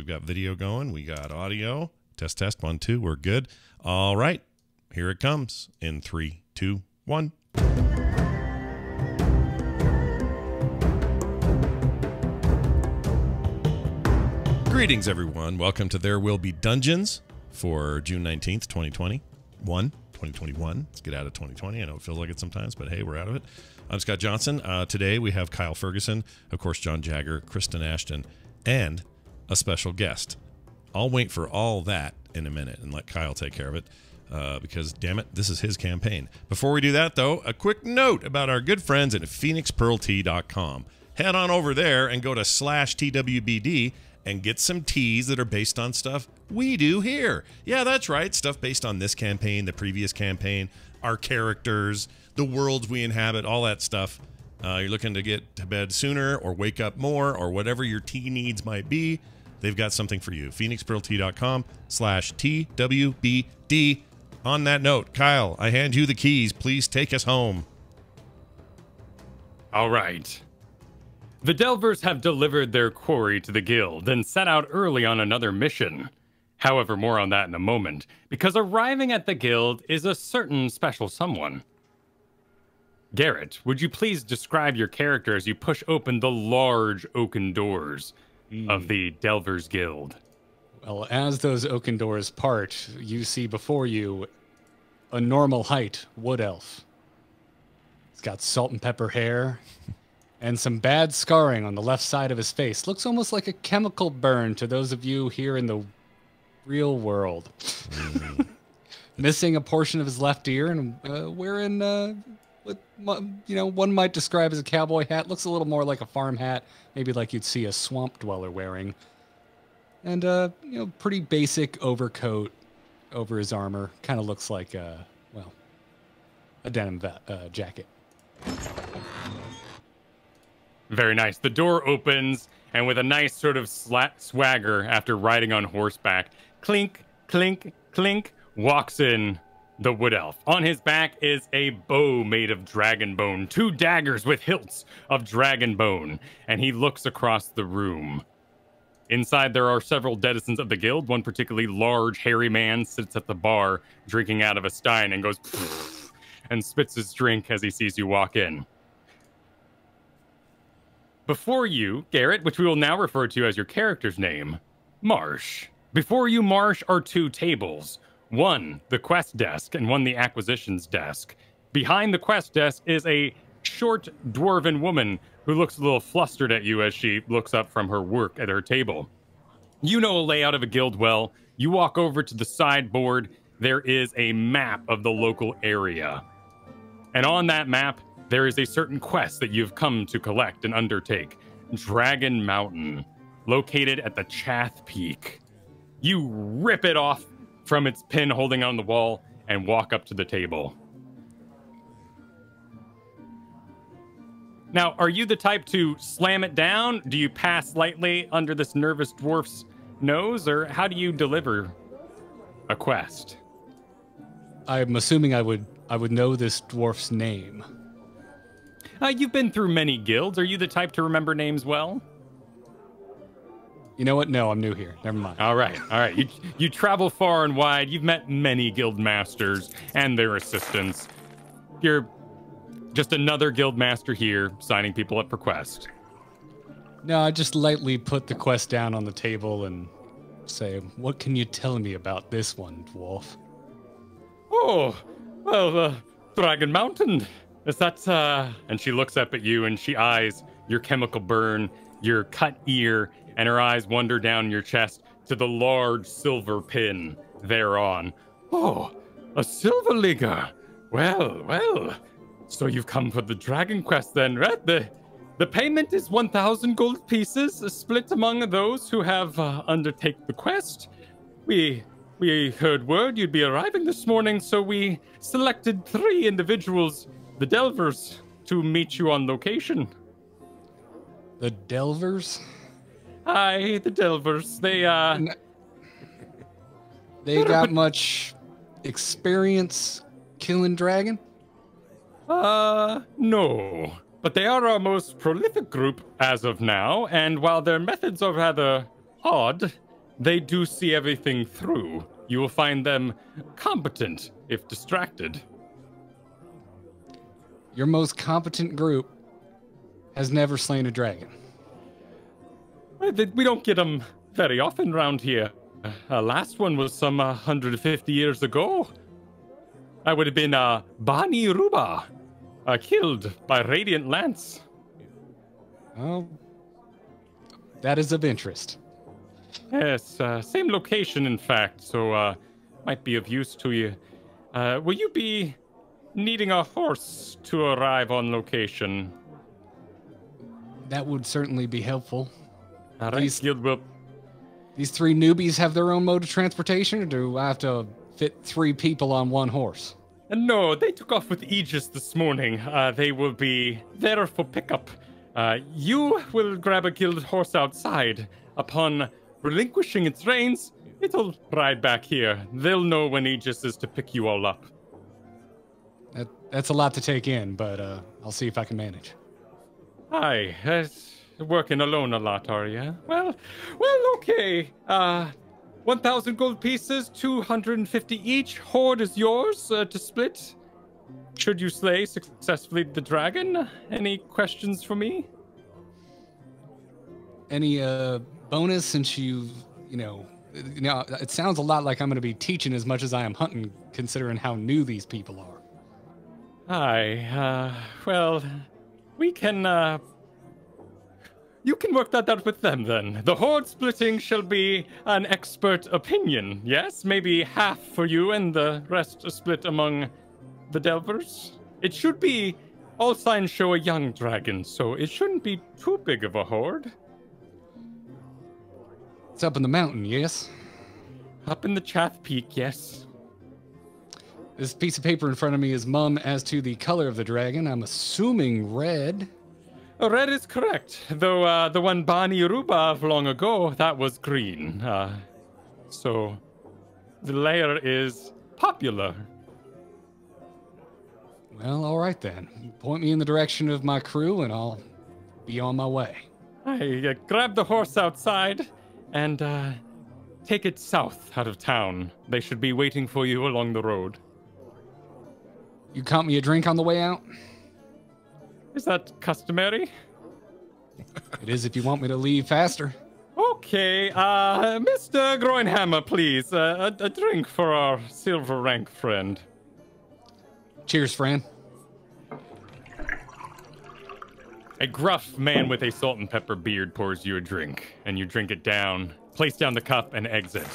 we've got video going. We got audio. Test, test, 1, 2. We're good. All right. Here it comes in 3, 2, 1. Greetings, everyone. Welcome to There Will Be Dungeons for June 19th, 2021. Let's get out of 2020. I know it feels like it sometimes, but hey, we're out of it. I'm Scott Johnson. Today we have Kyle Ferguson, of course, John Jagger, Kristen Ashton, and a special guest. I'll wait for all that in a minute and let Kyle take care of it because, damn it, this is his campaign. Before we do that, though, a quick note about our good friends at PhoenixPearlTea.com. Head on over there and go to /TWBD and get some teas that are based on stuff we do here. Yeah, that's right. Stuff based on this campaign, the previous campaign, our characters, the worlds we inhabit, all that stuff. You're looking to get to bed sooner or wake up more or whatever your tea needs might be, they've got something for you. PhoenixPearlTea.com /TWBD. On that note, Kyle, I hand you the keys. Please take us home. All right. The Delvers have delivered their quarry to the guild and set out early on another mission. However, more on that in a moment, because arriving at the guild is a certain special someone. Garrett, would you please describe your character as you push open the large oaken doors of the Delvers Guild? Well, as those oaken doors part, you see before you a normal height wood elf. He's got salt and pepper hair and some bad scarring on the left side of his face. Looks almost like a chemical burn to those of you here in the real world. Missing a portion of his left ear and wearing what one might describe as a cowboy hat. Looks a little more like a farm hat, maybe like you'd see a swamp dweller wearing. And pretty basic overcoat over his armor. Kind of looks like a denim jacket. Very nice. The door opens, and with a nice sort of swagger after riding on horseback, clink, clink, clink, walks in the wood elf. On his back is a bow made of dragon bone, 2 daggers with hilts of dragon bone, and he looks across the room. Inside there are several denizens of the guild. One particularly large, hairy man sits at the bar, drinking out of a stein, and goes and spits his drink as he sees you walk in. Before you, Garrett, which we will now refer to as your character's name, Marsh. Before you, Marsh, are 2 tables. One, the quest desk, and one, the acquisitions desk. Behind the quest desk is a short dwarven woman who looks a little flustered at you as she looks up from her work at her table. You know a layout of a guild well. You walk over to the sideboard. There is a map of the local area. And on that map, there is a certain quest that you've come to collect and undertake. Dragon Mountain, located at the Chath Peak. You rip it off from its pin holding on the wall and walk up to the table. Now, are you the type to slam it down? Do you pass lightly under this nervous dwarf's nose? Or how do you deliver a quest? I'm assuming I would know this dwarf's name. You've been through many guilds. Are you the type to remember names well? You know what? No, I'm new here. Never mind. All right. You travel far and wide. You've met many guild masters and their assistants. You're just another guild master here, signing people up for quest. No, I just lightly put the quest down on the table and say, "What can you tell me about this one, dwarf?" Oh, well, Dragon Mountain. Is that, And she looks up at you and she eyes your chemical burn, your cut ear, and her eyes wander down your chest to the large silver pin thereon. Oh, a silver ligger. Well. So you've come for the dragon quest then, right? The payment is 1,000 gold pieces, split among those who have undertake the quest. We heard word you'd be arriving this morning, so we selected 3 individuals, the Delvers, to meet you on location. The Delvers? Aye, the Delvers. They got much experience killing dragon? No. But they are our most prolific group as of now, and while their methods are rather odd, they do see everything through. You will find them competent if distracted. Your most competent group has never slain a dragon. We don't get them very often around here. Last one was some 150 years ago. I would have been Bani Ruba, killed by Radiant Lance. Oh, that is of interest. Yes, same location, in fact, so might be of use to you. Will you be needing a horse to arrive on location? That would certainly be helpful. All right, Guild will... These three newbies have their own mode of transportation, or do I have to fit 3 people on 1 horse? No, they took off with Aegis this morning. They will be there for pickup. You will grab a guild horse outside. Upon relinquishing its reins, it'll ride back here. They'll know when Aegis is to pick you all up. That's a lot to take in, but I'll see if I can manage. Hi, working alone a lot, are you? Well, okay. 1,000 gold pieces, 250 each. Hoard is yours to split. Should you slay successfully the dragon? Any questions for me? Any bonus since you know, it sounds a lot like I'm going to be teaching as much as I am hunting, considering how new these people are. Hi, well, we can, you can work that out with them, then. The hoard splitting shall be an expert opinion, yes? Maybe half for you and the rest split among the Delvers? It should be... All signs show a young dragon, so it shouldn't be too big of a hoard. It's up in the mountain, yes? Up in the Chath Peak, yes. This piece of paper in front of me is mum as to the color of the dragon. I'm assuming red. Red is correct, though the one Bani Ruba long ago, that was green. So the layer is popular. Well, all right then. Point me in the direction of my crew and I'll be on my way. I grab the horse outside and take it south out of town. They should be waiting for you along the road. You comp me a drink on the way out? Is that customary? It is if you want me to leave faster. Okay, Mr. Groinhammer, please. A drink for our silver rank friend. Cheers, friend. A gruff man with a salt and pepper beard pours you a drink, and you drink it down, place down the cup, and exit.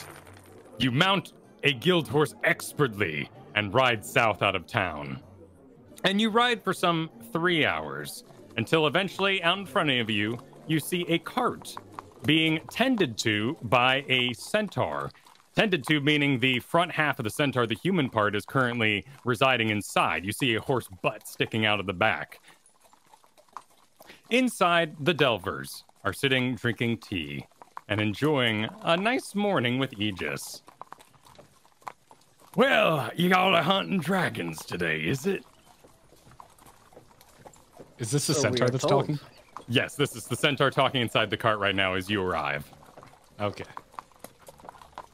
You mount a guild horse expertly and ride south out of town. And you ride for some 3 hours, until eventually, out in front of you, you see a cart being tended to by a centaur. Tended to meaning the front half of the centaur, the human part, is currently residing inside. You see a horse butt sticking out of the back. Inside, the Delvers are sitting drinking tea and enjoying a nice morning with Aegis. Well, you all are hunting dragons today, is it? Is this the centaur that's talking? Yes, this is the centaur talking inside the cart right now as you arrive. Okay.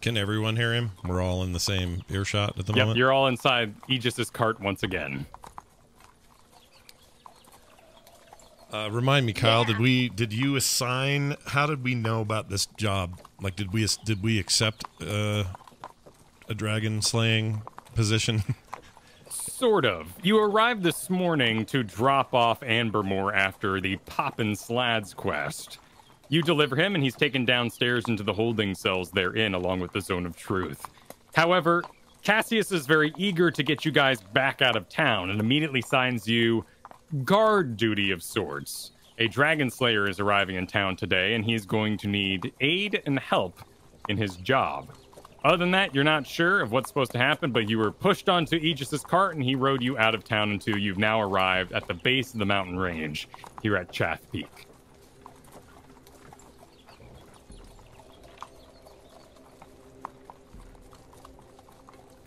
Can everyone hear him? We're all in the same earshot at the moment? Yep, you're all inside Aegis's cart once again. Remind me, Kyle, did you assign, how did we know about this job? Like, did we accept a dragon slaying position? Sort of. You arrived this morning to drop off Ambermore after the Poppin' Slads quest. You deliver him, and he's taken downstairs into the holding cells therein, along with the Zone of Truth. However, Cassius is very eager to get you guys back out of town, and immediately assigns you guard duty of sorts. A dragon slayer is arriving in town today, and he's going to need aid and help in his job. Other than that, you're not sure of what's supposed to happen, but you were pushed onto Aegis's cart, and he rode you out of town until you've now arrived at the base of the mountain range here at Chath Peak.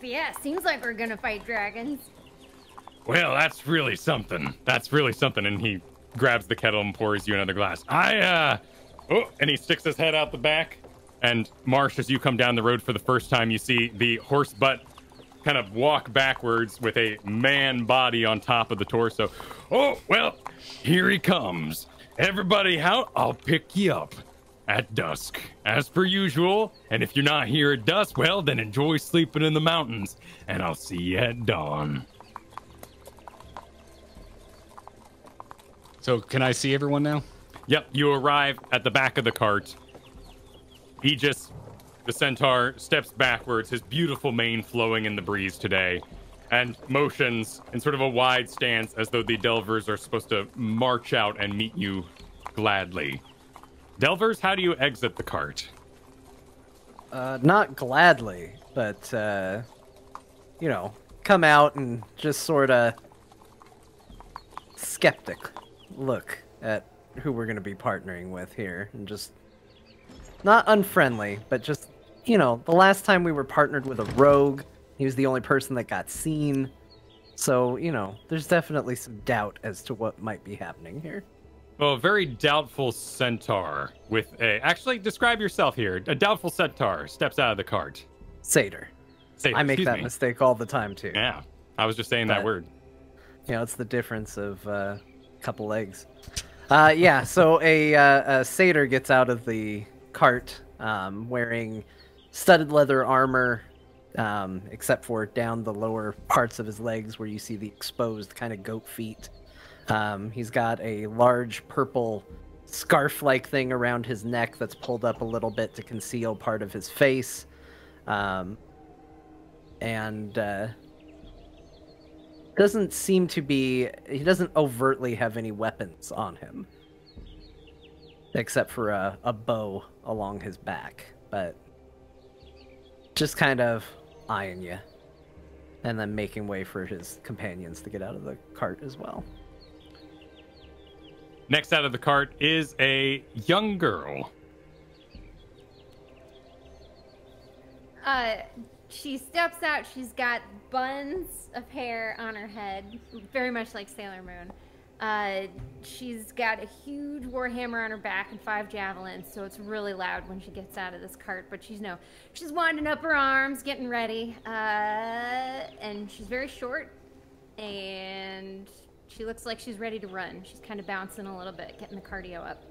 Yeah, seems like we're gonna fight dragons. Well, that's really something. That's really something. And he grabs the kettle and pours you another glass. Oh, and he sticks his head out the back. And Marsh, as you come down the road for the first time, you see the horse butt kind of walk backwards with a man body on top of the torso. Oh, well, here he comes. Everybody out, I'll pick you up at dusk, as per usual. And if you're not here at dusk, well, then enjoy sleeping in the mountains, and I'll see you at dawn. So can I see everyone now? Yep, you arrive at the back of the cart. Aegis, the centaur, steps backwards, his beautiful mane flowing in the breeze today, and motions in sort of a wide stance as though the Delvers are supposed to march out and meet you gladly. Delvers, how do you exit the cart? Not gladly, but, you know, come out and just sort of skeptic look at who we're going to be partnering with here, and just not unfriendly, but just, you know, the last time we were partnered with a rogue, he was the only person that got seen. So, you know, there's definitely some doubt as to what might be happening here. Well, a very doubtful centaur with a... Actually, describe yourself here. A doubtful centaur steps out of the cart. Satyr. Satyr, I make excuse that me. mistake all the time, too. Yeah, I was just saying that word. You know, it's the difference of a couple legs. Yeah, so a satyr gets out of the cart wearing studded leather armor, except for down the lower parts of his legs where you see the exposed kind of goat feet. He's got a large purple scarf-like thing around his neck that's pulled up a little bit to conceal part of his face. And doesn't seem to be... He doesn't overtly have any weapons on him, except for a bow along his back, but just kind of eyeing you, and then making way for his companions to get out of the cart as well. Next out of the cart is a young girl. She steps out. She's got buns of hair on her head, very much like Sailor Moon. She's got a huge warhammer on her back and 5 javelins, so it's really loud when she gets out of this cart. But she's winding up her arms, getting ready, and she's very short, and she looks like she's ready to run. She's kind of bouncing a little bit, getting the cardio up.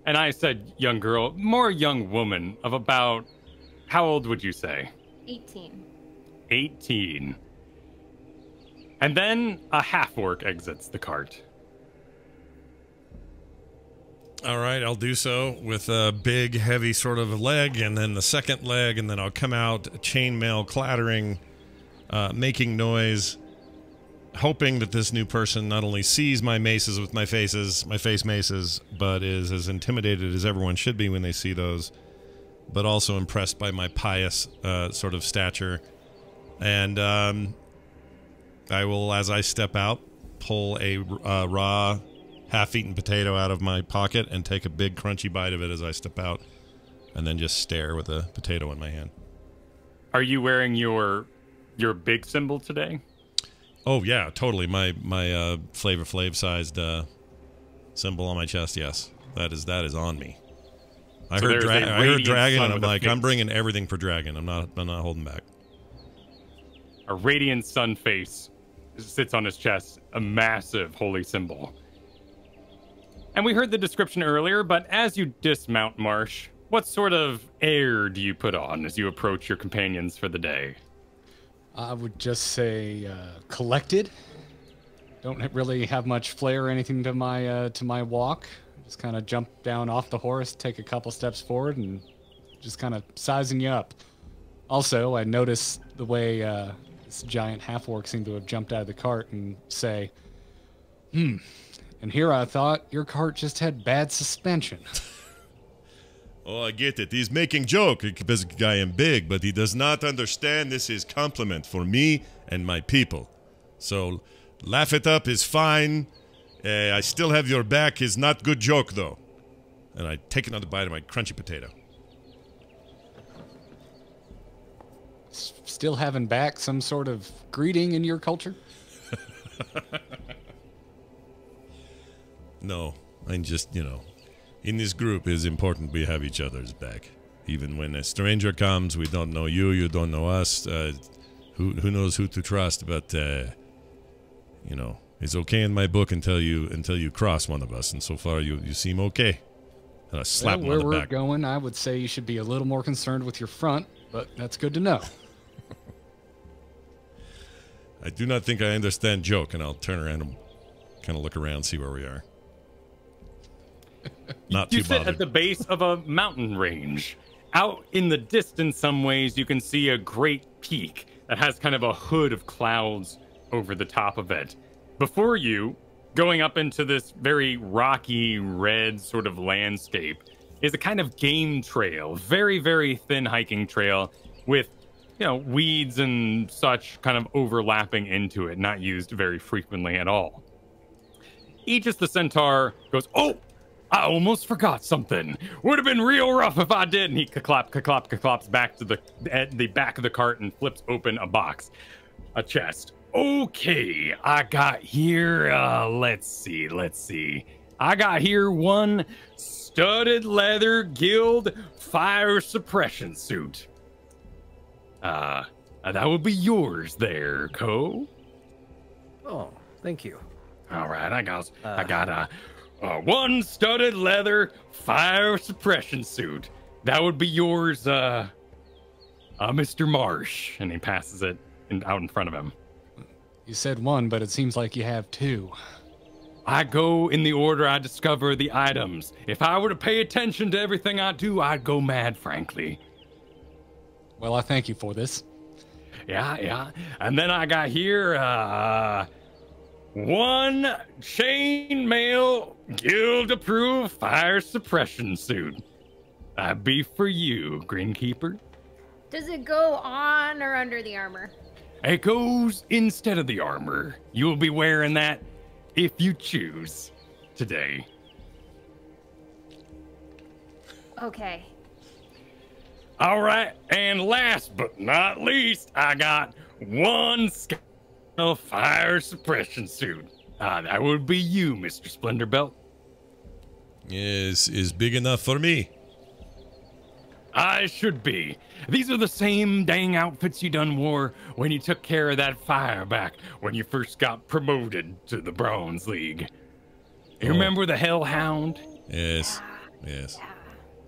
And I said young girl, more young woman of about... How old would you say? 18. 18. And then a half-orc exits the cart. All right, I'll do so with a big, heavy sort of leg, and then the second leg, and then I'll come out, chainmail clattering, making noise, hoping that this new person not only sees my maces with my face maces, but is as intimidated as everyone should be when they see those, but also impressed by my pious sort of stature. And I will, as I step out, pull a raw, half-eaten potato out of my pocket and take a big, crunchy bite of it as I step out, and then just stare with a potato in my hand. Are you wearing your big symbol today? Oh, yeah, totally. My Flavor Flav-sized symbol on my chest, yes. That is on me. I heard dragon, and I'm like, I'm bringing everything for dragon. I'm not holding back. A radiant sun face sits on his chest, a massive holy symbol. And we heard the description earlier, but as you dismount, Marsh, what sort of air do you put on as you approach your companions for the day? I would just say collected. Don't really have much flair or anything to my walk. Just kind of jump down off the horse, take a couple steps forward, and just kind of sizing you up. Also, I noticed the way this giant half-orc seemed to have jumped out of the cart and say, and here I thought your cart just had bad suspension. Oh, I get it. He's making joke because I am big, but he does not understand this is compliment for me and my people. So, laugh it up is fine. I still have your back is not good joke, though. And I take another bite of my crunchy potato. Still having back some sort of greeting in your culture? No, I'm just, In this group, it is important we have each other's back. Even when a stranger comes, we don't know you, you don't know us. Who knows who to trust? But you know, it's okay in my book until you cross one of us. And so far, you seem okay. And I slap him on the where we're back. going, I would say you should be a little more concerned with your front, but that's good to know. I do not think I understand joke, and I'll turn around and kind of look around, see where we are. Not too You sit bothered. at the base of a mountain range. Out in the distance, some ways, you can see a great peak that has kind of a hood of clouds over the top of it. Before you, going up into this very rocky, red sort of landscape, is a kind of game trail. Very, very thin hiking trail with, you know, weeds and such kind of overlapping into it, not used very frequently at all. Aegis the Centaur goes, "Oh, I almost forgot something. Would have been real rough if I did." And he ka-clop, back to the back of the cart and flips open a box, a chest. Okay, I got here, let's see. I got here one studded leather guild fire suppression suit. That would be yours there, Co. Oh, thank you. All right, I got one studded leather fire suppression suit. That would be yours, Mr. Marsh. And he passes it out in front of him. You said one, but it seems like you have two. I go in the order I discover the items. If I were to pay attention to everything I do, I'd go mad, frankly. Well, I thank you for this. Yeah. And then I got here, one chainmail guild-approved fire suppression suit. That'd be for you, Grin Keeper. Does it go on or under the armor? It goes instead of the armor. You'll be wearing that if you choose today. Okay. All right, and last but not least, I got one fire suppression suit. That would be you, Mr. Splendorbelt. Is big enough for me. I should be. These are the same dang outfits you done wore when you took care of that fire back when you first got promoted to the Bronze League. You remember the Hellhound? Yes.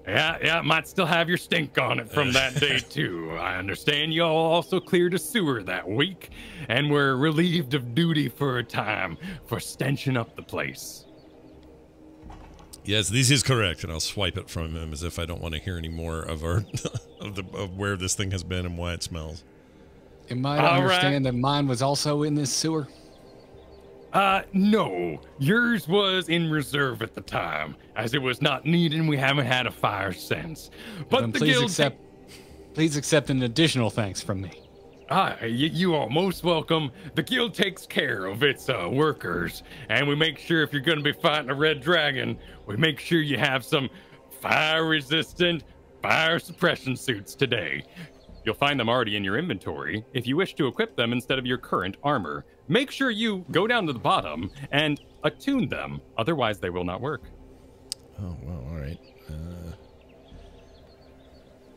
Yeah, might still have your stink on it from that day, too. I understand y'all also cleared a sewer that week and were relieved of duty for a time for stenching up the place. Yes, this is correct, and I'll swipe it from him as if I don't want to hear any more of our of where this thing has been and why it smells. You might All understand that mine was also in this sewer. No. Yours was in reserve at the time, as it was not needed and we haven't had a fire since. But Then the please guild... please accept an additional thanks from me. You are most welcome. The guild takes care of its workers, and we make sure if you're going to be fighting a red dragon, we make sure you have some fire-resistant fire suppression suits today. You'll find them already in your inventory if you wish to equip them instead of your current armor. Make sure you go down to the bottom and attune them, otherwise they will not work. Oh, well, all right.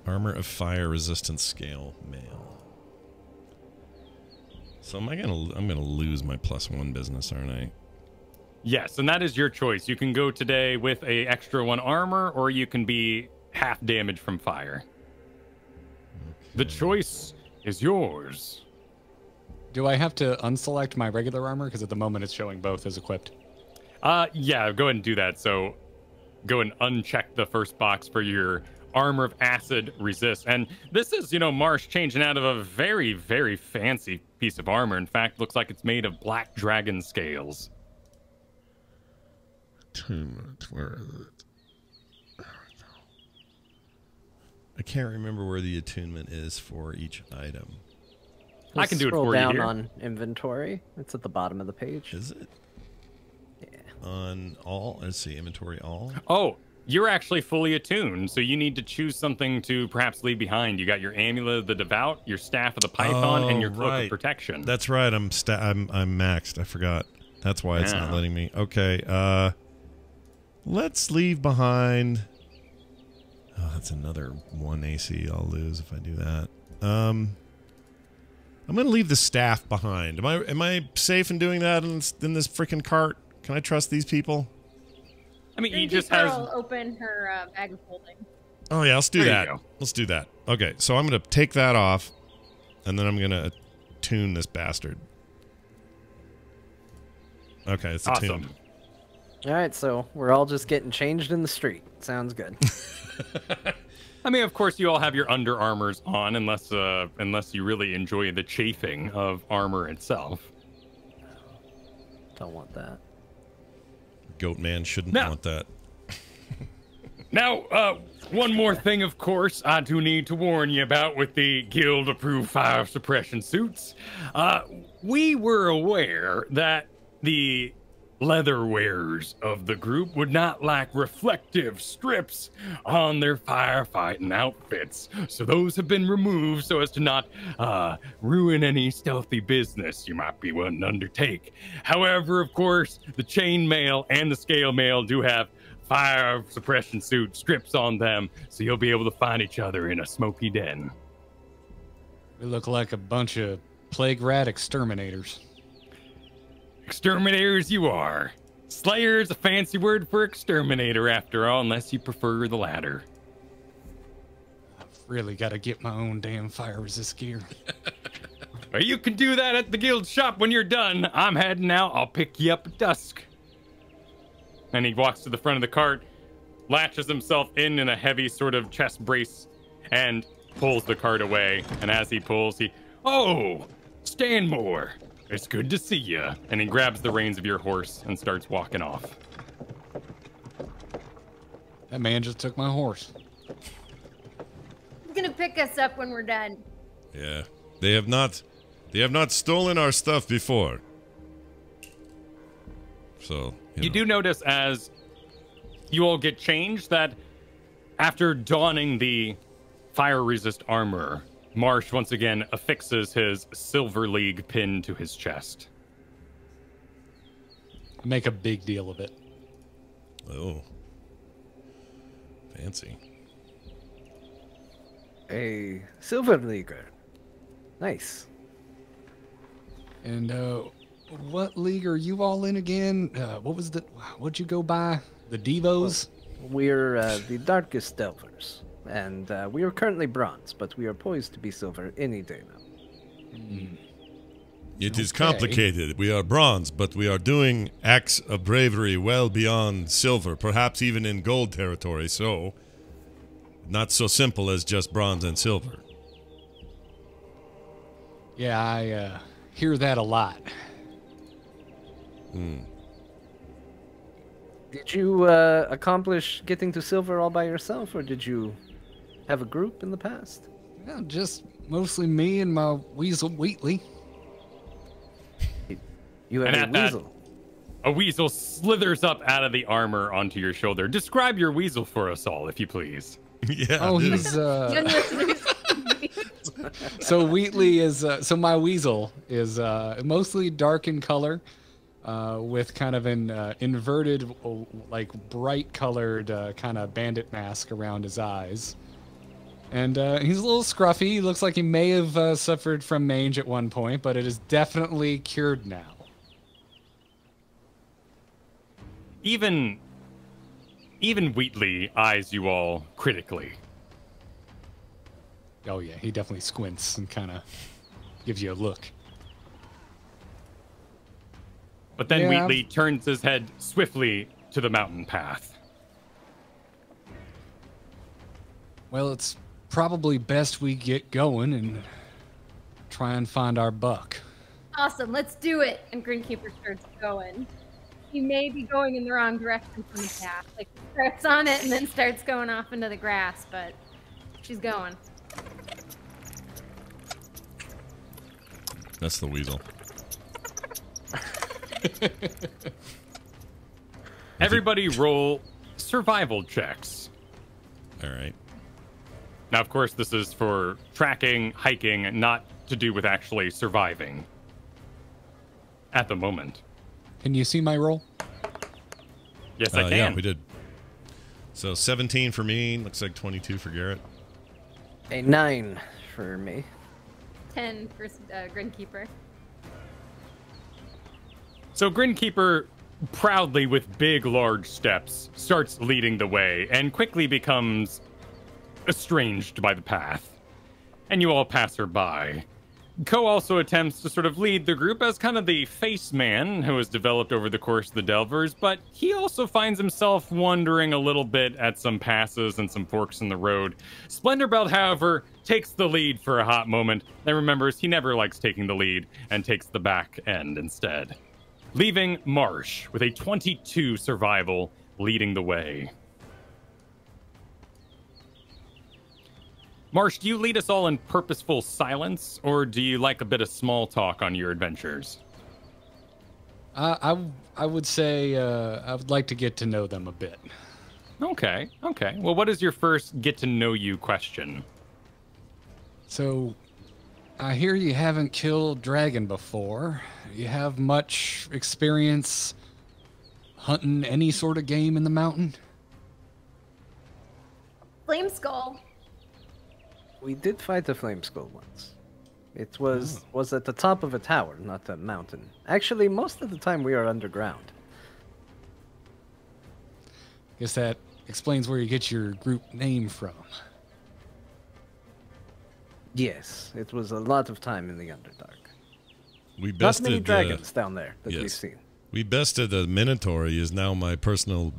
Armor of fire resistance scale male. So I'm gonna lose my +1 business, aren't I? Yes, and that is your choice. You can go today with a extra 1 armor, or you can be half damage from fire. Okay. The choice is yours. Do I have to unselect my regular armor? Because at the moment it's showing both as equipped. Yeah, go ahead and do that. So go and uncheck the first box for your armor of acid resist. And this is, Marsh changing out of a very, very fancy piece of armor. In fact, looks like it's made of black dragon scales. Attunement, where is it? I can't remember where the attunement is for each item. I can do it for you Scroll here. down on inventory. It's at the bottom of the page. Is it? Yeah. On all? Let's see, inventory all? Oh, you're actually fully attuned, so you need to choose something to perhaps leave behind. You got your Amulet of the Devout, your Staff of the Python, and your Cloak of Protection. That's right, I'm maxed. I forgot. That's why it's not letting me. Okay, let's leave behind. Oh, that's another 1 AC I'll lose if I do that. I'm gonna leave the staff behind. Am I safe in doing that in this freaking cart? Can I trust these people? I mean, Grin he just Keeper has. will open her bag of holding. Oh yeah, let's do There you that. go. Let's do that. Okay, so I'm gonna take that off, and then I'm gonna attune this bastard. Okay, it's attuned. Awesome. All right, so we're all just getting changed in the street. Sounds good. I mean, of course, you all have your under armors on, unless you really enjoy the chafing of armor itself. Don't want that. Goat man shouldn't Now- want that. Now, one more thing, of course, I do need to warn you about with the guild-approved fire suppression suits. We were aware that the leather wearers of the group would not like reflective strips on their firefighting outfits, so those have been removed so as to not ruin any stealthy business you might be wanting to undertake. However, of course, the chainmail and the scale mail do have fire suppression suit strips on them, so you'll be able to find each other in a smoky den. We look like a bunch of plague rat exterminators. Exterminators you are. Slayer is a fancy word for exterminator, after all, unless you prefer the latter. I've really got to get my own damn fire resist gear. Well, you can do that at the guild shop when you're done. I'm heading out. I'll pick you up at dusk. And he walks to the front of the cart, latches himself in a heavy sort of chest brace, and pulls the cart away. And as he pulls, Oh, Stanmore, it's good to see you. And he grabs the reins of your horse and starts walking off. That man just took my horse. He's gonna pick us up when we're done. Yeah, they have not stolen our stuff before. So You do notice as you all get changed that after donning the fire resist armor, Marsh once again affixes his Silver League pin to his chest. I make a big deal of it. Oh, fancy. A silver leaguer. Nice. And what league are you all in again? What'd you go by? The Devos? We're the darkest delvers, and we are currently bronze, but we are poised to be silver any day now. It is Okay. complicated. We are bronze, but we are doing acts of bravery well beyond silver, perhaps even in gold territory, so not so simple as just bronze and silver. Yeah, I hear that a lot. Did you accomplish getting to silver all by yourself, or did you have a group in the past? Yeah, just mostly me and my weasel Wheatley. You have And a at that- weasel. A weasel slithers up out of the armor onto your shoulder. Describe your weasel for us all, if you please. Yeah. Oh, dude. he's Young listeners, so Wheatley is so my weasel is mostly dark in color, with kind of an inverted, like bright colored kind of bandit mask around his eyes. And he's a little scruffy. He looks like he may have suffered from mange at one point, but it is definitely cured now. Even Wheatley eyes you all critically. Oh yeah, he definitely squints and kind of gives you a look. But then Yeah. Wheatley turns his head swiftly to the mountain path. Well, it's probably best we get going and try and find our buck. awesome, let's do it. And Grin Keeper starts going. She may be going in the wrong direction from the path. Like, starts on it and then starts going off into the grass, but she's going. That's the weasel. Everybody roll survival checks. All right. Now, of course, this is for tracking, hiking, not to do with actually surviving at the moment. Can you see my roll? Yes, I can. Yeah, we did. So 17 for me. Looks like 22 for Garrett. A 9 for me. 10 for Grin Keeper. So Grin Keeper, proudly with big, large steps, starts leading the way and quickly becomes estranged by the path. And you all pass her by. Ko also attempts to sort of lead the group as kind of the face man who has developed over the course of the Delvers, but he also finds himself wandering a little bit at some passes and some forks in the road. Splendorbelt, however, takes the lead for a hot moment, then remembers he never likes taking the lead and takes the back end instead, leaving Marsh with a 22 survival leading the way. Marsh, do you lead us all in purposeful silence, or do you like a bit of small talk on your adventures? I would say I would like to get to know them a bit. Okay. Well, what is your first get-to-know-you question? So, I hear you haven't killed dragon before. You have much experience hunting any sort of game in the mountain? Flame Skull. We did fight a flame skull once. It was at the top of a tower, not a mountain. Actually, most of the time we are underground. Guess that explains where you get your group name from. Yes, it was a lot of time in the Underdark. We Not bested many dragons down there that we've yes. seen. We bested a Minotaur. He is now my personal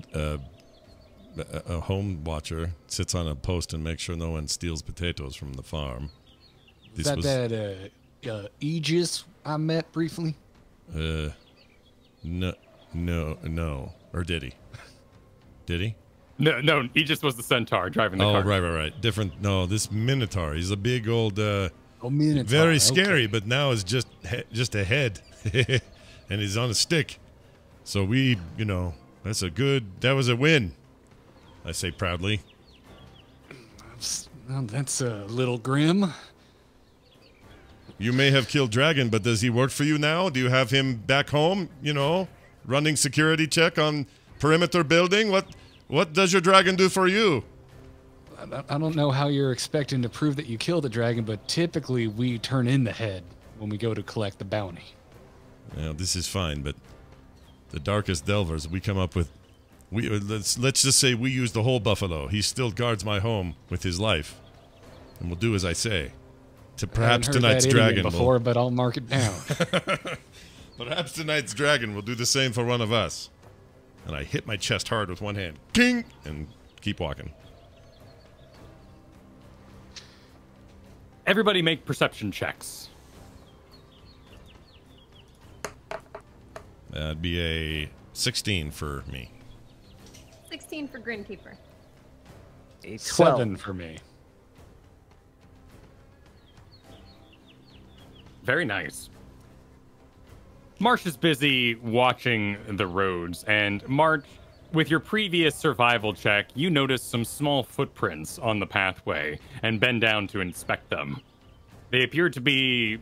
a home watcher. Sits on a post and makes sure no one steals potatoes from the farm. Is that Aegis I met briefly? No. Or did he? Did he? No, he just was the centaur driving the Oh, cart. right. Different. No, this Minotaur. He's a big old, Minotaur. very scary, Okay. but now is just a head, and he's on a stick. So we, that was a win. I say proudly. Well, that's a little grim. You may have killed Dragon, but does he work for you now? Do you have him back home? Running security check on perimeter building. What does your dragon do for you? I don't know how you're expecting to prove that you killed the dragon, but typically we turn in the head when we go to collect the bounty. Well, this is fine, but the darkest delvers we come up with. Let's just say we use the whole buffalo. He still guards my home with his life, and we'll do as I say. Perhaps tonight's dragon before, but I'll mark it down. Perhaps tonight's dragon will do the same for one of us. And I hit my chest hard with one hand, king, and keep walking. Everybody make perception checks. That'd be a 16 for me. 16 for Grin Keeper. A 12. 7 for me. Very nice. Marsh is busy watching the roads, and Marsh, with your previous survival check, you notice some small footprints on the pathway and bend down to inspect them. They appear to be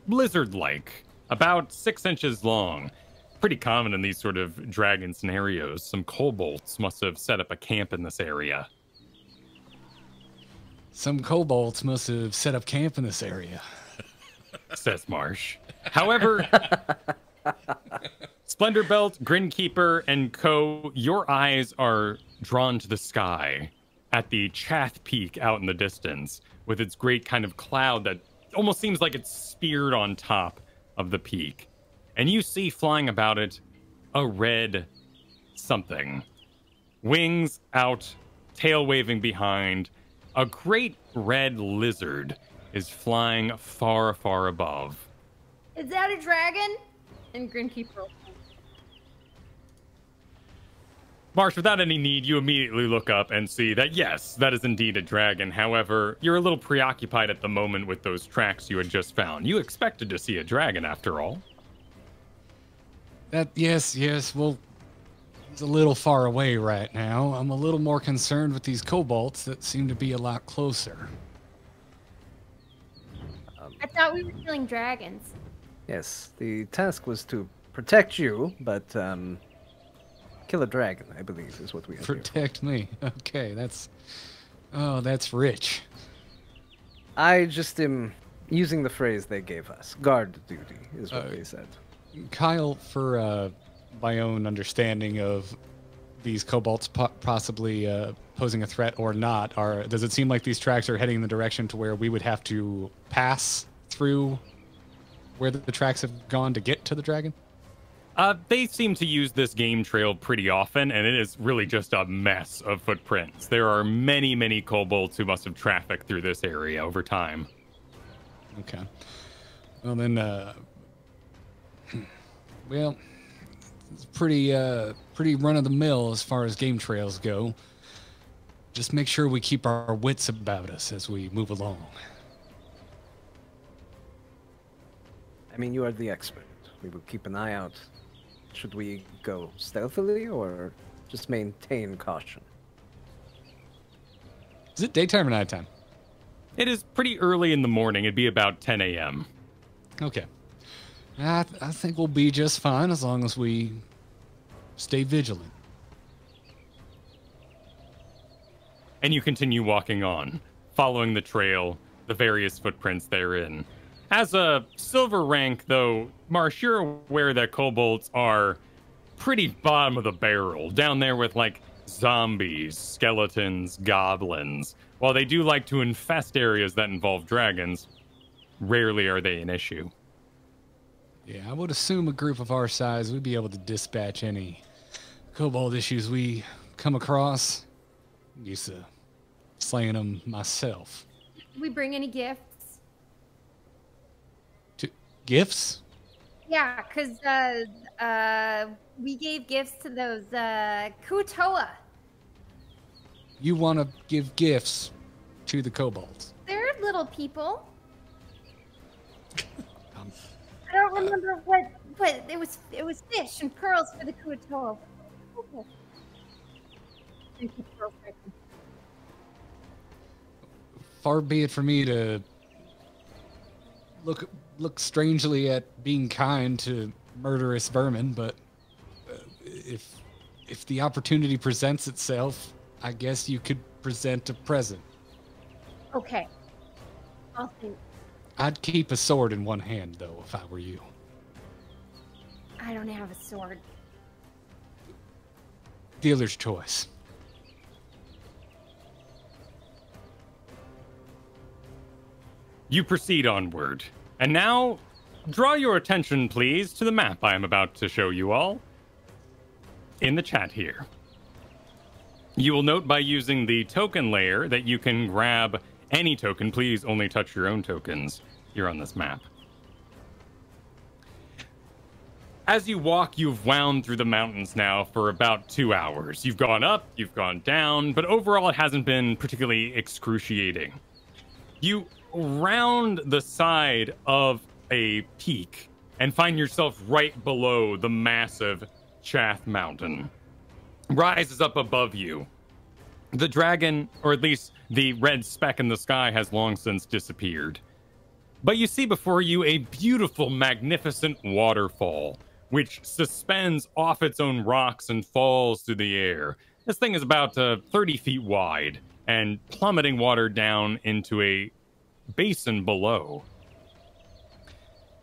lizard-like, about 6 inches long. Pretty common in these sort of dragon scenarios. Some kobolds must have set up a camp in this area. Some kobolds must have set up camp in this area. Says Marsh. However, Splendorbelt, Grin Keeper, and Ko, your eyes are drawn to the sky at the Chath Peak out in the distance with its great kind of cloud that almost seems like it's speared on top of the peak. And you see flying about it a red something. Wings out, tail waving behind. A great red lizard is flying far, far above. Is that a dragon? And Grin Keeper. Marsh, without any need, you immediately look up and see that, yes, that is indeed a dragon. However, you're a little preoccupied at the moment with those tracks you had just found. You expected to see a dragon, after all. Yes. Well, it's a little far away right now. I'm a little more concerned with these kobolds that seem to be a lot closer. I thought we were killing dragons. Yes, the task was to protect you, but kill a dragon, I believe, is what we are here. Protect me. Okay, that's rich. I just am using the phrase they gave us. Guard duty is what they said. Kyle, for my own understanding of these kobolds possibly posing a threat or not, does it seem like these tracks are heading in the direction to where we would have to pass through where the tracks have gone to get to the dragon? They seem to use this game trail pretty often, and it is really just a mess of footprints. There are many, many kobolds who must have trafficked through this area over time. Okay. Well, then, well, it's pretty run-of-the-mill as far as game trails go. Just make sure we keep our wits about us as we move along. I mean, you are the expert. We will keep an eye out. Should we go stealthily or just maintain caution? Is it daytime or nighttime? It is pretty early in the morning. It'd be about 10 a.m. Okay. I think we'll be just fine as long as we stay vigilant. And you continue walking on, following the trail, the various footprints therein. As a silver rank, though, Marsh, you're aware that kobolds are pretty bottom of the barrel, down there with, like, zombies, skeletons, goblins. While they do like to infest areas that involve dragons, rarely are they an issue. Yeah, I would assume a group of our size, we'd be able to dispatch any kobold issues we come across. I'm used to slaying them myself. Did we bring any gifts? Gifts? Yeah, because we gave gifts to those Kuatoa. You want to give gifts to the kobolds? They're little people. I don't remember what it was. It was fish and pearls for the Kuatoa. Okay. Thank you, Pearl. Far be it for me to look strangely at being kind to murderous vermin, but if the opportunity presents itself, I guess you could present a present. Okay. I'll think. I'd keep a sword in one hand, though, if I were you. I don't have a sword. Dealer's choice. You proceed onward. And now, draw your attention, please, to the map I am about to show you all in the chat here. You will note by using the token layer that you can grab any token. Please only touch your own tokens here on this map. As you walk, you've wound through the mountains now for about 2 hours. You've gone up, you've gone down, but overall it hasn't been particularly excruciating. You round the side of a peak and find yourself right below the massive Chath Mountain. Rises up above you. The dragon, or at least the red speck in the sky, has long since disappeared. But you see before you a beautiful, magnificent waterfall, which suspends off its own rocks and falls through the air. This thing is about 30 feet wide and plummeting water down into a basin below.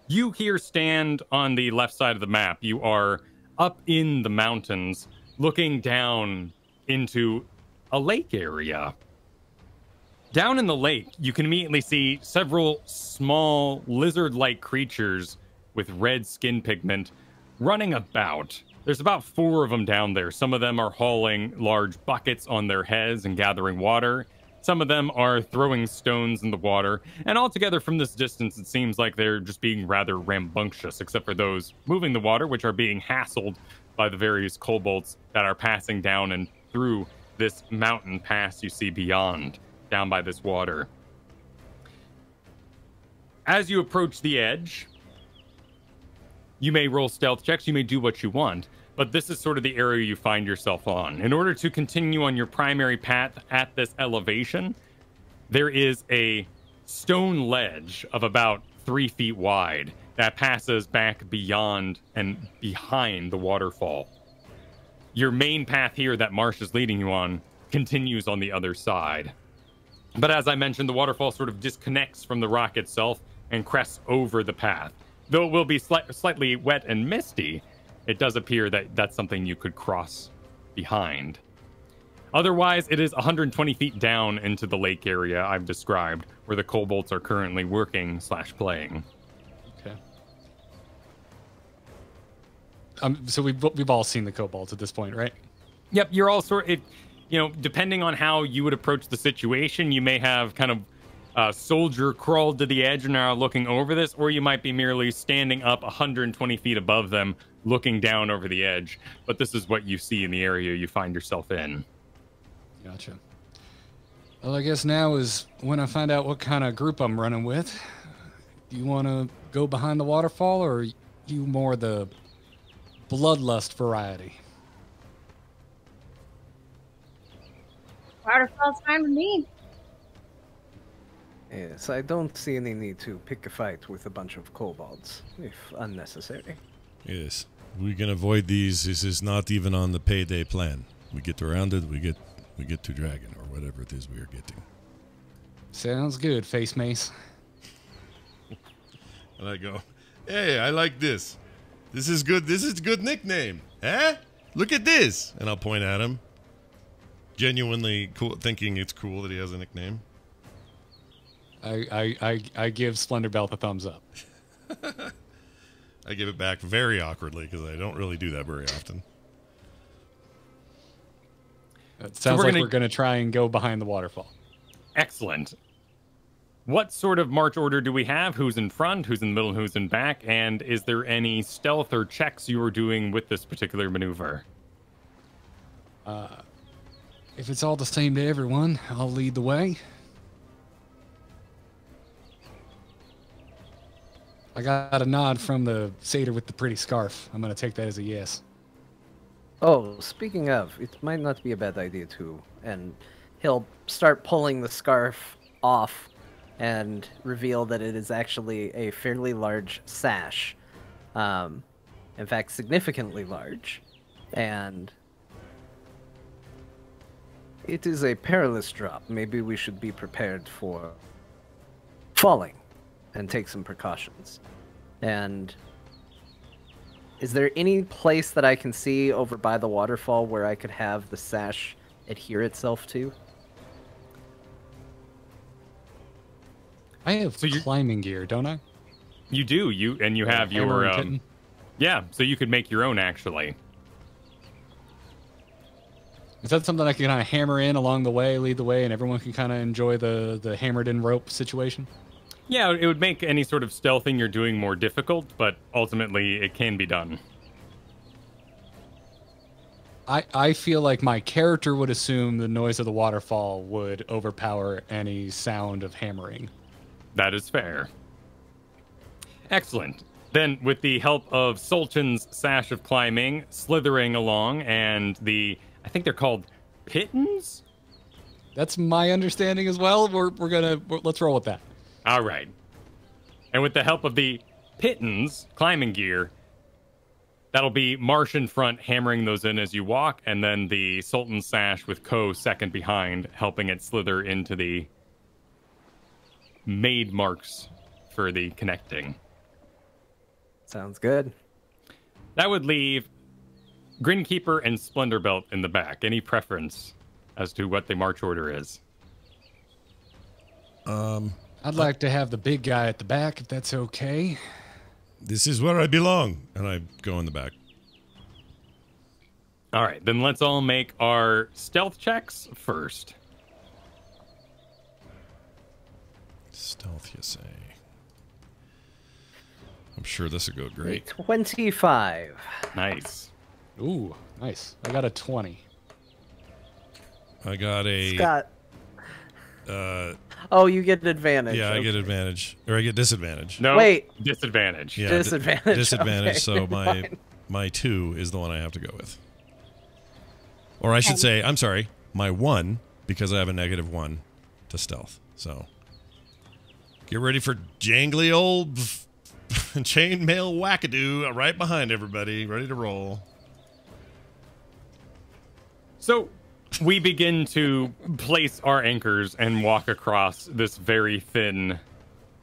You here stand on the left side of the map. You are up in the mountains, looking down into a lake area. Down in the lake, you can immediately see several small lizard-like creatures with red skin pigment running about. There's about 4 of them down there. Some of them are hauling large buckets on their heads and gathering water. Some of them are throwing stones in the water. And altogether from this distance, it seems like they're just being rather rambunctious, except for those moving the water, which are being hassled by the various kobolds that are passing down and through this mountain pass you see beyond, down by this water. As you approach the edge, you may roll stealth checks, you may do what you want, but this is sort of the area you find yourself on. In order to continue on your primary path at this elevation, there is a stone ledge of about 3 feet wide that passes back beyond and behind the waterfall. your main path here that Marsh is leading you on continues on the other side. But as I mentioned, the waterfall sort of disconnects from the rock itself and crests over the path. Though it will be slightly wet and misty, it does appear that that's something you could cross behind. Otherwise, it is 120 feet down into the lake area I've described, where the kobolds are currently working / playing. Okay. So we've all seen the kobolds at this point, right? Yep, you're all depending on how you would approach the situation, you may have kind of a soldier crawled to the edge and are looking over this, or you might be merely standing up 120 feet above them, looking down over the edge. But this is what you see in the area you find yourself in. Gotcha. Well, I guess now is when I find out what kind of group I'm running with. Do you want to go behind the waterfall, or you more the bloodlust variety? Waterfall's fine with me. Yes, I don't see any need to pick a fight with a bunch of kobolds, if unnecessary. Yes, we can avoid these. This is not even on the payday plan. We get around it, we get to dragon, or whatever it is we are getting. Sounds good, Face Mace. And I go, hey, I like this. This is good. This is a good nickname. Huh? Look at this. And I'll point at him. Genuinely cool, thinking it's cool that he has a nickname. I give Splendor Belt a thumbs up. I give it back very awkwardly because I don't really do that very often. It sounds like we're going to try and go behind the waterfall. Excellent. What sort of march order do we have? Who's in front, who's in the middle, who's in back? And is there any stealth or checks you are doing with this particular maneuver? If it's all the same to everyone, I'll lead the way. I got a nod from the satyr with the pretty scarf. I'm going to take that as a yes. Oh, speaking of, it might not be a bad idea too. And he'll start pulling the scarf off and reveal that it is actually a fairly large sash. In fact, significantly large. And it is a perilous drop. Maybe we should be prepared for falling and take some precautions. And is there any place that I can see over by the waterfall where I could have the sash adhere itself to? I have climbing gear, don't I? You do. You have Hammer your and kitten? yeah. So you could make your own actually. Is that something I can kind of hammer in along the way, lead the way, and everyone can kind of enjoy the hammered-in rope situation? Yeah, it would make any sort of stealthing you're doing more difficult, but ultimately it can be done. I feel like my character would assume the noise of the waterfall would overpower any sound of hammering. That is fair. Excellent. Then, with the help of Sultan's sash of climbing, slithering along, and I think they're called pittons? That's my understanding as well. Let's roll with that. All right. And with the help of the pittons, climbing gear, that'll be Marsh in front, hammering those in as you walk, and then the Sultan's sash with Ko second behind, helping it slither into the made marks for the connecting. Sounds good. That would leave Grin Keeper and Splendor Belt in the back. Any preference as to what the march order is? I'd like to have the big guy at the back, if that's okay. This is where I belong. And I go in the back. All right, then let's all make our stealth checks first. Stealth, you say? I'm sure this will go great. 25. Nice. Ooh, nice. I got a 20. I got a... Scott. Oh, you get an advantage. Yeah, okay. I get advantage. Or I get disadvantage. No, Wait. Disadvantage. Yeah, Disadvantage. Disadvantage, Okay, so fine. my 2 is the one I have to go with. Or I should say, I'm sorry, my 1, because I have a -1 to stealth. So, get ready for jangly old chainmail wackadoo right behind everybody, ready to roll. So we begin to place our anchors and walk across this very thin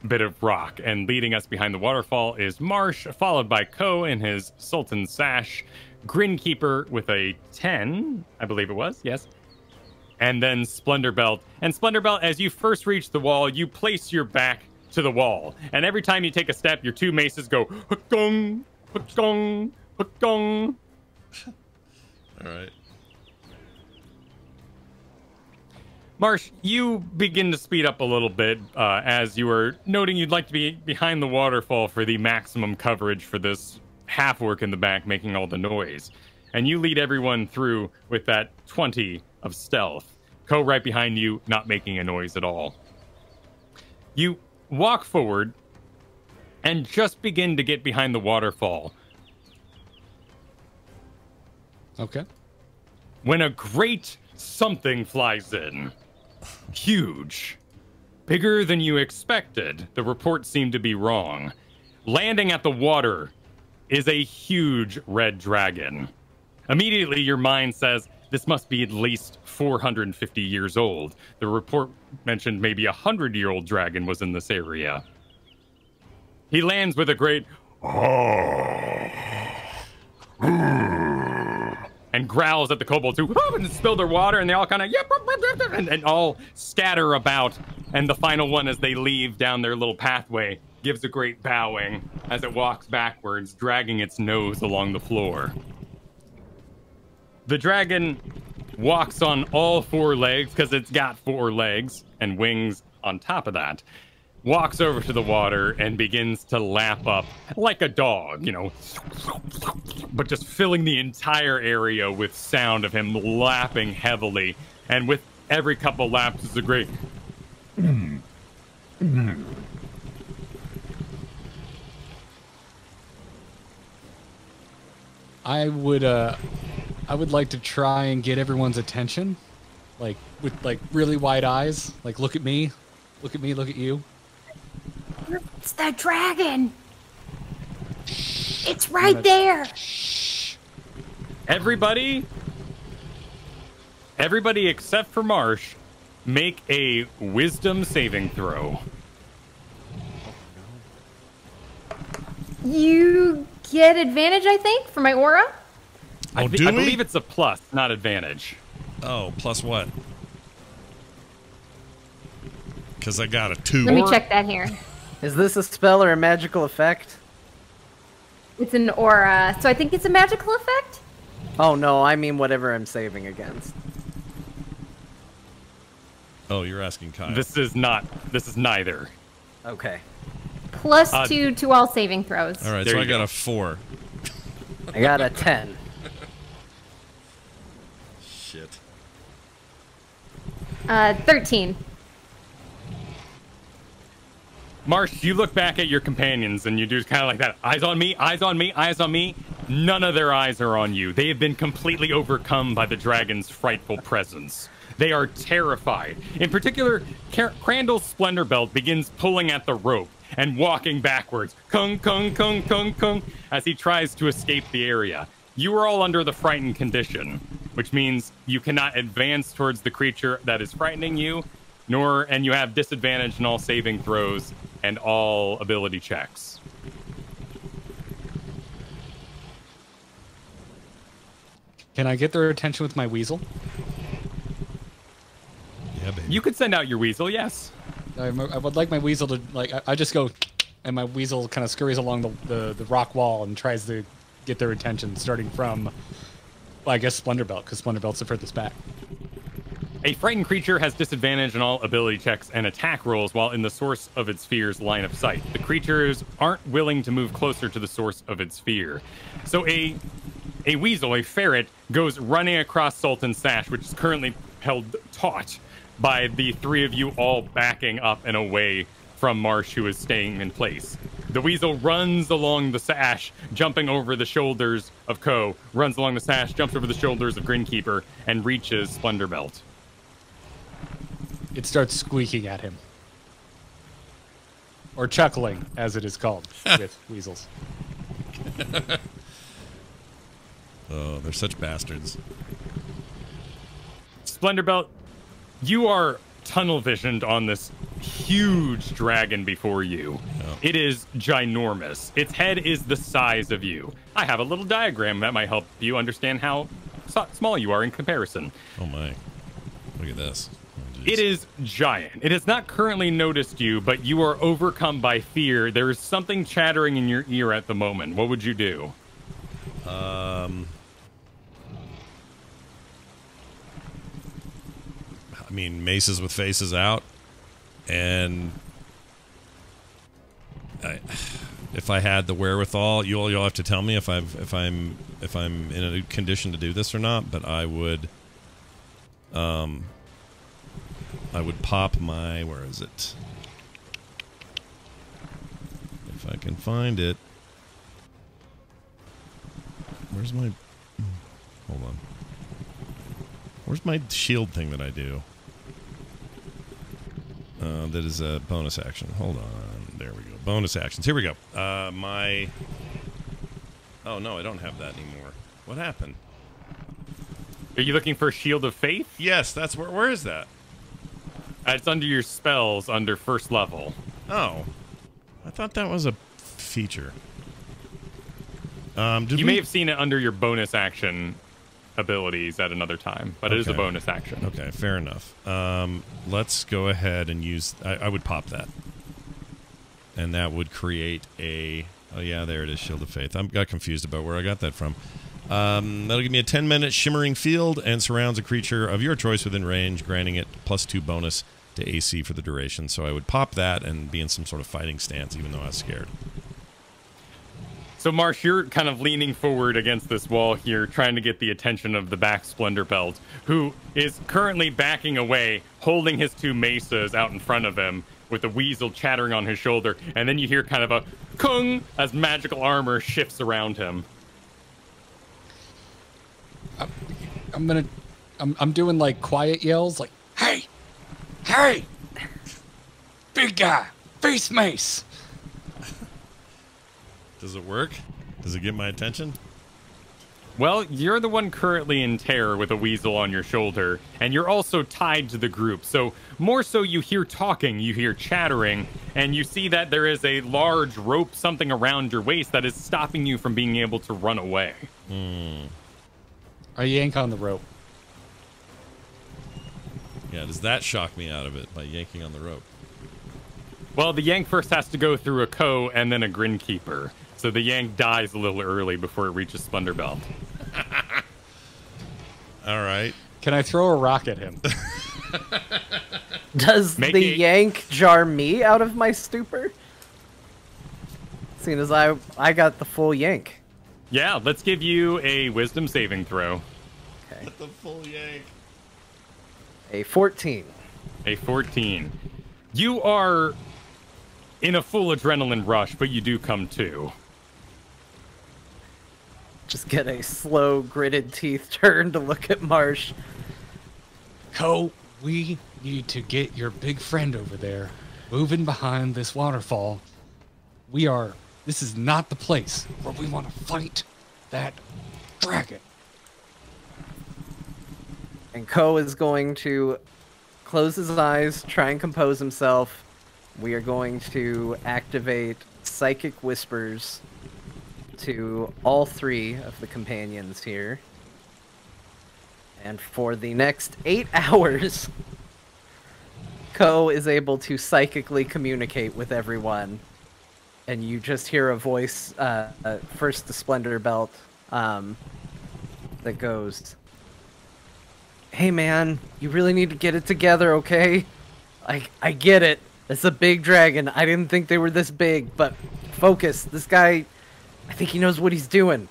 bit of rock. And leading us behind the waterfall is Marsh, followed by Ko in his Sultan Sash, Grin Keeper with a 10, I believe it was, yes. And then Splendor Belt. And Splendor Belt, as you first reach the wall, you place your back to the wall. And every time you take a step, your two maces go hook-gong, hook-gong, hook-gong. All right. Marsh, you begin to speed up a little bit as you were noting you'd like to be behind the waterfall for the maximum coverage for this half orc in the back making all the noise. And you lead everyone through with that 20 of stealth. Ko right behind you, not making a noise at all. You walk forward and just begin to get behind the waterfall. Okay. When a great something flies in. Huge. Bigger than you expected. The report seemed to be wrong. Landing at the water is a huge red dragon. Immediately, your mind says, this must be at least 450 years old. The report mentioned maybe a 100-year-old dragon was in this area. He lands with a great and growls at the kobolds who and spill their water, and they all kind of and all scatter about. And the final one, as they leave down their little pathway, gives a great bowing as it walks backwards, dragging its nose along the floor. The dragon walks on all four legs, because it's got 4 legs and wings on top of that. Walks over to the water and begins to lap up like a dog, you know, but just filling the entire area with sound of him lapping heavily. And with every couple laps is a great I would like to try and get everyone's attention, like with like really wide eyes, like look at me, look at me, look at you. It's the dragon. It's right there. Everybody except for Marsh, make a wisdom saving throw. You get advantage, I think, for my aura. Oh, I do we? believe it's a plus, not advantage. Oh, plus what? Because I got a 2. Let me check that here. Is this a spell or a magical effect? It's an aura, so I think it's a magical effect. Oh no, I mean whatever I'm saving against. Oh, you're asking Kyle. This is neither. Okay. Plus 2 to all saving throws. All right, There so I you got go. a 4. I got a 10. Shit. 13. Marsh, you look back at your companions and you do kind of like that. Eyes on me, eyes on me, eyes on me. None of their eyes are on you. They have been completely overcome by the dragon's frightful presence. They are terrified. In particular, Crandall's Splendor Belt begins pulling at the rope and walking backwards. Kung, kung, kung, kung, kung, as he tries to escape the area. You are all under the frightened condition, which means you cannot advance towards the creature that is frightening you, and you have disadvantage in all saving throws and all ability checks. Can I get their attention with my weasel? Yeah, baby. You could send out your weasel, yes. I would like my weasel to, like, I just go, and my weasel kind of scurries along the rock wall and tries to get their attention, starting from, well, I guess Splendor Belt, because Splendor Belt's the furthest back. A frightened creature has disadvantage on all ability checks and attack rolls while in the source of its fear's line of sight. The creatures aren't willing to move closer to the source of its fear. So a weasel, a ferret, goes running across Sultan's Sash, which is currently held taut by the 3 of you all backing up and away from Marsh, who is staying in place. The weasel runs along the sash, jumping over the shoulders of Ko, runs along the sash, jumps over the shoulders of Grin Keeper, and reaches Splendor Belt. It starts squeaking at him. Or chuckling, as it is called, with weasels. Oh, they're such bastards. Splendor Belt, you are tunnel visioned on this huge dragon before you. Oh. It is ginormous. Its head is the size of you. I have a little diagram that might help you understand how small you are in comparison. Oh my. Look at this. Oh, it is giant. It has not currently noticed you, but you are overcome by fear. There is something chattering in your ear at the moment. What would you do? I mean, maces with faces out, and if I had the wherewithal, you'll have to tell me if I'm in a condition to do this or not. But I would pop my, where is it? If I can find it. Where's my? Hold on. Where's my shield thing that I do? That is a bonus action. Hold on. There we go. Bonus actions. Here we go. My... Oh, no, I don't have that anymore. What happened? Are you looking for Shield of Faith? Yes, that's where is that? It's under your spells, under first level. Oh. I thought that was a feature. You may have seen it under your bonus action abilities at another time, but it is a bonus action. Okay, fair enough. Let's go ahead and use... I would pop that. And that would create a... Oh, yeah, there it is, Shield of Faith. I got confused about where I got that from. That'll give me a 10-minute shimmering field and surrounds a creature of your choice within range, granting it +2 bonus to AC for the duration. So I would pop that and be in some sort of fighting stance, even though I was scared. So, Marsh, you're kind of leaning forward against this wall here, trying to get the attention of the back Splendor Belt, who is currently backing away, holding his 2 maces out in front of him, with the weasel chattering on his shoulder. And then you hear kind of a kung as magical armor shifts around him. I'm doing like quiet yells, like, hey, hey, big guy, face mace. Does it work? Does it get my attention? Well, you're the one currently in terror with a weasel on your shoulder, and you're also tied to the group. So more so you hear talking, you hear chattering, and you see that there is a large rope, something around your waist that is stopping you from being able to run away. I yank on the rope. Yeah, does that shock me out of it by yanking on the rope? Well, the yank first has to go through a Ko and then a Grin Keeper. So the yank dies a little early before it reaches Splendor Belt. All right. Can I throw a rock at him? Does the yank jar me out of my stupor? Seeing as I got the full yank. Yeah, let's give you a wisdom saving throw. Okay. The full yank. A 14. A 14. You are in a full adrenaline rush, but you do come to. Just get a slow, gritted teeth turn to look at Marsh. Ko, we need to get your big friend over there moving behind this waterfall. This is not the place where we want to fight that dragon. And Ko is going to close his eyes, try and compose himself. We are going to activate Psychic Whispers to all 3 of the companions here. And for the next 8 hours, Ko is able to psychically communicate with everyone. And you just hear a voice, first the Splendor Belt, that goes, "Hey man, you really need to get it together, okay? I get it. It's a big dragon. I didn't think they were this big, but focus. This guy, I think he knows what he's doing."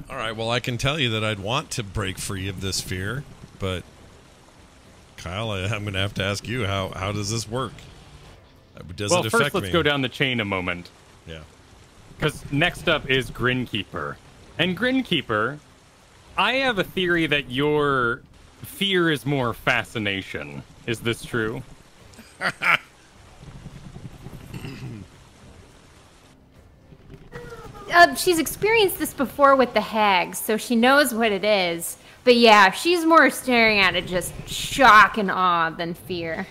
All right, well, I can tell you that I'd want to break free of this fear, but Kyle, I'm going to have to ask you, how does this work? Does it affect first let's me? go down the chain a moment. Yeah. Because next up is Grin Keeper. And Grin Keeper, I have a theory that your fear is more fascination. Is this true? she's experienced this before with the hags, so she knows what it is. But yeah, she's more staring at it just shock and awe than fear.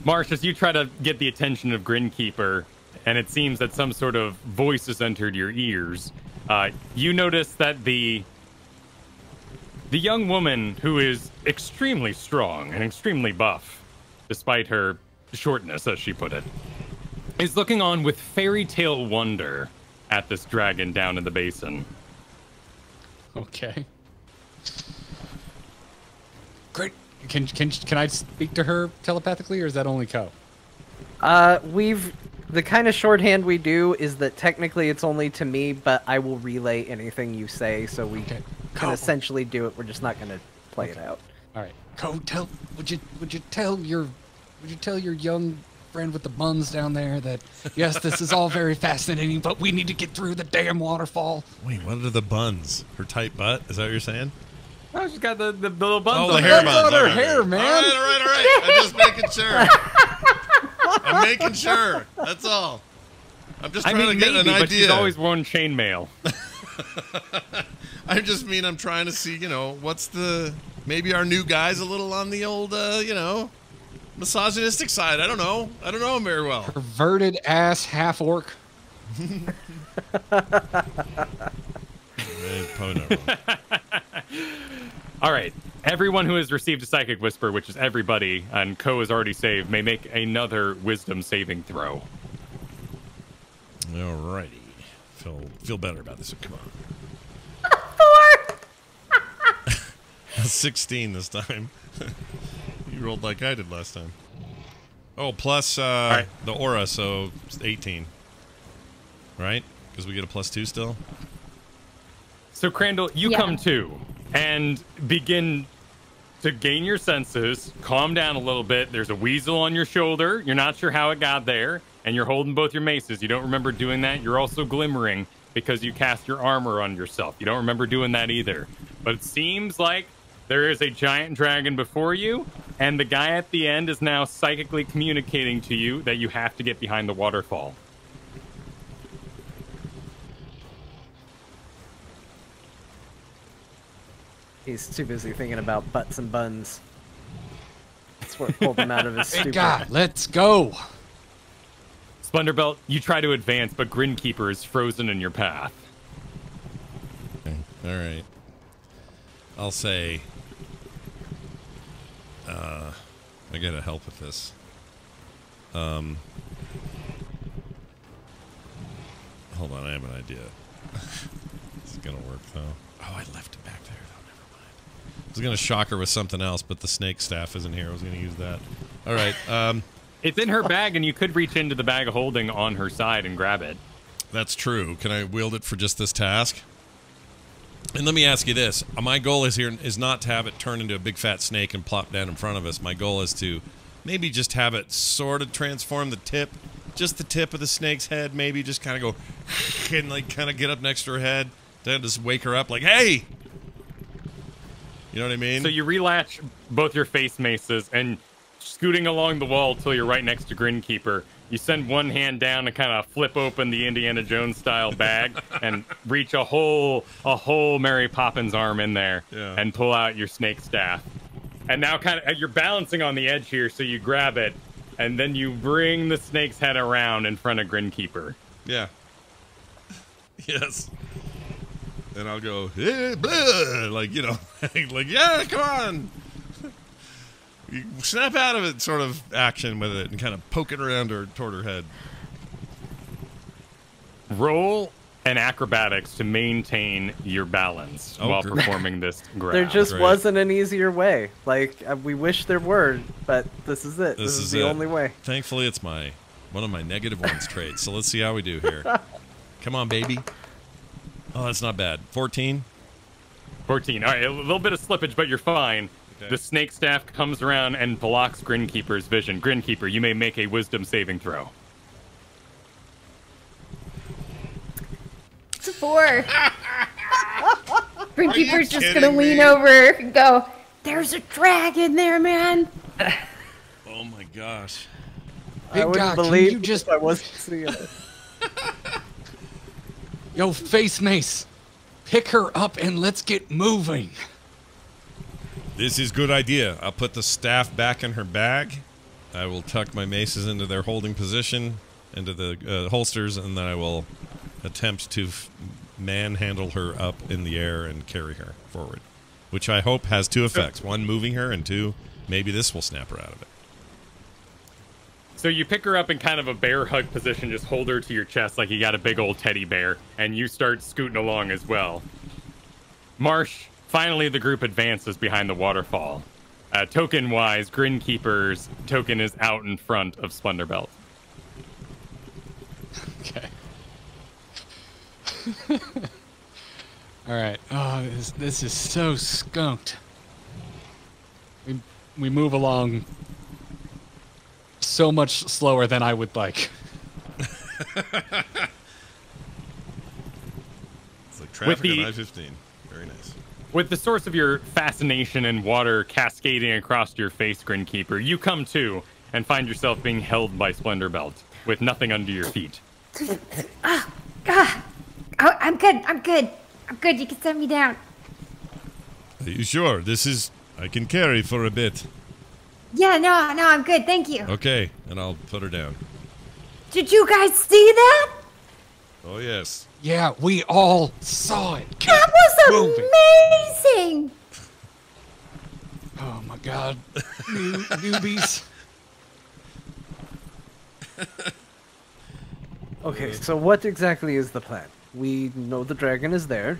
Marsh, as you try to get the attention of Grin Keeper, and it seems that some sort of voice has entered your ears, you notice that the young woman, who is extremely strong and extremely buff, despite her shortness, as she put it, is looking on with fairy tale wonder at this dragon down in the basin. Okay. Great. Can I speak to her telepathically, or is that only Ko? The kind of shorthand we do is that technically it's only to me, but I will relay anything you say, so we can essentially do it. We're just not going to play it out. All right. Ko, would you tell your young friend with the buns down there that yes, this is all very fascinating, but we need to get through the damn waterfall. Wait, what are the buns? Her tight butt? Is that what you're saying? Oh, she's got the little buns. Oh, the on hair her. buns. her Okay. hair, man. All right. I'm just making sure. I'm making sure. That's all. I'm just trying to get maybe, an idea. but she's always worn chainmail. I'm trying to see, what's maybe our new guy's a little on the old, misogynistic side. I don't know him very well. Perverted ass half orc. All right. Everyone who has received a psychic whisper, which is everybody, and Ko is already saved, may make another wisdom saving throw. Alrighty. Feel better about this one. Come on. 4. 16 this time. You rolled like I did last time. Oh, plus right. the aura, so 18. Right? Because we get a +2 still. So, Crandall, you come to and begin to gain your senses, calm down a little bit. There's a weasel on your shoulder. You're not sure how it got there, and you're holding both your maces. You don't remember doing that. You're also glimmering because you cast your armor on yourself. You don't remember doing that either. But it seems like there is a giant dragon before you, and the guy at the end is now psychically communicating to you that you have to get behind the waterfall. He's too busy thinking about butts and buns. That's what pulled him out of his Thank stupor. God, let's go. Splendorbelt, you try to advance, but Grin Keeper is frozen in your path. Okay. All right. I'll say I gotta help with this. Hold on, I have an idea. This is gonna work though. Oh, I left it back there though. Never mind. I was gonna shock her with something else, but the snake staff isn't here. I was gonna use that. All right. It's in her bag, and you could reach into the bag of holding on her side and grab it. That's true. Can I wield it for just this task? And let me ask you this. My goal is not to have it turn into a big fat snake and plop down in front of us. My goal is to maybe just have it sort of transform the tip, just the tip of the snake's head, maybe just kind of go and like kind of get up next to her head, then just wake her up like, hey! You know what I mean? So you relatch both your face maces and scooting along the wall till you're right next to Grin Keeper. You send one hand down and kind of flip open the Indiana Jones style bag and reach a whole Mary Poppins arm in there and pull out your snake staff. And now kind of you're balancing on the edge here, so you grab it and then you bring the snake's head around in front of Grin Keeper. Yeah. Yes. And I'll go, hey, blah, like, like, yeah, come on. You snap out of it sort of action with it and kind of poke it around toward her head. Roll an acrobatics to maintain your balance while performing this grab. There just wasn't an easier way. Like, we wish there were, but this is it. This is the only way. Thankfully, it's one of my negative ones traits. So let's see how we do here. Come on, baby. Oh, that's not bad. 14? 14. All right, a little bit of slippage, but you're fine. Okay. The snake staff comes around and blocks Grin Keeper's vision. Grin Keeper, you may make a wisdom saving throw. It's a 4. Grin Keeper's just gonna lean over and go, "There's a dragon there, man." Oh my gosh. I wouldn't believe if I wasn't seeing it. Yo, Face Mace, pick her up and let's get moving. This is good idea. I'll put the staff back in her bag. I will tuck my maces into their holding position, into the holsters, and then I will attempt to manhandle her up in the air and carry her forward, which I hope has two effects. One, moving her, and two, maybe this will snap her out of it. So you pick her up in kind of a bear hug position, just hold her to your chest like you got a big old teddy bear, and you start scooting along as well. Marsh, finally the group advances behind the waterfall. Token-wise, Grin Keeper's token is out in front of Splendorbelt. Okay. All right. Oh, this is so skunked. We move along so much slower than I would like. It's like traffic on I-15. Very nice. With the source of your fascination in water cascading across your face, Grin Keeper, you come to and find yourself being held by Splendorbelt with nothing under your feet. Oh, I'm good. I'm good. I'm good. You can set me down. Are you sure? I can carry for a bit. Yeah, no, I'm good. Thank you. Okay, and I'll put her down. Did you guys see that? Oh, yes. Yeah, we all saw it. Keep That was moving. amazing. Oh my God, newbies. Okay, so what exactly is the plan? We know the dragon is there.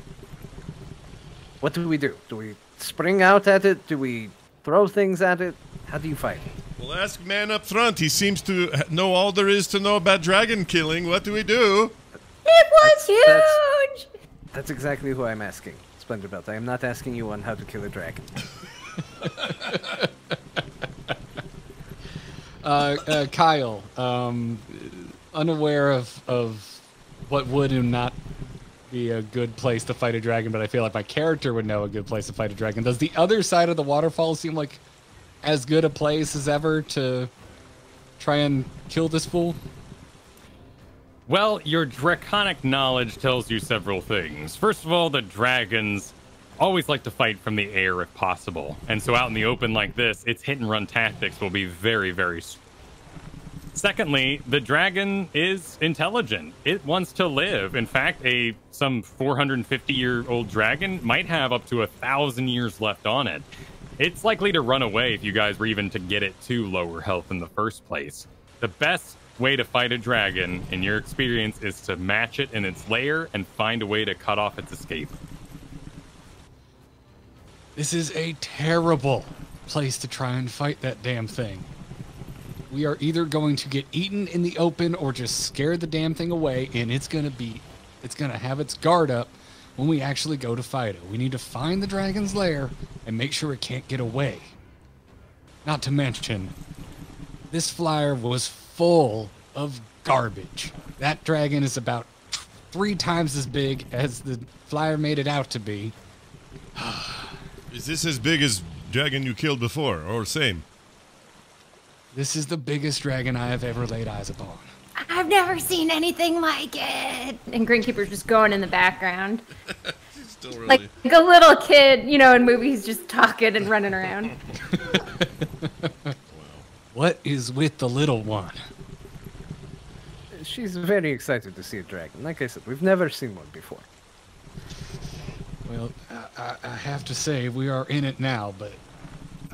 What do we do? Do we spring out at it? Do we throw things at it? How do you fight it? Well, ask man up front. He seems to know all there is to know about dragon killing. What do we do? It was huge. That's exactly who I'm asking, Splendorbelt. I am not asking you on how to kill a dragon. Kyle, unaware of what would and not be a good place to fight a dragon, but I feel like my character would know a good place to fight a dragon. Does the other side of the waterfall seem like as good a place as ever to try and kill this fool? Well, your draconic knowledge tells you several things. First of all, the dragons always like to fight from the air if possible. And so out in the open like this, its hit and run tactics will be very, very... Secondly, the dragon is intelligent. It wants to live. In fact, some 450-year-old dragon might have up to 1,000 years left on it. It's likely to run away if you guys were even to get it to lower health in the first place. The best way to fight a dragon, in your experience, is to match it in its lair and find a way to cut off its escape. This is a terrible place to try and fight that damn thing. We are either going to get eaten in the open or just scare the damn thing away, and it's gonna have its guard up when we actually go to fight it. We need to find the dragon's lair and make sure it can't get away. Not to mention, this flyer was full of garbage. That dragon is about 3 times as big as the flyer made it out to be. Is this as big as dragon you killed before, or same? This is the biggest dragon I have ever laid eyes upon. I've never seen anything like it. And Grin Keeper's just going in the background. She's still really... Like a little kid, you know, in movies, just talking and running around. Wow. What is with the little one? She's very excited to see a dragon. Like I said, we've never seen one before. Well, I have to say, we are in it now, but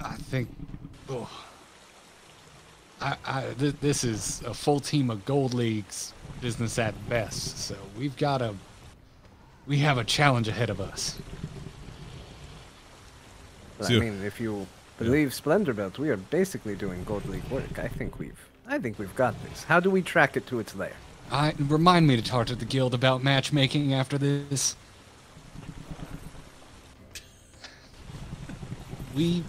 I think... Oh, this is a full team of Gold League's business at best, so we have a challenge ahead of us. But I mean, if you believe Splendorbelt, we are basically doing Gold League work. I think we've got this. How do we track it to its lair? Remind me to talk to the guild about matchmaking after this. We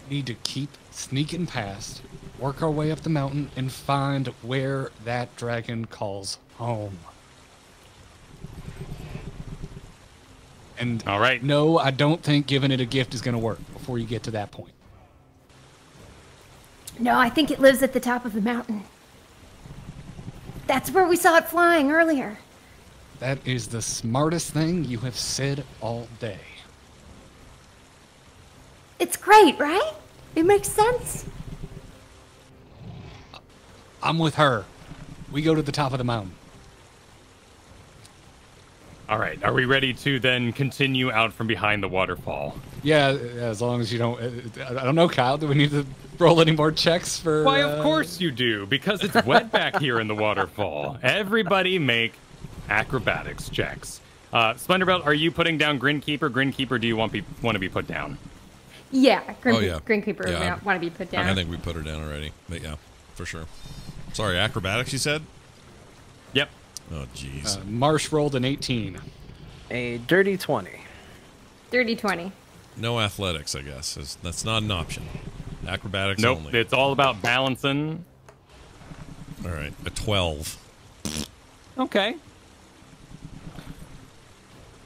need to keep sneaking past, work our way up the mountain, and find where that dragon calls home. And all right. No, I don't think giving it a gift is going to work before you get to that point. No, I think it lives at the top of the mountain. That's where we saw it flying earlier. That is the smartest thing you have said all day. It's great, right? It makes sense. I'm with her. We go to the top of the mountain. All right. Are we ready to then continue out from behind the waterfall? Yeah, as long as you don't... I don't know, Kyle. Do we need to roll any more checks for... Why, of course you do, because it's wet back here in the waterfall. Everybody make acrobatics checks. Splendorbelt, are you putting down Grin Keeper? Grin Keeper, do you want to be put down? Yeah, Grin Keeper Yeah, want to be put down. I think we put her down already. But yeah, for sure. Sorry, acrobatics, you said? Yep. Oh, jeez. Marsh rolled an 18. A dirty 20. Dirty 20. No athletics, I guess. That's not an option. Acrobatics Nope, only. it's all about balancing. All right, a 12. Okay.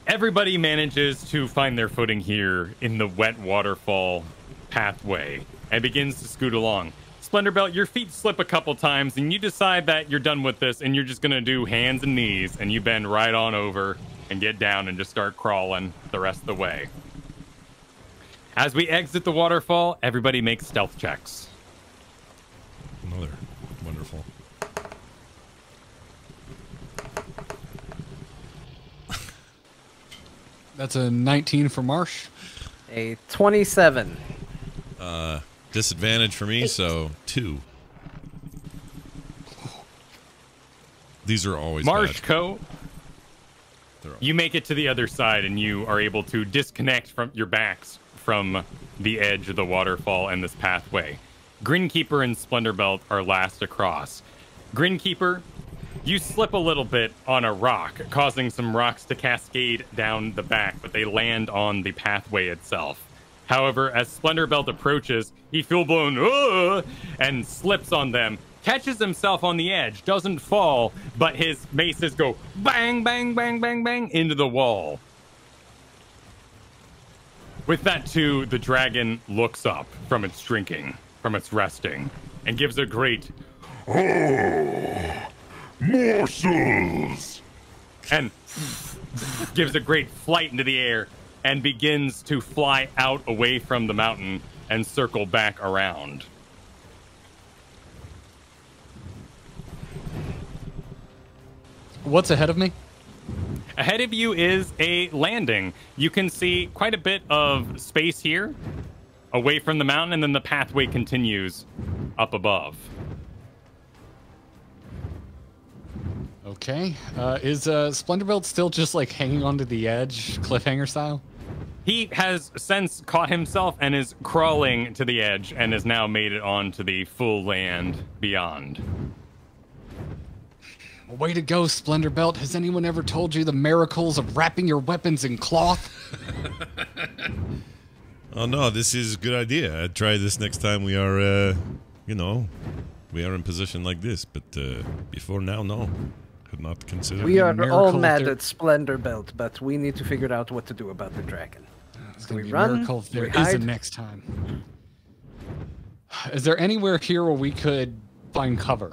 Everybody manages to find their footing here in the wet waterfall pathway and begins to scoot along. Splendorbelt, your feet slip a couple times and you decide that you're done with this and you're just going to do hands and knees, and you bend right on over and get down and just start crawling the rest of the way. As we exit the waterfall, everybody makes stealth checks. Another wonderful. That's a 19 for Marsh. A 27. Disadvantage for me, so 2. These are always Marsh bad. Co. You make it to the other side and you are able to disconnect from your backs from the edge of the waterfall and this pathway. Grin Keeper and Splendorbelt are last across. Grin Keeper, you slip a little bit on a rock, causing some rocks to cascade down the back, but they land on the pathway itself. However, as Splendorbelt approaches, he full-blown and slips on them, catches himself on the edge, doesn't fall, but his maces go bang, bang, bang, bang, bang into the wall. With that too, the dragon looks up from its drinking, from its resting, and gives a great morsels, and gives a great flight into the air and begins to fly out away from the mountain and circle back around. What's ahead of me? Ahead of you is a landing. You can see quite a bit of space here away from the mountain, and then the pathway continues up above. Okay. Is Splendorbelt still just like hanging onto the edge, cliffhanger style? He has since caught himself and is crawling to the edge and has now made it onto the full land beyond. Way to go, Splendorbelt. Has anyone ever told you the miracles of wrapping your weapons in cloth? Oh, no, this is a good idea. I'd try this next time we are, we are in position like this. But before now, no. Could not consider. We are all miracle mad there- at Splendorbelt, but we need to figure out what to do about the dragon. It's Do gonna we be a run? miracle if Do there we is a hide? next time. Is there anywhere here where we could find cover?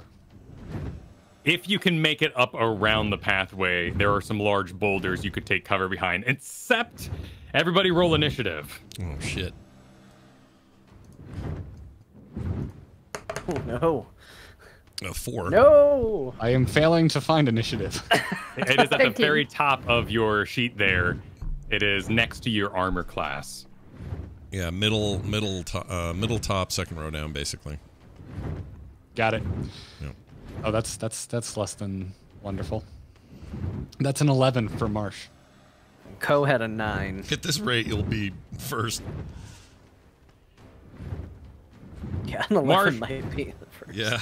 If you can make it up around the pathway, there are some large boulders you could take cover behind. Except, everybody roll initiative. Oh, shit. Oh, no. A 4. No! I am failing to find initiative. It is at the 13. very top of your sheet there. It is next to your armor class. Yeah, middle top, second row down, basically. Got it. Yep. Oh, that's less than wonderful. That's an 11 for Marsh. Co had a 9. At this rate, you'll be first. Yeah, an 11 Marsh- might be the first. Yeah.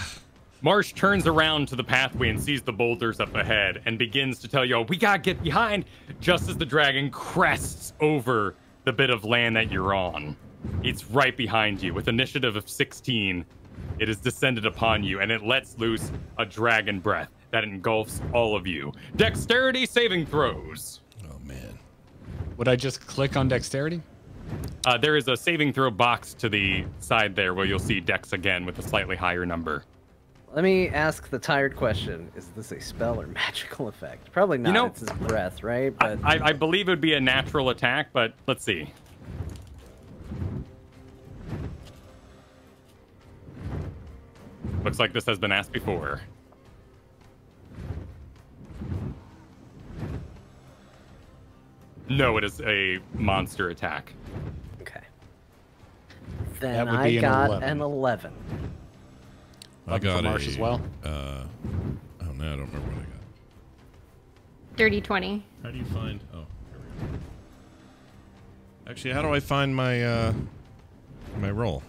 Marsh turns around to the pathway and sees the boulders up ahead and begins to tell you, we gotta get behind, just as the dragon crests over the bit of land that you're on. It's right behind you. With initiative of 16, it has descended upon you, and it lets loose a dragon breath that engulfs all of you. Dexterity saving throws. Oh, man. Would I just click on dexterity? There is a saving throw box to the side there where you'll see Dex again with a slightly higher number. Let me ask the tired question: is this a spell or magical effect? Probably not. You know, it's his breath, right? But I believe it would be a natural attack, but let's see. Looks like this has been asked before. No, it is a monster attack. okay. Then That would I be an got 11. an 11. I got Marsh as well. Oh no, I don't remember what I got. Dirty 20. How do you find? Oh, here we go. Actually, how do I find my my roll?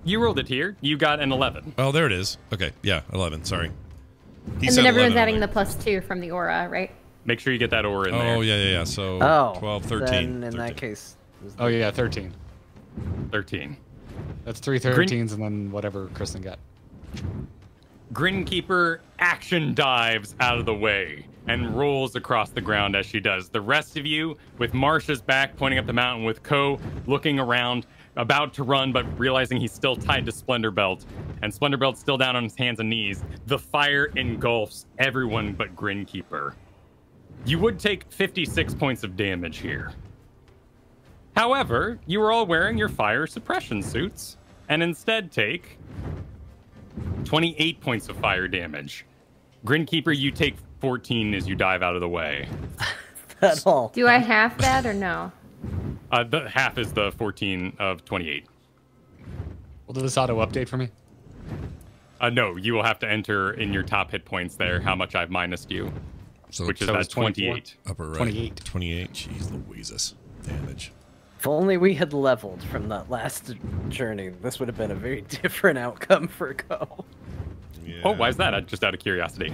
You rolled it here. You got an 11. Oh, there it is. Okay, yeah, 11. Sorry. He And said then everyone's 11, adding I'm the +2 from the aura, right? Make sure you get that aura in like, there. oh, yeah. So Oh, 12, 13. Then in 13. that case, Oh yeah, 13. 13. That's 3 13s and then whatever Kristen got. Grin Keeper action dives out of the way and rolls across the ground as she does. The rest of you, with Marsha's back pointing up the mountain, with Ko looking around, about to run, but realizing he's still tied to Splendor Belt, and Splendor Belt's still down on his hands and knees, the fire engulfs everyone but Grin Keeper. You would take 56 points of damage here. However, you are all wearing your fire suppression suits, and instead take 28 points of fire damage. Grin Keeper, you take 14 as you dive out of the way. that's all. Do I half that or no? The half is the 14 of 28. Will this auto update for me? No, you will have to enter in your top hit points there how much I've minused you, So which is so that it's 24? 28. upper right. 28. 28. Jeez Louises. Damage. If only we had leveled from that last journey, this would have been a very different outcome for Ko. Yeah. Oh, why is that? Just out of curiosity.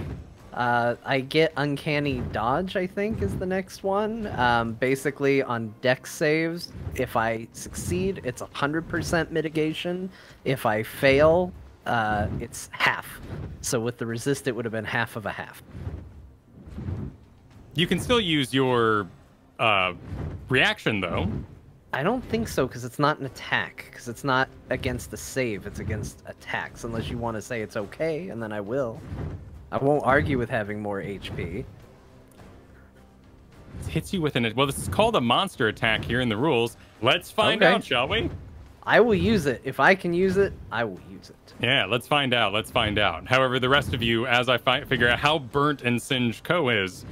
I get Uncanny Dodge, I think, is the next one. Basically, on dex saves, if I succeed, it's 100% mitigation. If I fail, it's half. So with the resist, it would have been half of a half. You can still use your reaction, though. I don't think so, because it's not an attack. Because it's not against the save, it's against attacks. Unless you want to say it's okay, and then I will. I won't argue with having more HP. It hits you with an... Well, this is called a monster attack here in the rules. Let's find Okay. out, shall we? I will use it. If I can use it, I will use it. Yeah, let's find out. Let's find out. However, the rest of you, as I figure out how burnt and singed Ko is,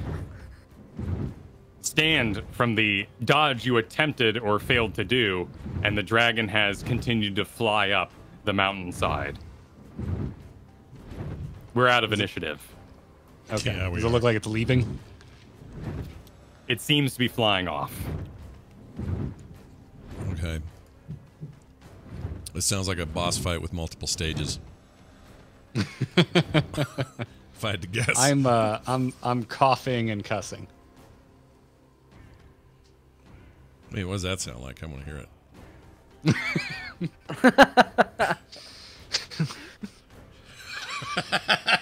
stand from the dodge you attempted or failed to do, and the dragon has continued to fly up the mountainside. We're out of initiative. Okay. Yeah, we Does it are. look like it's leaving? It seems to be flying off. Okay. This sounds like a boss fight with multiple stages. If I had to guess. I'm coughing and cussing. Wait, what does that sound like? I want to hear it.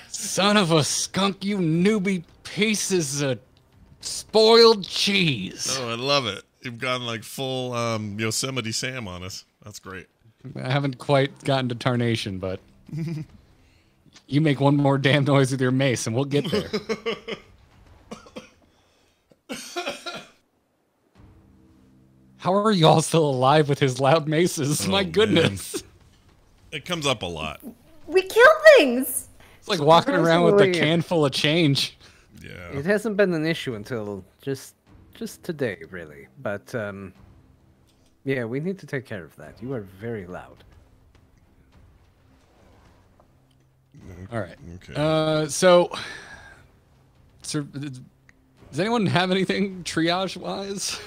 Son of a skunk, you newbie pieces of spoiled cheese. Oh, I love it. You've gone like full Yosemite Sam on us. That's great. I haven't quite gotten to tarnation, but you make one more damn noise with your mace and we'll get there. How are you all still alive with his loud maces? Oh, My goodness. It comes up a lot. We kill things! It's like walking around with a Surprisingly- can full of change. Yeah. It hasn't been an issue until just today, really. But yeah, we need to take care of that. You are very loud. All right. Okay. So, does anyone have anything triage-wise?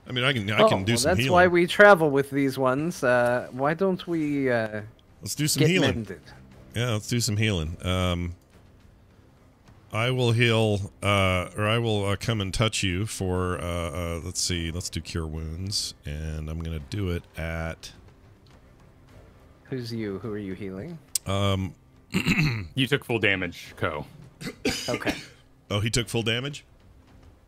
I mean, I can do well, some that's healing. why we travel with these ones. Why don't we Let's do some get healing. mended? Yeah, let's do some healing. I will heal, or I will come and touch you for, let's see, let's do Cure Wounds, and I'm going to do it at, Who's you? Who are you healing? You took full damage, Ko. Okay. oh, he took full damage?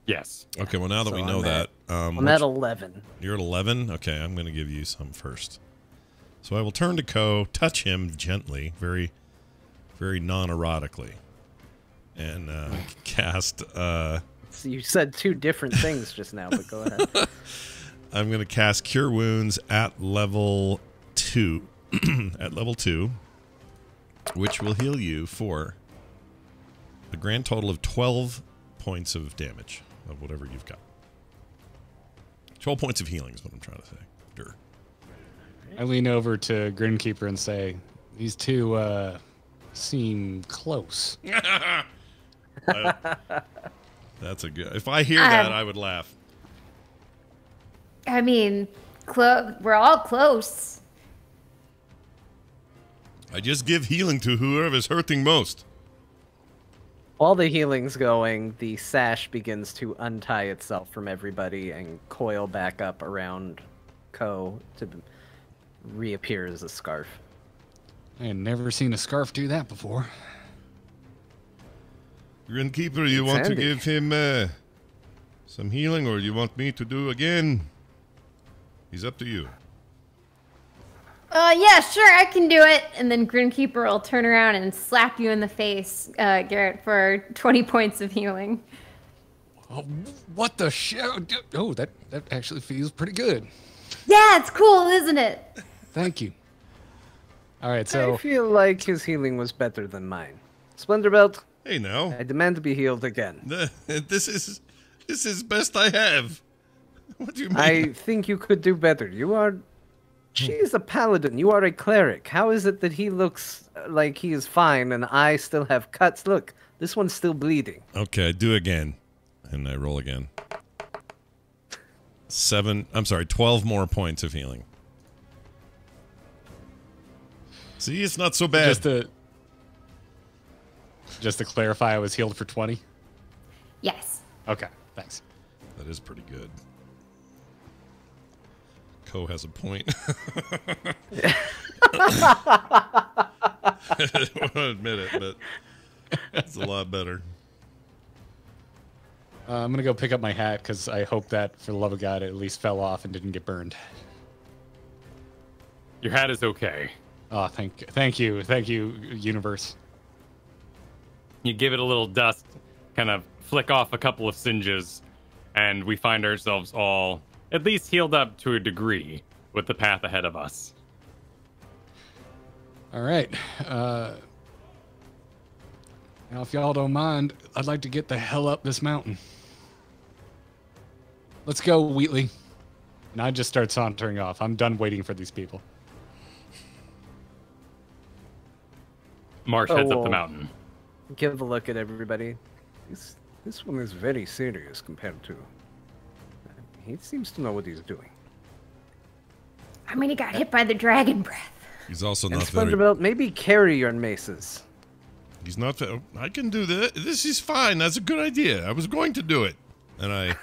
Yes. Okay, well, now that So we know I'm that, I'm at 11. you're at 11? Okay, I'm going to give you some first. So I will turn to Ko, touch him gently, very, very non-erotically, and cast... So you said two different things just now, but go ahead. I'm going to cast Cure Wounds at level 2, at level 2, which will heal you for a grand total of 12 points of damage of whatever you've got. 12 points of healing is what I'm trying to say. Durr. I lean over to Grin Keeper and say, these two seem close. That's a good... If I hear that, I would laugh. I mean, we're all close. I just give healing to whoever's hurting most. While the healing's going, the sash begins to untie itself from everybody and coil back up around Ko to reappear as a scarf. I had never seen a scarf do that before. Grin Keeper, you want to give him some healing, or you want me to do again? He's up to you. Yeah, sure, I can do it. And then Grin Keeper will turn around and slap you in the face, Garrett, for 20 points of healing. Oh, what the shit? Oh, that actually feels pretty good. Yeah, it's cool, isn't it? Thank you. All right, so... I feel like his healing was better than mine. Splendorbelt, Hey, now. I demand to be healed again. This is best I have. What do you mean? I think you could do better. You are... She is a paladin. You are a cleric. How is it that he looks like he is fine and I still have cuts? Look, this one's still bleeding. Okay, do again. And I roll again. 12 more points of healing. See, it's not so bad. Just to clarify, I was healed for 20? Yes. Okay, thanks. That is pretty good. Ko has a point. I don't want to admit it, but it's a lot better. I'm going to go pick up my hat because I hope that, for the love of God, it at least fell off and didn't get burned. Your hat is okay. Oh, thank you, universe. You give it a little dust, kind of flick off a couple of singes, and we find ourselves all at least healed up to a degree with the path ahead of us. All right. Now, if y'all don't mind, I'd like to get the hell up this mountain. Let's go, Wheatley. And I just start sauntering off. I'm done waiting for these people. Marsh heads up the mountain. Give a look at everybody. This one is very serious compared to... He seems to know what he's doing. I mean, he got hit by the dragon breath. He's also And not very... Splendorbelt, maybe carry your maces. He's not... I can do that. This is fine. That's a good idea. I was going to do it. And I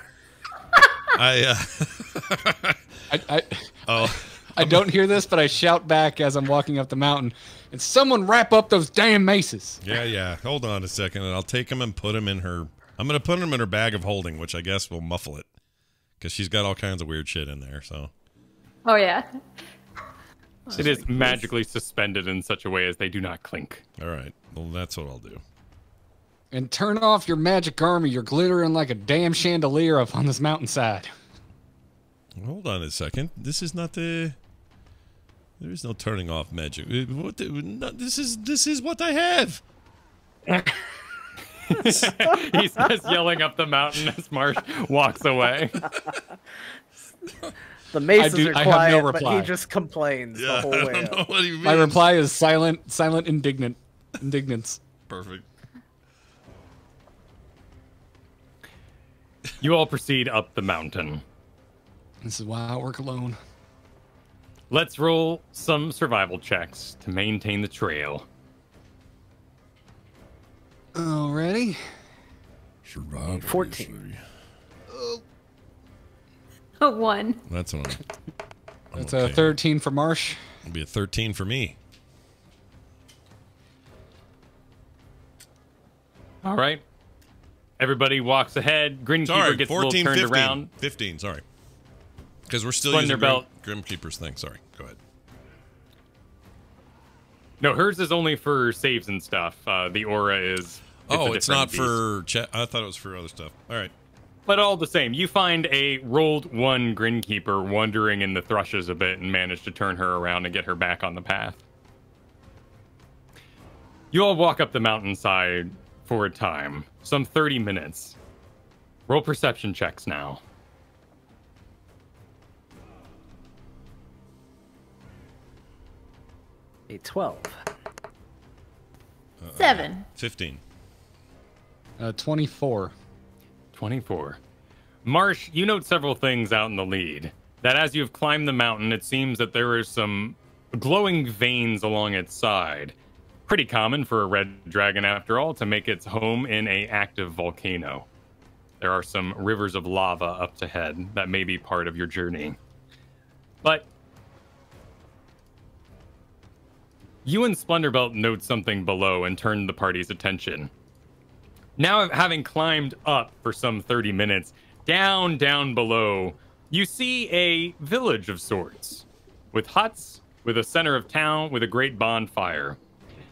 don't hear this, but I shout back as I'm walking up the mountain. And someone wrap up those damn maces. Yeah. Hold on a second, and I'll take him and put him in her... I'm going to put him in her bag of holding, which I guess will muffle it. Because she's got all kinds of weird shit in there, so... Oh, yeah. It is magically suspended in such a way as they do not clink. All right. Well, that's what I'll do. And turn off your magic armor. You're glittering like a damn chandelier up on this mountainside. Hold on a second. This is not the... There is no turning off magic. This is what I have. He's just yelling up the mountain as Marsh walks away. The maces are quiet, no but reply. he just complains the whole way I don't know up. what he means. My reply is silent indignance. Perfect. You all proceed up the mountain. This is why I work alone. Let's roll some survival checks to maintain the trail. Alrighty. Survival. 14. Oh, 1. That's what That's a 13 for Marsh. It'll be a 13 for me. All right. Everybody walks ahead. Grin Keeper Sorry, gets 14, a little turned 15. around. 15, sorry. Because we're still Splendor using Belt. Grim Keeper's thing. Sorry, go ahead. No, hers is only for saves and stuff. The aura is. Oh, it's not piece. for chat. I thought it was for other stuff. All right. But all the same, you find a rolled 1 Grin Keeper wandering in the thrushes a bit and manage to turn her around and get her back on the path. You all walk up the mountainside for a time, some 30 minutes. Roll perception checks now. A 12. 7. 15. 24. 24. Marsh, you note several things out in the lead. That as you've climbed the mountain, it seems that there are some glowing veins along its side. Pretty common for a red dragon, after all, to make its home in an active volcano. There are some rivers of lava up ahead that may be part of your journey. But you and Splendorbelt note something below and turn the party's attention. Now, having climbed up for some 30 minutes, down below, you see a village of sorts, with huts, with a center of town, with a great bonfire.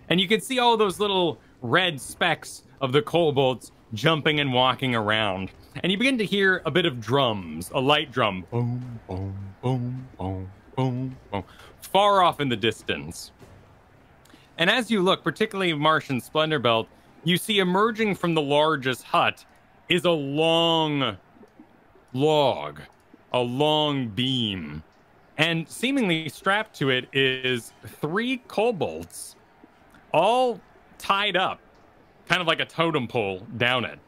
And you can see all those little red specks of the kobolds jumping and walking around. And you begin to hear a bit of drums, a light drum, boom, boom, boom, boom, boom, boom, far off in the distance. And as you look, particularly Marsh and Splendorbelt, you see emerging from the largest hut is a long log, a long beam. And seemingly strapped to it is 3 kobolds, all tied up, kind of like a totem pole down it.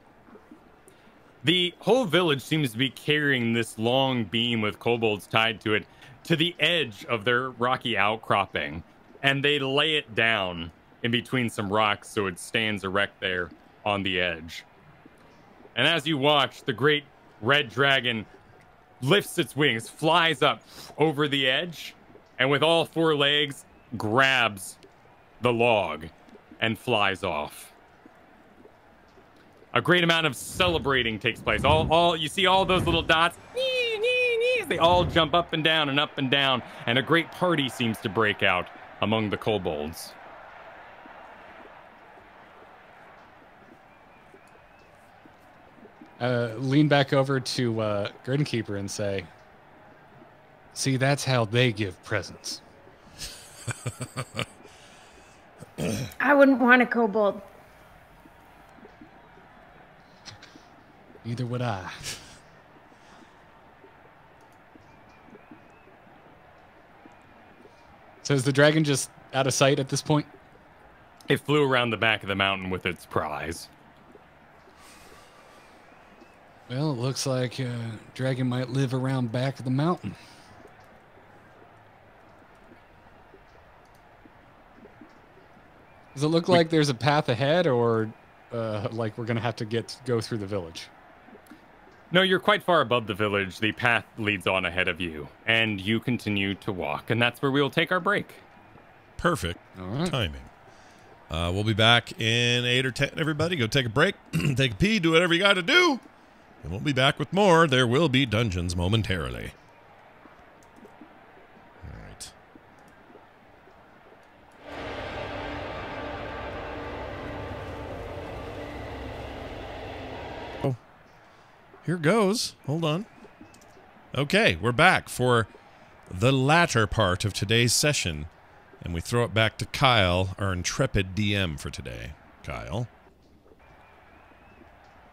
The whole village seems to be carrying this long beam with kobolds tied to it to the edge of their rocky outcropping. And they lay it down in between some rocks so it stands erect there on the edge. And as you watch, the great red dragon lifts its wings, flies up over the edge, and with all 4 legs, grabs the log and flies off. A great amount of celebrating takes place. You see all those little dots, they all jump up and down, and a great party seems to break out among the kobolds. Lean back over to Grin Keeper and say, "See, that's how they give presents." I wouldn't want a kobold. Neither would I. So is the dragon just out of sight at this point? It flew around the back of the mountain with its prize. Well, it looks like dragon might live around back of the mountain. Does it look like there's a path ahead, or like we're gonna have to go through the village? No, you're quite far above the village. The path leads on ahead of you, and you continue to walk, and that's where we will take our break. Perfect All right. timing. We'll be back in 8 or 10. Everybody, go take a break, take a pee, do whatever you got to do, and we'll be back with more. There will be dungeons momentarily. All right. Oh, here goes. Hold on. Okay, we're back for the latter part of today's session. And we throw it back to Kyle, our intrepid DM for today. Kyle.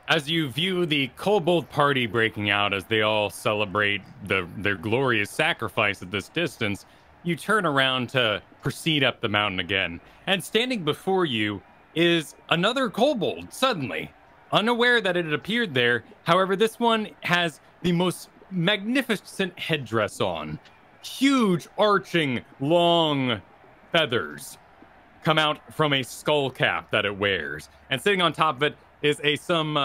As you view the kobold party breaking out as they all celebrate their glorious sacrifice at this distance, you turn around to proceed up the mountain again. And standing before you is another kobold, suddenly, unaware that it had appeared there. However, this one has the most magnificent headdress on. Huge, arching, long feathers come out from a skull cap that it wears. And sitting on top of it is some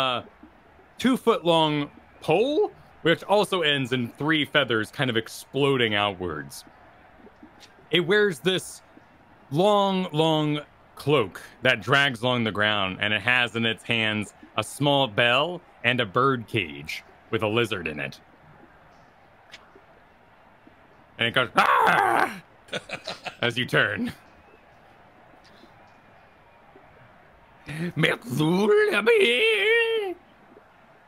2-foot-long pole, which also ends in 3 feathers kind of exploding outwards. It wears this long cloak that drags along the ground, and it has in its hands a small bell and a bird cage with a lizard in it. And it goes, "Ah!" as you turn.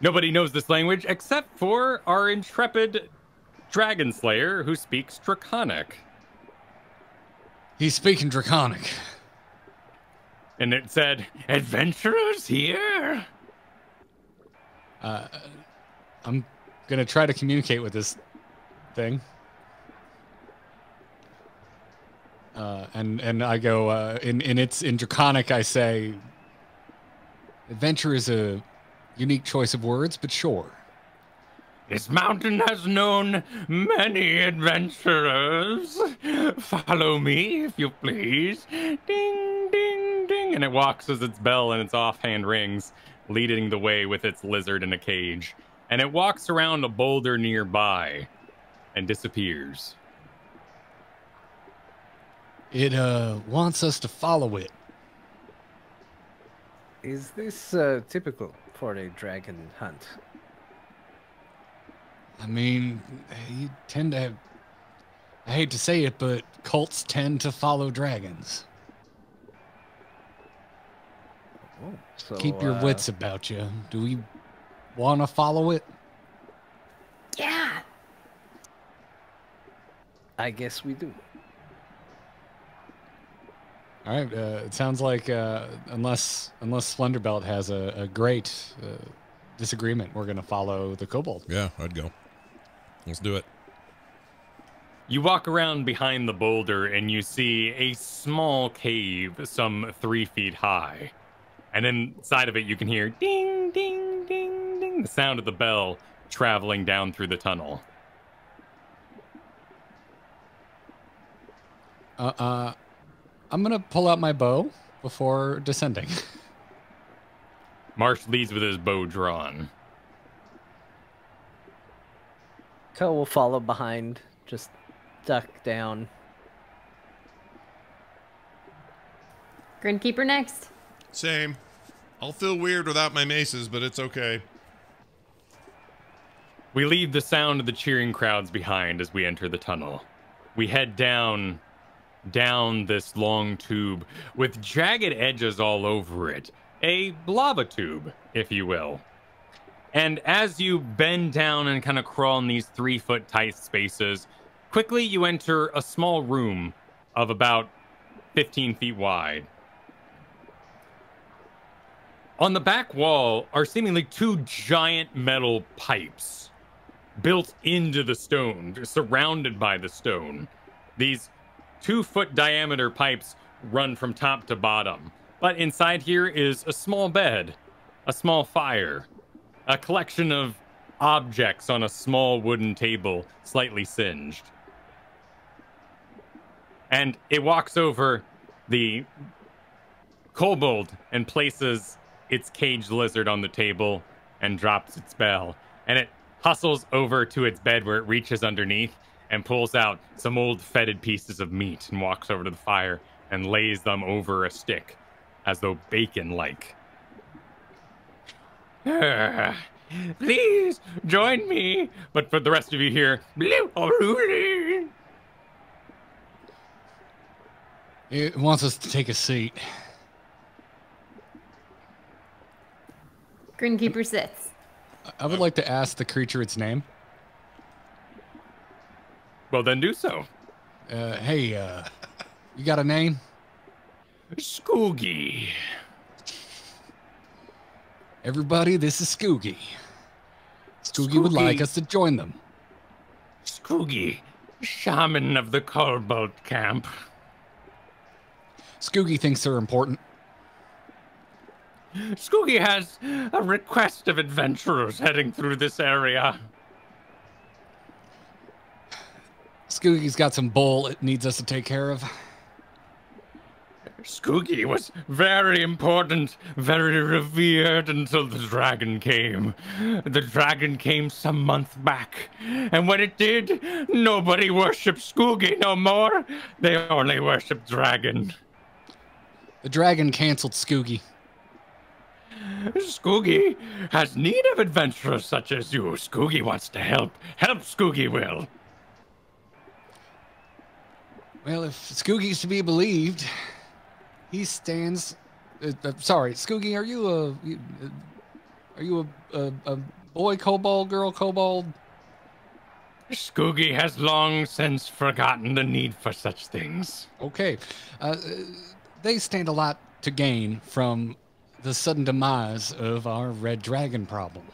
Nobody knows this language except for our intrepid dragon slayer who speaks Draconic. He's speaking Draconic. And it said, "Adventurers here." I'm gonna try to communicate with this thing. And I go in Draconic. I say, "Adventure is a unique choice of words, but sure." This mountain has known many adventurers. Follow me, if you please. Ding, ding, ding. And it walks as its bell and its offhand rings, leading the way with its lizard in a cage. And it walks around a boulder nearby and disappears. It wants us to follow it. Is this typical for a dragon hunt? I mean, you tend to have, I hate to say it, but cults tend to follow dragons. Oh, so, Keep your wits about you. Do we want to follow it? Yeah. I guess we do. All right. It sounds like unless Splendorbelt has a great disagreement, we're going to follow the kobold. Yeah, I'd go. Let's do it. You walk around behind the boulder and you see a small cave some 3 feet high. And inside of it you can hear ding, ding, ding, ding, the sound of the bell traveling down through the tunnel. I'm going to pull out my bow before descending. Marsh leads with his bow drawn. Ko will follow behind, just duck down. Grin Keeper next. Same. I'll feel weird without my maces, but it's okay. We leave the sound of the cheering crowds behind as we enter the tunnel. We head down this long tube with jagged edges all over it. A lava tube, if you will. And as you bend down and kind of crawl in these 3-foot tight spaces, quickly you enter a small room of about 15 feet wide. On the back wall are seemingly 2 giant metal pipes built into the stone, surrounded by the stone. These 2-foot diameter pipes run from top to bottom. But inside here is a small bed, a small fire, a collection of objects on a small wooden table, slightly singed. And it walks over the kobold and places its caged lizard on the table and drops its bell. And it hustles over to its bed where it reaches underneath and pulls out some old fetid pieces of meat and walks over to the fire and lays them over a stick as though bacon-like. Please join me. But for the rest of you here, It wants us to take a seat. Grin Keeper sits. I would like to ask the creature its name. well, then do so. Hey, you got a name? Skoogie. Everybody, this is Skoogie. Skoogie would like us to join them. Skoogie, shaman of the Kobold camp. Skoogie thinks they're important. Skoogie has a request of adventurers heading through this area. Skoogie's got some bull it needs us to take care of. Skoogie was very important, very revered until the dragon came. The dragon came some month back, and when it did, nobody worshipped Skoogie no more. They only worshipped dragon. The dragon canceled Skoogie. Skoogie has need of adventurers such as you. Skoogie wants to help. Help Skoogie will. Well, if Skoogie's to be believed, he stands sorry, Skoogie, are you a boy kobold, girl kobold? Skoogie has long since forgotten the need for such things. Okay. They stand a lot to gain from the sudden demise of our red dragon problem.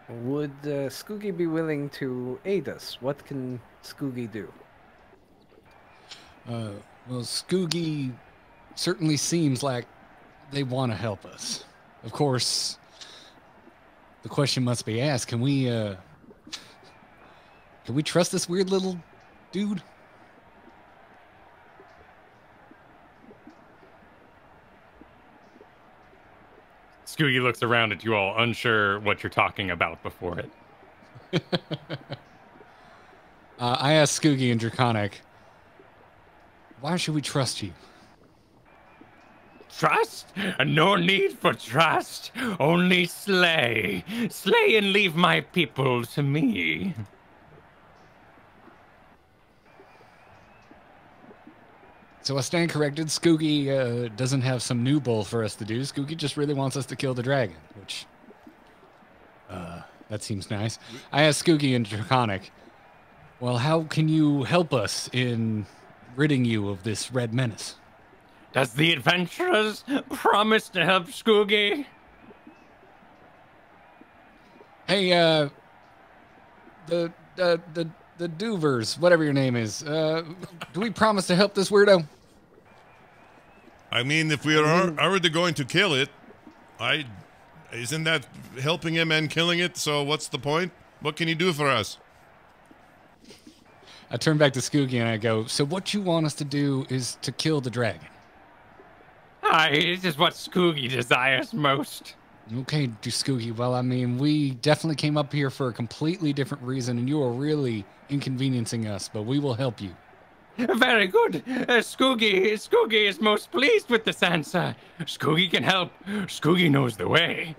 Would Skoogie be willing to aid us? What can Skoogie do? Well, Skoogie certainly seems like they want to help us. Of course, the question must be asked, can we trust this weird little dude? Skoogie looks around at you all, unsure what you're talking about before it. I asked Skoogie in Draconic, why should we trust you? Trust? No need for trust. Only slay. Slay and leave my people to me. So I stand corrected. Skoogie doesn't have some new bull for us to do. Skoogie just really wants us to kill the dragon, which that seems nice. I asked Skoogie in Draconic, well, how can you help us in ridding you of this red menace? Does the adventurers promise to help Skoogie? Hey, the Doovers, whatever your name is, do we promise to help this weirdo? I mean, if we are already going to kill it, isn't that helping him and killing it? So what's the point? What can you do for us? I turn back to Skoogie and I go, so what you want us to do is to kill the dragon? This is what Skoogie desires most. Okay, Skoogie. Well, I mean, we definitely came up here for a completely different reason, and you are really inconveniencing us, but we will help you. Very good. Skoogie is most pleased with this answer. Skoogie can help. Skoogie knows the way.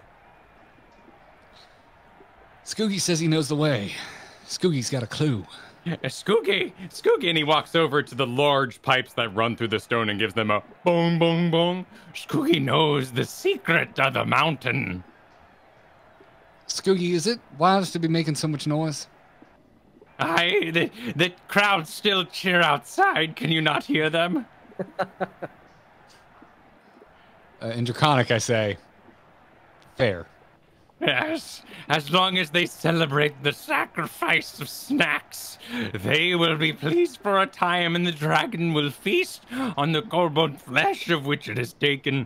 Skoogie says he knows the way. Skoogie's got a clue. Skoogie, and he walks over to the large pipes that run through the stone and gives them a boom, boom, boom. Skoogie knows the secret of the mountain. Skoogie, is it wise to be making so much noise? The crowd still cheer outside. Can you not hear them? In Draconic, I say, fair. Yes, as long as they celebrate the sacrifice of snacks, they will be pleased for a time, and the dragon will feast on the kobold flesh of which it has taken.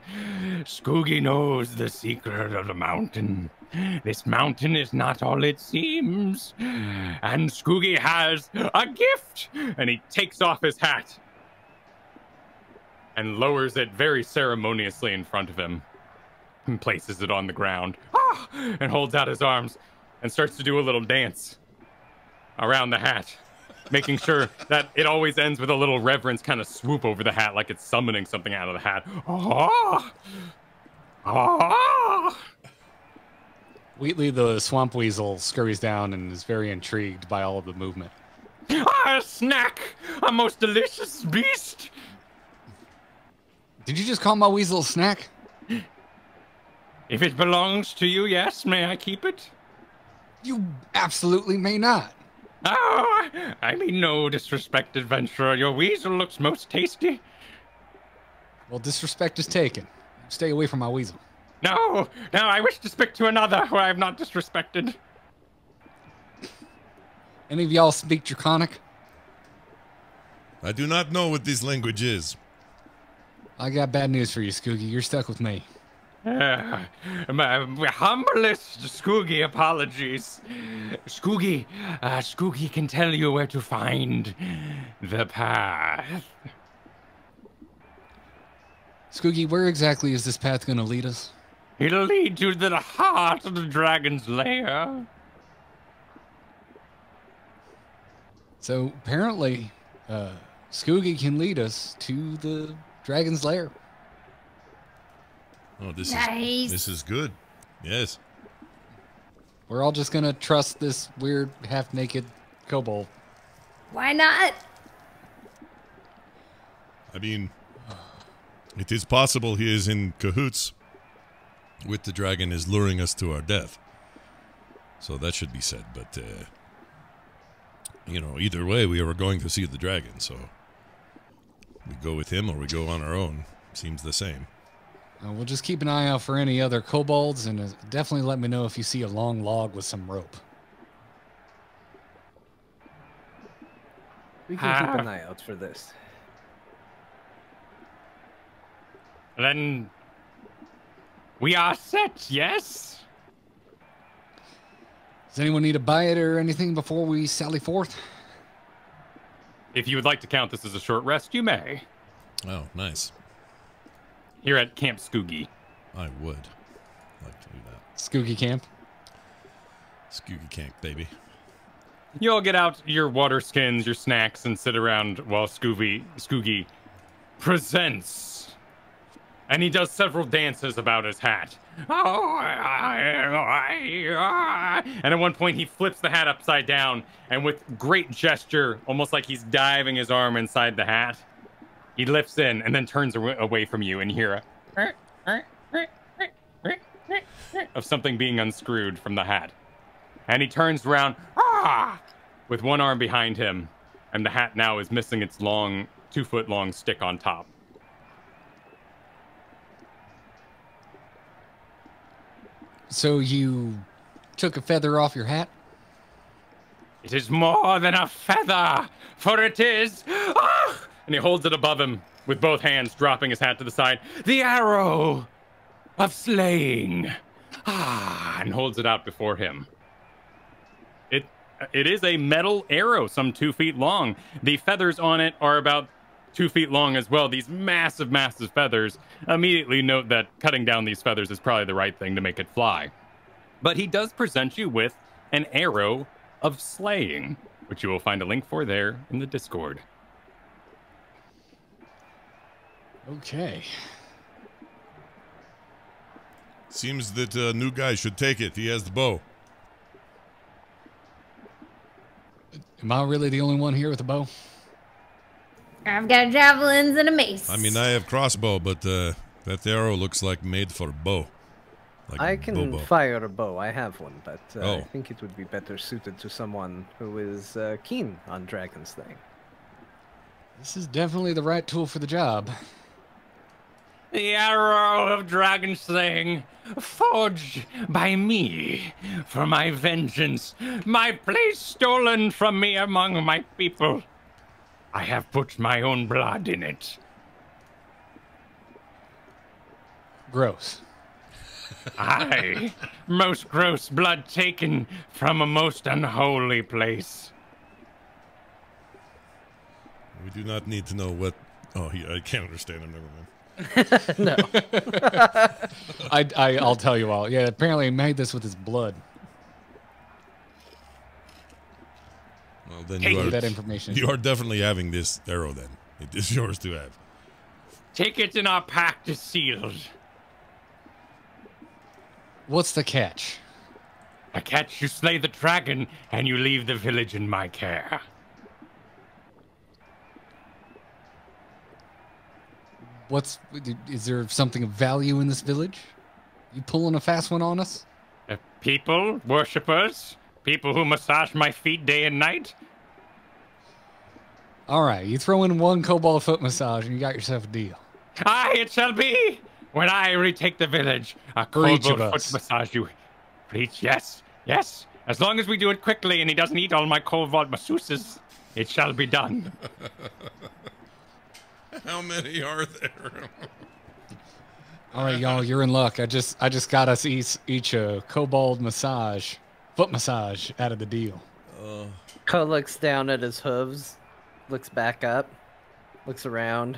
Skoogie knows the secret of the mountain. This mountain is not all it seems, and Skoogie has a gift, and he takes off his hat and lowers it very ceremoniously in front of him. And places it on the ground, and holds out his arms and starts to do a little dance around the hat, making sure that it always ends with a little reverence kind of swoop over the hat, like it's summoning something out of the hat. Wheatley, the swamp weasel, scurries down and is very intrigued by all of the movement. A snack! A most delicious beast! Did you just call my weasel a snack? If it belongs to you, yes. May I keep it? You absolutely may not. Oh, I mean no disrespect, adventurer. Your weasel looks most tasty. Well, disrespect is taken. Stay away from my weasel. No, I wish to speak to another who I have not disrespected. Any of y'all speak Draconic? I do not know what this language is. I got bad news for you, Skoogie. You're stuck with me. My humblest Skoogie apologies. Skoogie can tell you where to find the path. Skoogie, where exactly is this path going to lead us? It'll lead you to the heart of the dragon's lair. So apparently, Skoogie can lead us to the dragon's lair. Oh, this is good. Yes. We're all just gonna trust this weird half-naked kobold. Why not? I mean, It is possible he is in cahoots with the dragon is luring us to our death. So that should be said, but, either way, we are going to see the dragon, so we go with him or we go on our own. Seems the same. We'll just keep an eye out for any other kobolds, and definitely let me know if you see a long log with some rope. We can keep an eye out for this. Then we are set, yes? Does anyone need a bite or anything before we sally forth? If you would like to count this as a short rest, you may. Oh, nice. Here at Camp Skoogie. I would like to do that. Skoogie Camp? Skoogie Camp, baby. You all get out your water skins, your snacks, and sit around while Skoogie presents. And he does several dances about his hat. And at one point, he flips the hat upside down, and with great gesture, almost like he's diving his arm inside the hat, he lifts in and then turns away from you, and you hear a of something being unscrewed from the hat. And he turns around with one arm behind him, and the hat now is missing its long, 2-foot-long stick on top. So you took a feather off your hat? It is more than a feather, for it is... And he holds it above him with both hands, dropping his hat to the side. The arrow of slaying. And holds it out before him. It is a metal arrow, some 2 feet long. The feathers on it are about 2 feet long as well. These massive, massive feathers. Immediately note that cutting down these feathers is probably the right thing to make it fly. But he does present you with an arrow of slaying, which you will find a link for there in the Discord. Okay. Seems that a new guy should take it. He has the bow. Am I really the only one here with a bow? I've got javelins and a mace. I mean, I have crossbow, but that arrow looks like made for bow. Like I can bow. fire a bow. I have one, but I Oh. think it would be better suited to someone who is keen on dragon slaying. This is definitely the right tool for the job. The arrow of dragon slaying, forged by me for my vengeance, my place stolen from me among my people. I have put my own blood in it. Gross. Aye, most gross blood taken from a most unholy place. We do not need to know what... Oh, I can't understand him. Never mind. No. I'll tell you all. Yeah, apparently he made this with his blood. Well, then Take you are, that information. you are definitely having this arrow, then. It is yours to have. Take it and our pact is sealed. What's the catch? I catch you slay the dragon, and you leave the village in my care. Is there something of value in this village? You pulling a fast one on us? People, worshippers, people who massage my feet day and night. All right, you throw in one kobold foot massage and you got yourself a deal. Aye, it shall be. When I retake the village, a For each kobold of foot us. massage you. For each, yes, yes. As long as we do it quickly and he doesn't eat all my kobold masseuses, it shall be done. How many are there? All right, y'all, you're in luck. I just got us each a kobold massage, foot massage out of the deal. Ko looks down at his hooves, looks back up, looks around.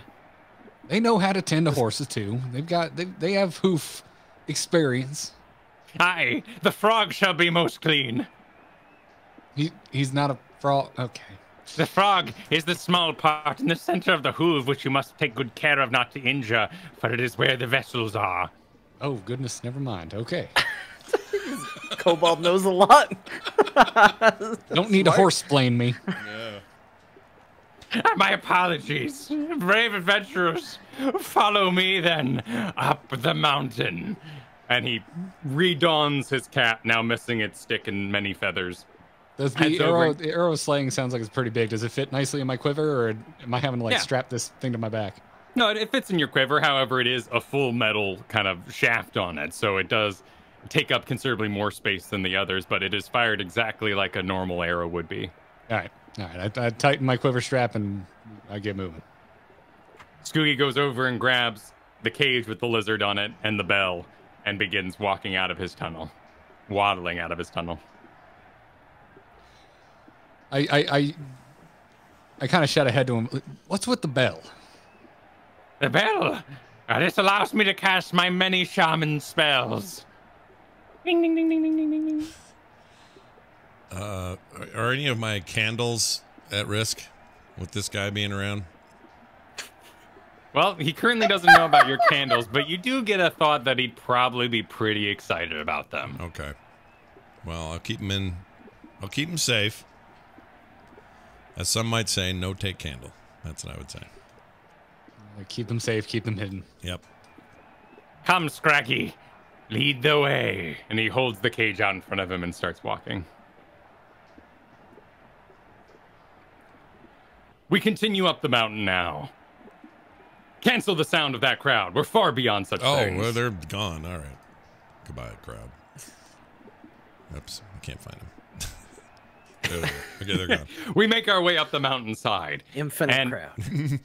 They know how to tend to horses too. They have hoof experience. Aye, the frog shall be most clean. He's not a frog. Okay. The frog is the small part in the center of the hoof which you must take good care of not to injure, for it is where the vessels are. Oh goodness, never mind. Okay. Kobold knows a lot. Don't need to horse-splain me. Yeah. My apologies. Brave adventurers, follow me then up the mountain. And he redons his cap, now missing its stick and many feathers. Does the arrow slaying sounds like it's pretty big. Does it fit nicely in my quiver, or am I having to strap this thing to my back? No, it fits in your quiver. However, it is a full metal kind of shaft on it, so it does take up considerably more space than the others, but it is fired exactly like a normal arrow would be. All right. I tighten my quiver strap and I get moving. Scoogie goes over and grabs the cage with the lizard on it and the bell and begins walking out of his tunnel, waddling out of his tunnel. I kind of shout ahead to him. What's with the bell? The bell? This allows me to cast my many shaman spells. Ding, ding, ding, ding, ding, ding, ding, ding. Are any of my candles at risk with this guy being around? Well, he currently doesn't know about your candles, but you do get a thought that he'd probably be pretty excited about them. Okay. Well, I'll keep him safe. As some might say, no take candle. That's what I would say. Keep them safe, keep them hidden. Yep. Come, Scraggy, lead the way. And he holds the cage out in front of him and starts walking. We continue up the mountain now. Cancel the sound of that crowd. We're far beyond such things. Oh, well, they're gone. All right. Goodbye, crowd. Oops, I can't find them. Okay, they're gone. We make our way up the mountainside. Infinite crowd.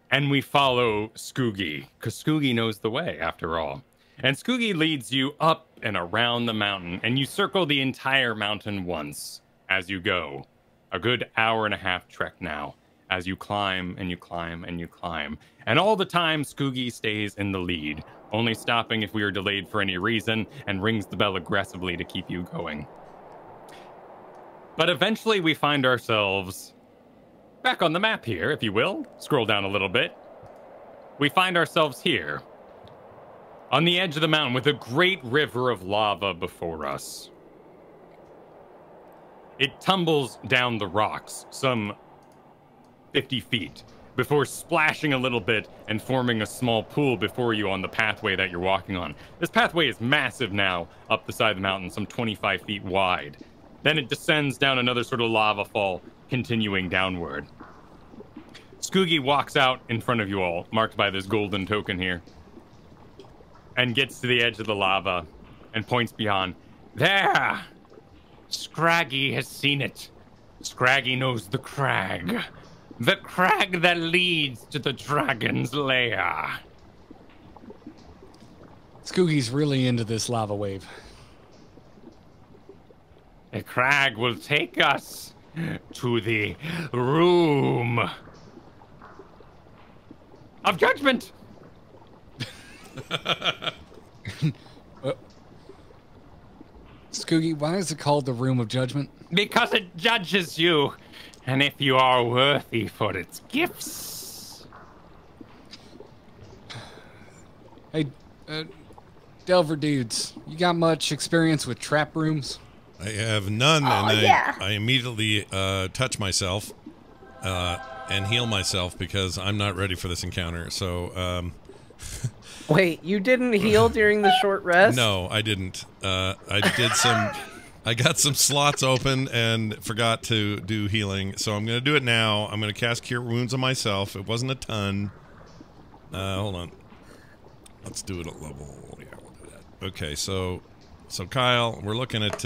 And we follow Scoogie, because Scoogie knows the way, after all. And Scoogie leads you up and around the mountain, and you circle the entire mountain once as you go. A good hour-and-a-half trek now, as you climb and you climb and you climb. And all the time, Scoogie stays in the lead, only stopping if we are delayed for any reason, and rings the bell aggressively to keep you going. But eventually we find ourselves back on the map here, if you will. Scroll down a little bit. We find ourselves here, on the edge of the mountain, with a great river of lava before us. It tumbles down the rocks, some 50 feet, before splashing a little bit and forming a small pool before you on the pathway that you're walking on. This pathway is massive now, up the side of the mountain, some 25 feet wide. Then it descends down another sort of lava fall, continuing downward. Scoogie walks out in front of you all, marked by this golden token here, and gets to the edge of the lava and points beyond. There! Scraggy has seen it. Scraggy knows the crag. The crag that leads to the dragon's lair. Scoogie's really into this lava wave. The crag will take us to the room of judgment. Scoogie, why is it called the Room of Judgment? Because it judges you, and if you are worthy for its gifts. Hey, Delver dudes, you got much experience with trap rooms? I have none, and yeah. I immediately touch myself and heal myself because I'm not ready for this encounter. So, Wait, you didn't heal during the short rest? no, I didn't. I got some slots open and forgot to do healing, so I'm going to do it now. I'm going to cast Cure Wounds on myself. It wasn't a ton. Hold on. Let's do it at level. Yeah, we'll do that. Okay, so Kyle, we're looking at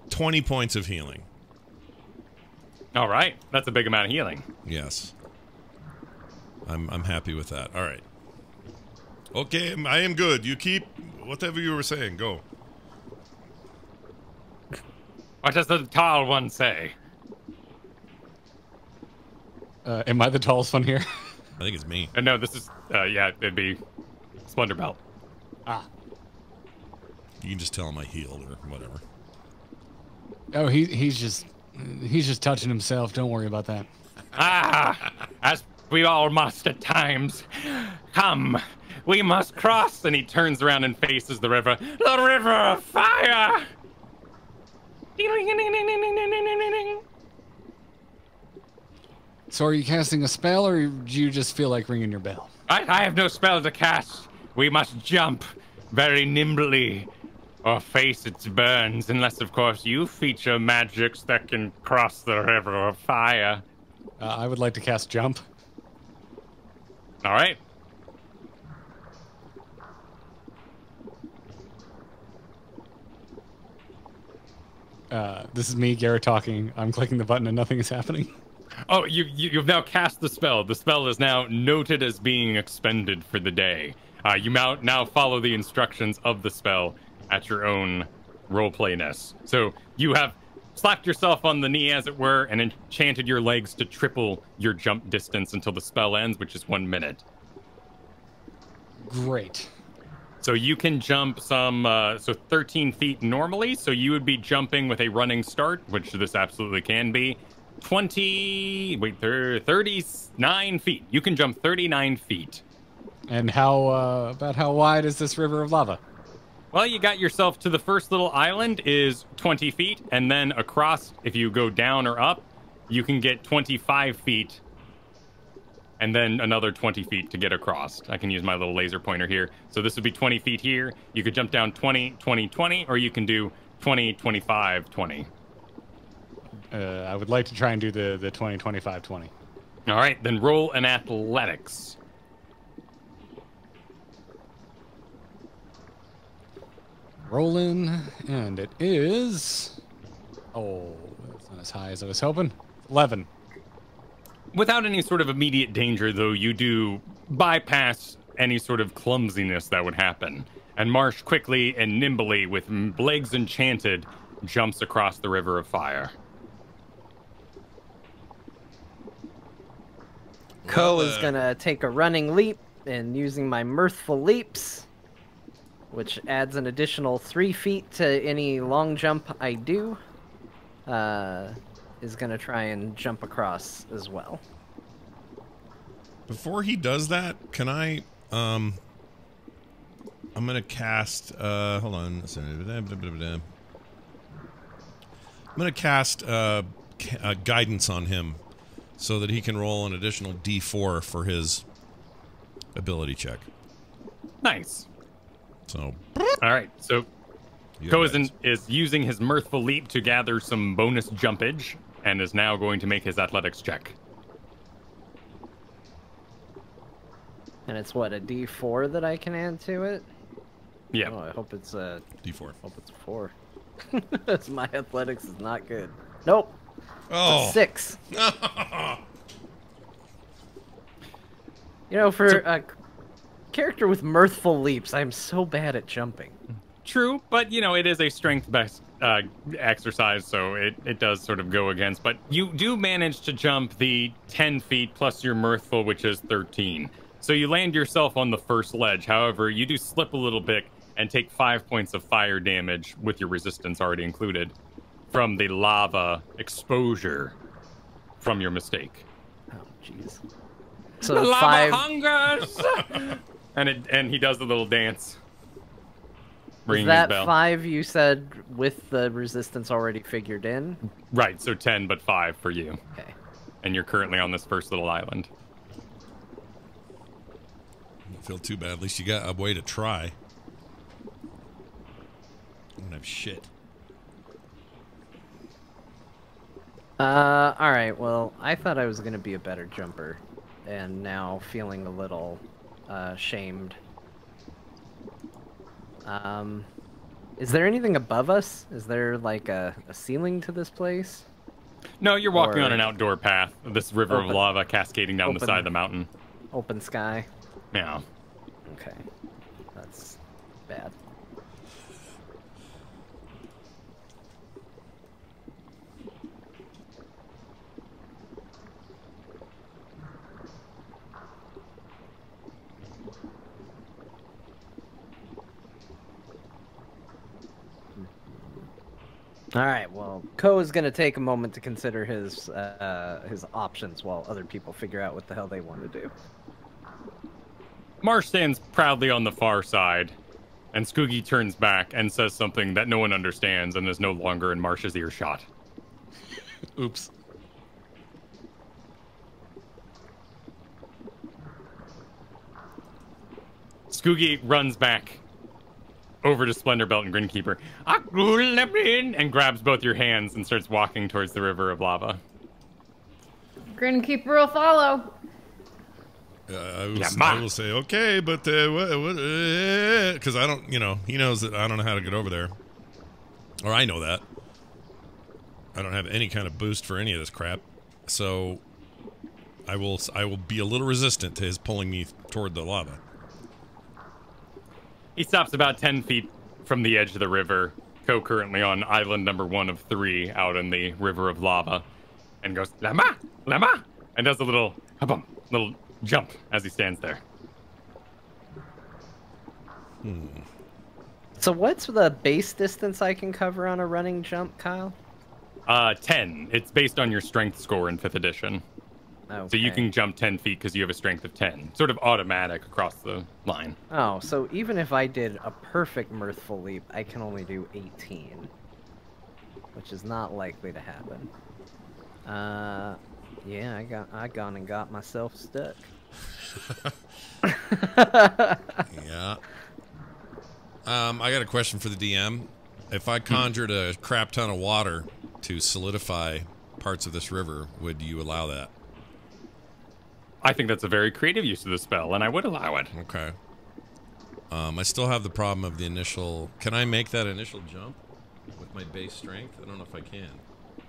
20 points of healing. All right, that's a big amount of healing. Yes. I'm happy with that. All right. Okay, I am good. You keep whatever you were saying. Go. What does the tall one say? Am I the tallest one here? I think it's me. No, this is, yeah, it'd be Splendor Belt. Ah. You can just tell him I healed or whatever. Oh, he's just touching himself. Don't worry about that. Ah, as we all must at times. Come, we must cross. And he turns around and faces the river. The river of fire! So are you casting a spell, or do you just feel like ringing your bell? I have no spell to cast. We must jump very nimbly or face its burns, unless, of course, you feature magics that can cross the river of fire. I would like to cast jump. All right. This is me, Garrett, talking. I'm clicking the button and nothing is happening. Oh, you've now cast the spell. The spell is now noted as being expended for the day. You now follow the instructions of the spell at your own roleplayness. So you have slapped yourself on the knee, as it were, and enchanted your legs to triple your jump distance until the spell ends, which is 1 minute. Great. So you can jump so 13 feet normally. So you would be jumping with a running start, which this absolutely can be. 39 feet. You can jump 39 feet. And about how wide is this river of lava? Well, you got yourself to the first little island is 20 feet, and then across, if you go down or up, you can get 25 feet, and then another 20 feet to get across. I can use my little laser pointer here. So this would be 20 feet here. You could jump down 20, 20, 20, or you can do 20, 25, 20. I would like to try and do the 20, 25, 20. All right, then roll an athletics. Rolling, and it is... Oh, that's not as high as I was hoping. 11. Without any sort of immediate danger, though, you do bypass any sort of clumsiness that would happen. And Marsh quickly and nimbly, with legs enchanted, jumps across the river of fire. Ko is gonna take a running leap, and using my mirthful leaps, which adds an additional 3 feet to any long jump I do, is gonna try and jump across as well. Before he does that, can I, I'm gonna cast, hold on. I'm gonna cast, guidance on him so that he can roll an additional D4 for his ability check. Nice. So, all right. So Ko is using his mirthful leap to gather some bonus jumpage and is now going to make his athletics check. And it's what, a D4 that I can add to it? Yeah. Oh, I hope it's a D4. Hope it's a 4. My athletics is not good. Nope. Oh. It's a 6. You know, for a character with mirthful leaps, I'm so bad at jumping. True, but you know, it is a strength-based exercise, so it does sort of go against. But you do manage to jump the 10 feet plus your mirthful, which is 13. So you land yourself on the first ledge. However, you do slip a little bit and take 5 points of fire damage with your resistance already included from the lava exposure from your mistake. Oh, jeez. So the lava hungers! and he does the little dance. Is that 5 you said with the resistance already figured in? Right, so 10 but 5 for you. Okay. And you're currently on this first little island. Don't feel too bad. At least you got a way to try. I don't have shit. Alright, well, I thought I was going to be a better jumper. And now feeling a little shamed. Is there anything above us? Is there like a ceiling to this place? No, you're walking on an outdoor path. This river of lava cascading down the side of the mountain. Open sky? Yeah. Okay. That's bad. All right. Well, Ko is going to take a moment to consider his options while other people figure out what the hell they want to do. Marsh stands proudly on the far side, and Skoogie turns back and says something that no one understands and is no longer in Marsh's earshot. Oops. Skoogie runs back over to Splendorbelt and Grin Keeper and grabs both your hands and starts walking towards the river of lava. Grin Keeper will follow. I will say, okay, but because I don't, he knows that I don't know how to get over there. Or I know that. I don't have any kind of boost for any of this crap. So I will be a little resistant to his pulling me toward the lava. He stops about 10 feet from the edge of the river, currently on island number 1 of 3 out in the river of lava, and goes, Lama! Lama! And does a little jump as he stands there. So what's the base distance I can cover on a running jump, Kyle? 10. It's based on your strength score in 5th edition. Okay. So you can jump 10 feet because you have a strength of 10. Sort of automatic across the line. Oh, so even if I did a perfect mirthful leap, I can only do 18. Which is not likely to happen. Yeah, I gone and got myself stuck. Yeah. I got a question for the DM. If I conjured a crap ton of water to solidify parts of this river, would you allow that? I think that's a very creative use of the spell, and I would allow it. Okay. I still have the problem of the initial... Can I make that initial jump with my base strength? I don't know if I can.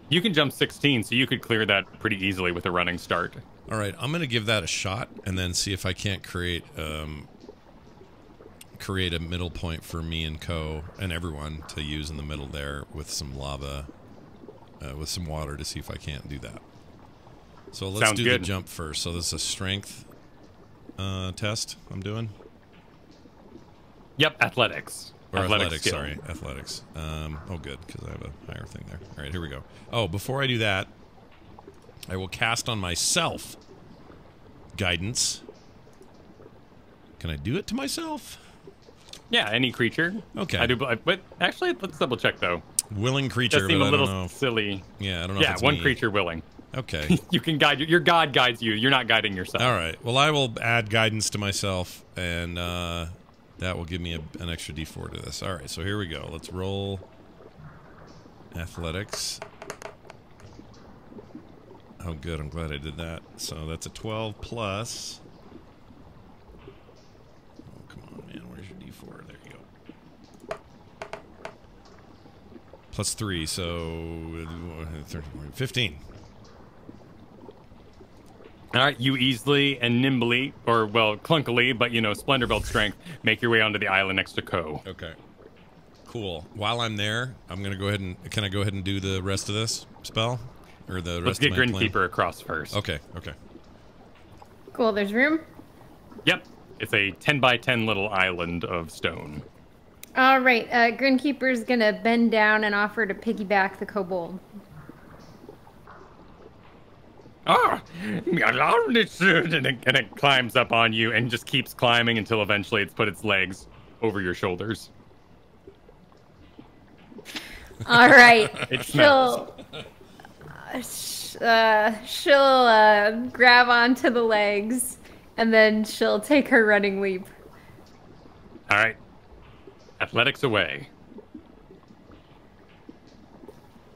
You can jump 16, so you could clear that pretty easily with a running start. All right, I'm going to give that a shot and then see if I can't create a middle point for me and Co. and everyone to use in the middle there with some lava, with some water to see if I can't do that. So let's do the jump first. So this is a strength test I'm doing? Yep, athletics. Or athletics, sorry. Athletics. Oh, good, because I have a higher thing there. All right, here we go. Oh, before I do that, I will cast on myself guidance. Can I do it to myself? Yeah, any creature. Okay. I do, but actually, let's double check, though. Willing creature, That seems but a little I don't know. silly. Yeah, I don't know if it's one me. creature willing. Okay. You can guide, your god guides you. You're not guiding yourself. All right. Well, I will add guidance to myself, and that will give me an extra d4 to this. All right, so here we go. Let's roll athletics. Oh, good. I'm glad I did that. So that's a 12 plus. Oh, come on, man. Where's your d4? There you go. Plus 3, so 15. All right, you easily and nimbly, or, well, clunkily, but, Splendorbelt strength, make your way onto the island next to Co. Okay. Cool. While I'm there, I'm going to go ahead and... Can I go ahead and do the rest of this spell? Or the rest Let's of get my Grin plan? Keeper across first. Okay, okay. Cool, there's room. Yep. It's a 10 by 10 little island of stone. All right, Grin Keeper's gonna bend down and offer to piggyback the kobold. And it climbs up on you and just keeps climbing until eventually it's put its legs over your shoulders. All right, It she'll grab onto the legs, and then she'll take her running leap. All right. Athletics away.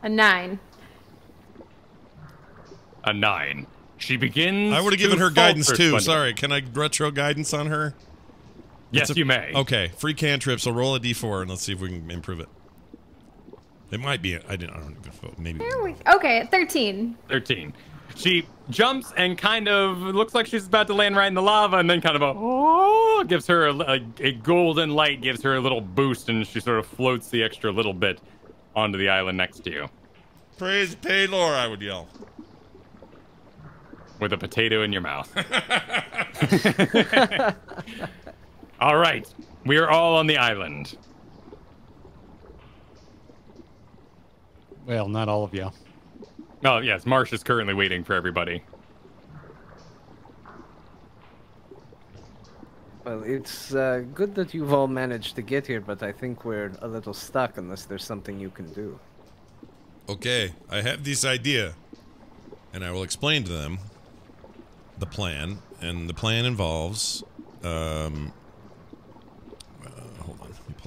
A 9. A 9. She begins. I would have given to her guidance falter, too. Splendorbelt. Sorry, can I retro guidance on her? Yes, you may. Okay, free cantrip. So roll a d4 and let's see if we can improve it. It might be. I don't know. Maybe. Okay, 13. 13. She jumps and kind of looks like she's about to land right in the lava, and then kind of gives her a golden light, gives her a little boost, and she sort of floats the extra little bit onto the island next to you. Praise Paylor, I would yell. With a potato in your mouth. All right. We are all on the island. Well, not all of you. Oh, yes. Marsh is currently waiting for everybody. Well, it's good that you've all managed to get here, but I think we're a little stuck unless there's something you can do. Okay, I have this idea, and I will explain to them the plan, and the plan involves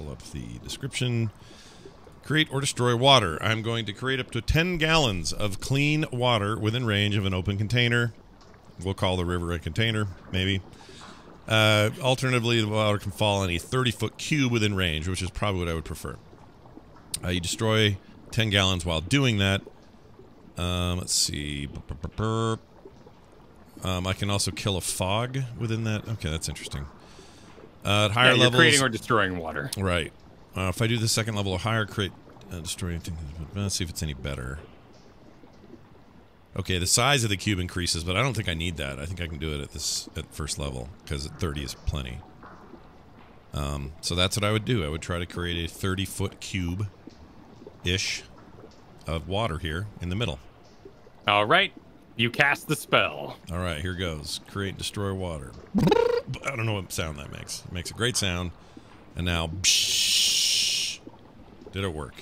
pull up the description. Create or destroy water. I'm going to create up to 10 gallons of clean water within range of an open container. We'll call the river a container, maybe. Alternatively, the water can fall in a 30-foot cube within range, which is probably what I would prefer. You destroy 10 gallons while doing that. Let's see. I can also kill a fog within that. Okay, that's interesting. At higher levels, creating or destroying water. Right. If I do the second level or higher, create, destroy anything. Let's see if it's any better. Okay, the size of the cube increases, but I don't think I need that. I think I can do it at first level because 30 is plenty. So that's what I would do. I would try to create a 30-foot cube-ish of water here in the middle. All right, you cast the spell. All right, here goes. Create, destroy water. I don't know what sound that makes. It makes a great sound. And now, did it work?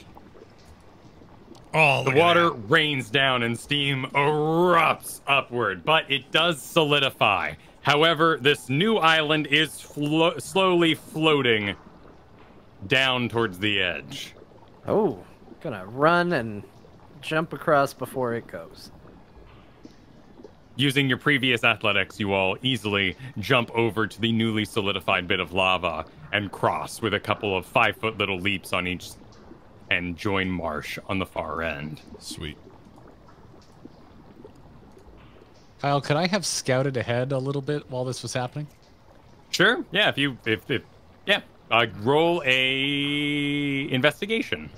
Oh, the water rains down and steam erupts upward, but it does solidify. However, this new island is slowly floating down towards the edge. Oh, gonna run and jump across before it goes. Using your previous athletics, you all easily jump over to the newly solidified bit of lava and cross with a couple of 5-foot little leaps on each and join Marsh on the far end. Sweet. Kyle, could I have scouted ahead a little bit while this was happening? Sure. Yeah. Roll a investigation.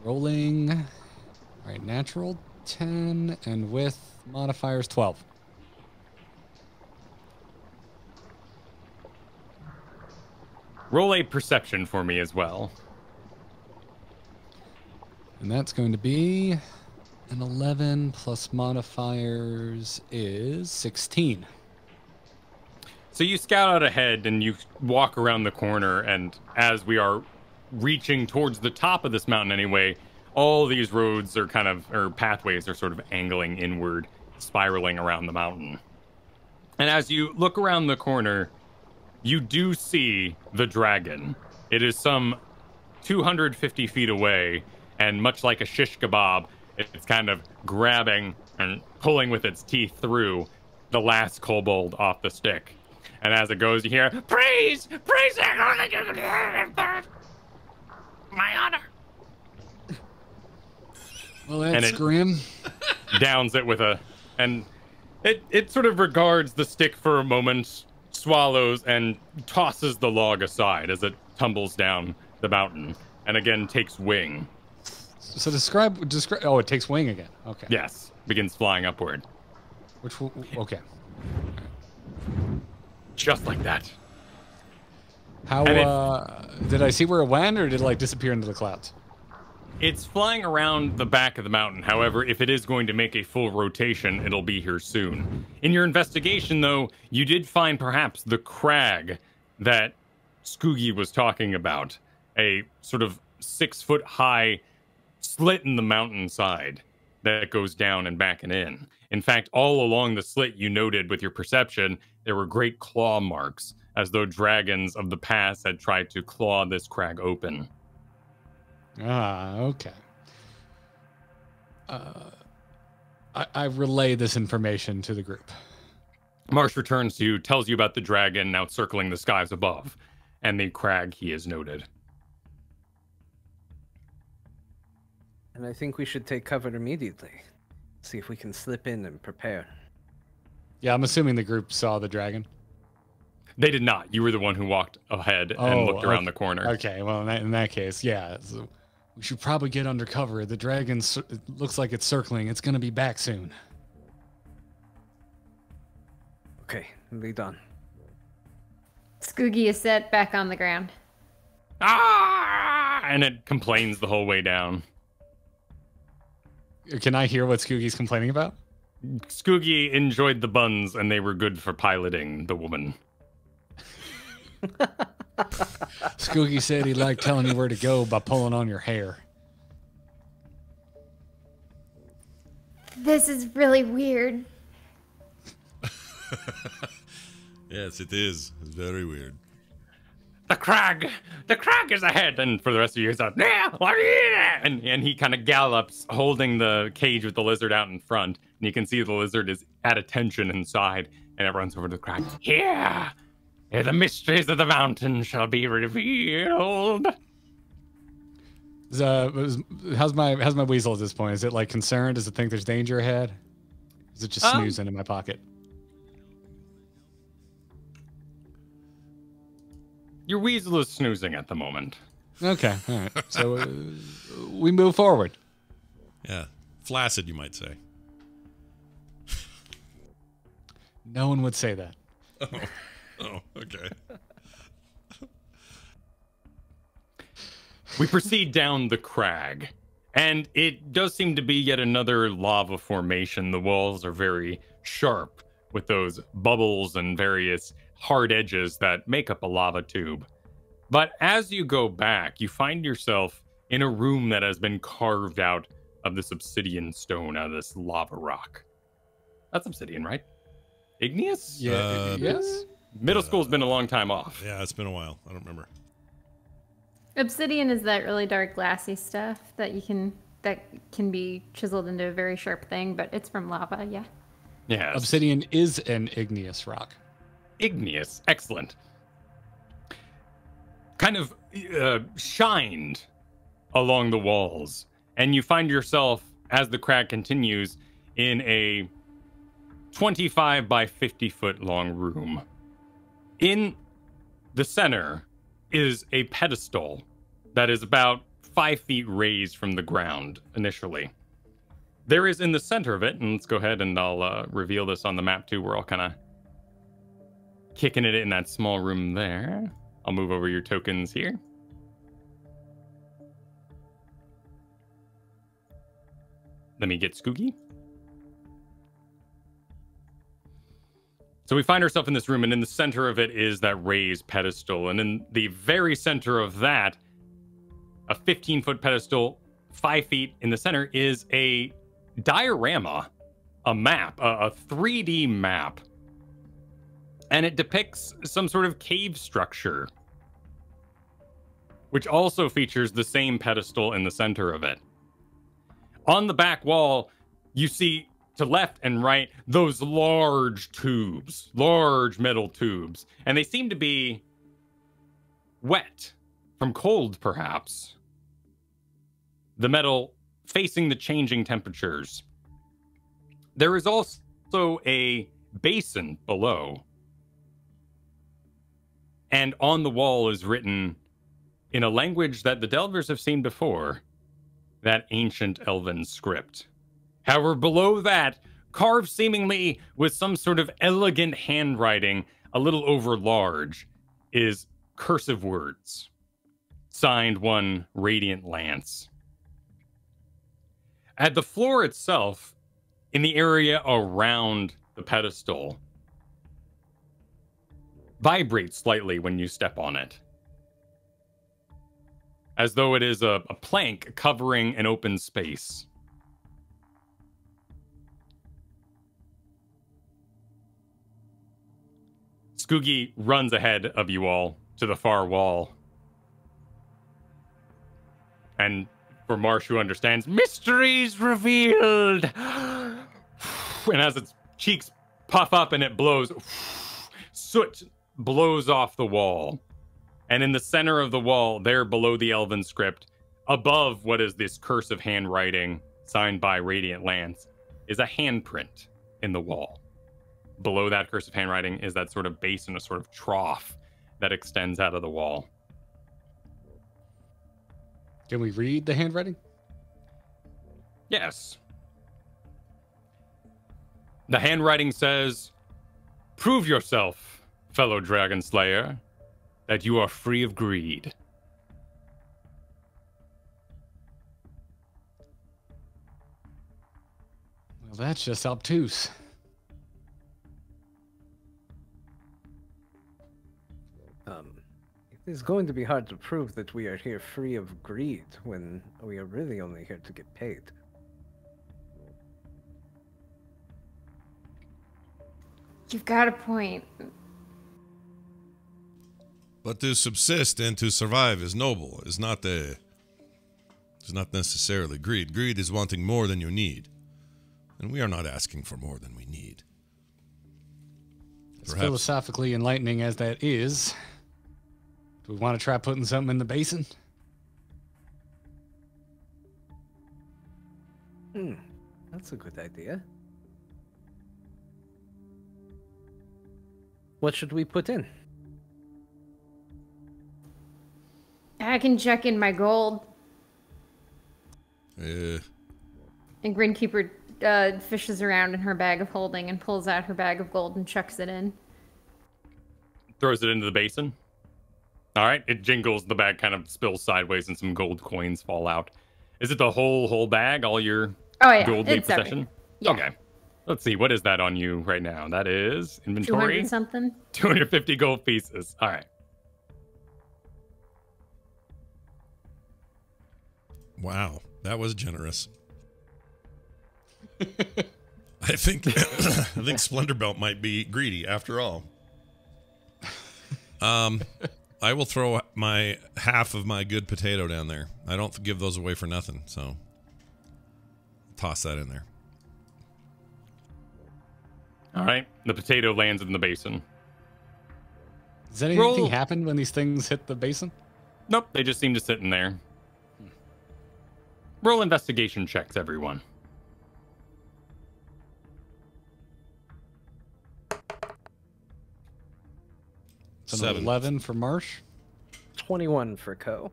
Rolling. All right, natural 10 and with modifiers 12. Roll a perception for me as well. And that's going to be an 11 plus modifiers is 16. So you scout out ahead and you walk around the corner, and as we are reaching towards the top of this mountain anyway, all these roads are or pathways are sort of angling inward, spiraling around the mountain. And as you look around the corner, you do see the dragon. It is some 250 feet away, and much like a shish kebab, it's kind of grabbing and pulling with its teeth through the last kobold off the stick. And as it goes, you hear, "Praise! Praise my honor!" Well, that's grim. Downs it with and it sort of regards the stick for a moment, swallows, and tosses the log aside as it tumbles down the mountain, and again takes wing. So describe. Oh, it takes wing again. Okay. Yes, begins flying upward. Okay. Just like that. How did I see where it went, or did it like disappear into the clouds? It's flying around the back of the mountain. However, if it is going to make a full rotation, it'll be here soon. In your investigation, though, you did find perhaps the crag that Skoogie was talking about. A sort of 6-foot high slit in the mountainside that goes down and back and in. In fact, all along the slit, you noted with your perception, there were great claw marks, as though dragons of the past had tried to claw this crag open. Ah, okay. I relay this information to the group. Marsh returns to you, tells you about the dragon now circling the skies above, and the crag he has noted. And I think we should take cover immediately. See if we can slip in and prepare. Yeah, I'm assuming the group saw the dragon. They did not. You were the one who walked ahead and looked around the corner. Okay, well, in that case, yeah. So we should probably get under cover. The dragon it looks like it's circling. It's going to be back soon. Okay, lead on. Skoogie is set back on the ground. Ah! And it complains the whole way down. Can I hear what Skoogie's complaining about? Skoogie enjoyed the buns, and they were good for piloting the woman. Skoogie said he liked telling you where to go by pulling on your hair. This is really weird. Yes, it is. It's very weird. the crag is ahead. And for the rest of you, it's like, yeah, what are you doing? And he kind of gallops, holding the cage with the lizard out in front. And you can see the lizard is at attention inside. And it runs over to the crag. Here the mysteries of the mountain shall be revealed. How's my weasel at this point? Is it like concerned? Does it think there's danger ahead? Is it just snoozing in my pocket? Your weasel is snoozing at the moment. Okay, all right. So we move forward. Yeah, flaccid, you might say. No one would say that. Oh, okay. We proceed down the crag, and it does seem to be yet another lava formation. The walls are very sharp with those bubbles and various hard edges that make up a lava tube. But as you go back, you find yourself in a room that has been carved out of this obsidian stone, out of this lava rock. That's obsidian, right? Igneous? Yeah. Yes. Middle school's been a long time off. Yeah, it's been a while. I don't remember. Obsidian is that really dark glassy stuff that can be chiseled into a very sharp thing, but it's from lava, yeah. Yeah. Obsidian is an igneous rock. Igneous, excellent. Kind of shined along the walls, and you find yourself, as the crag continues, in a 25 by 50 foot long room. In the center is a pedestal that is about 5 feet raised from the ground initially. There is in the center of it, and let's go ahead and I'll reveal this on the map too. We're all kind of kicking it in that small room there. I'll move over your tokens here. Let me get Skooky. So we find ourselves in this room, and in the center of it is that raised pedestal. And in the very center of that, a 15-foot pedestal, 5 feet in the center, is a diorama, a map, a 3D map. And it depicts some sort of cave structure, which also features the same pedestal in the center of it. On the back wall, you see to left and right those large tubes, large metal tubes, and they seem to be wet from cold, perhaps. The metal facing the changing temperatures. There is also a basin below, and on the wall is written in a language that the Delvers have seen before, that ancient elven script. However, below that, carved seemingly with some sort of elegant handwriting, a little over large, is cursive words. Signed one Radiant Lance. At the floor itself, in the area around the pedestal, vibrates slightly when you step on it, as though it is a plank covering an open space. Skooky runs ahead of you all to the far wall. And for Marsh, who understands, mysteries revealed! And as its cheeks puff up and it blows, soot blows off the wall. And in the center of the wall, there below the elven script, above what is this cursive handwriting signed by Radiant Lance, is a handprint in the wall. Below that cursive handwriting is that sort of basin, a sort of trough that extends out of the wall. Can we read the handwriting? Yes. The handwriting says, "Prove yourself, fellow Dragon Slayer, that you are free of greed." Well, that's just obtuse. It is going to be hard to prove that we are here free of greed when we are really only here to get paid. You've got a point. But to subsist and to survive is noble, is not necessarily greed. Greed is wanting more than you need. And we are not asking for more than we need. As philosophically enlightening as that is, do we want to try putting something in the basin? That's a good idea. What should we put in? I can check in my gold. And Grin Keeper fishes around in her bag of holding and pulls out her bag of gold and chucks it in. Throws it into the basin. All right, it jingles. The bag kind of spills sideways, and some gold coins fall out. Is it the whole bag? All your goldly possession? Everything. Yeah. Okay. Let's see. What is that on you right now? That is inventory. 200 something. 250 gold pieces. All right. Wow, that was generous. I think Splendor Belt might be greedy after all. I will throw my half of my good potato down there. I don't give those away for nothing, so toss that in there. All right. The potato lands in the basin. Does anything happen when these things hit the basin? Nope, they just seem to sit in there. Roll investigation checks, everyone. It's an 11 for Marsh. 21 for Co.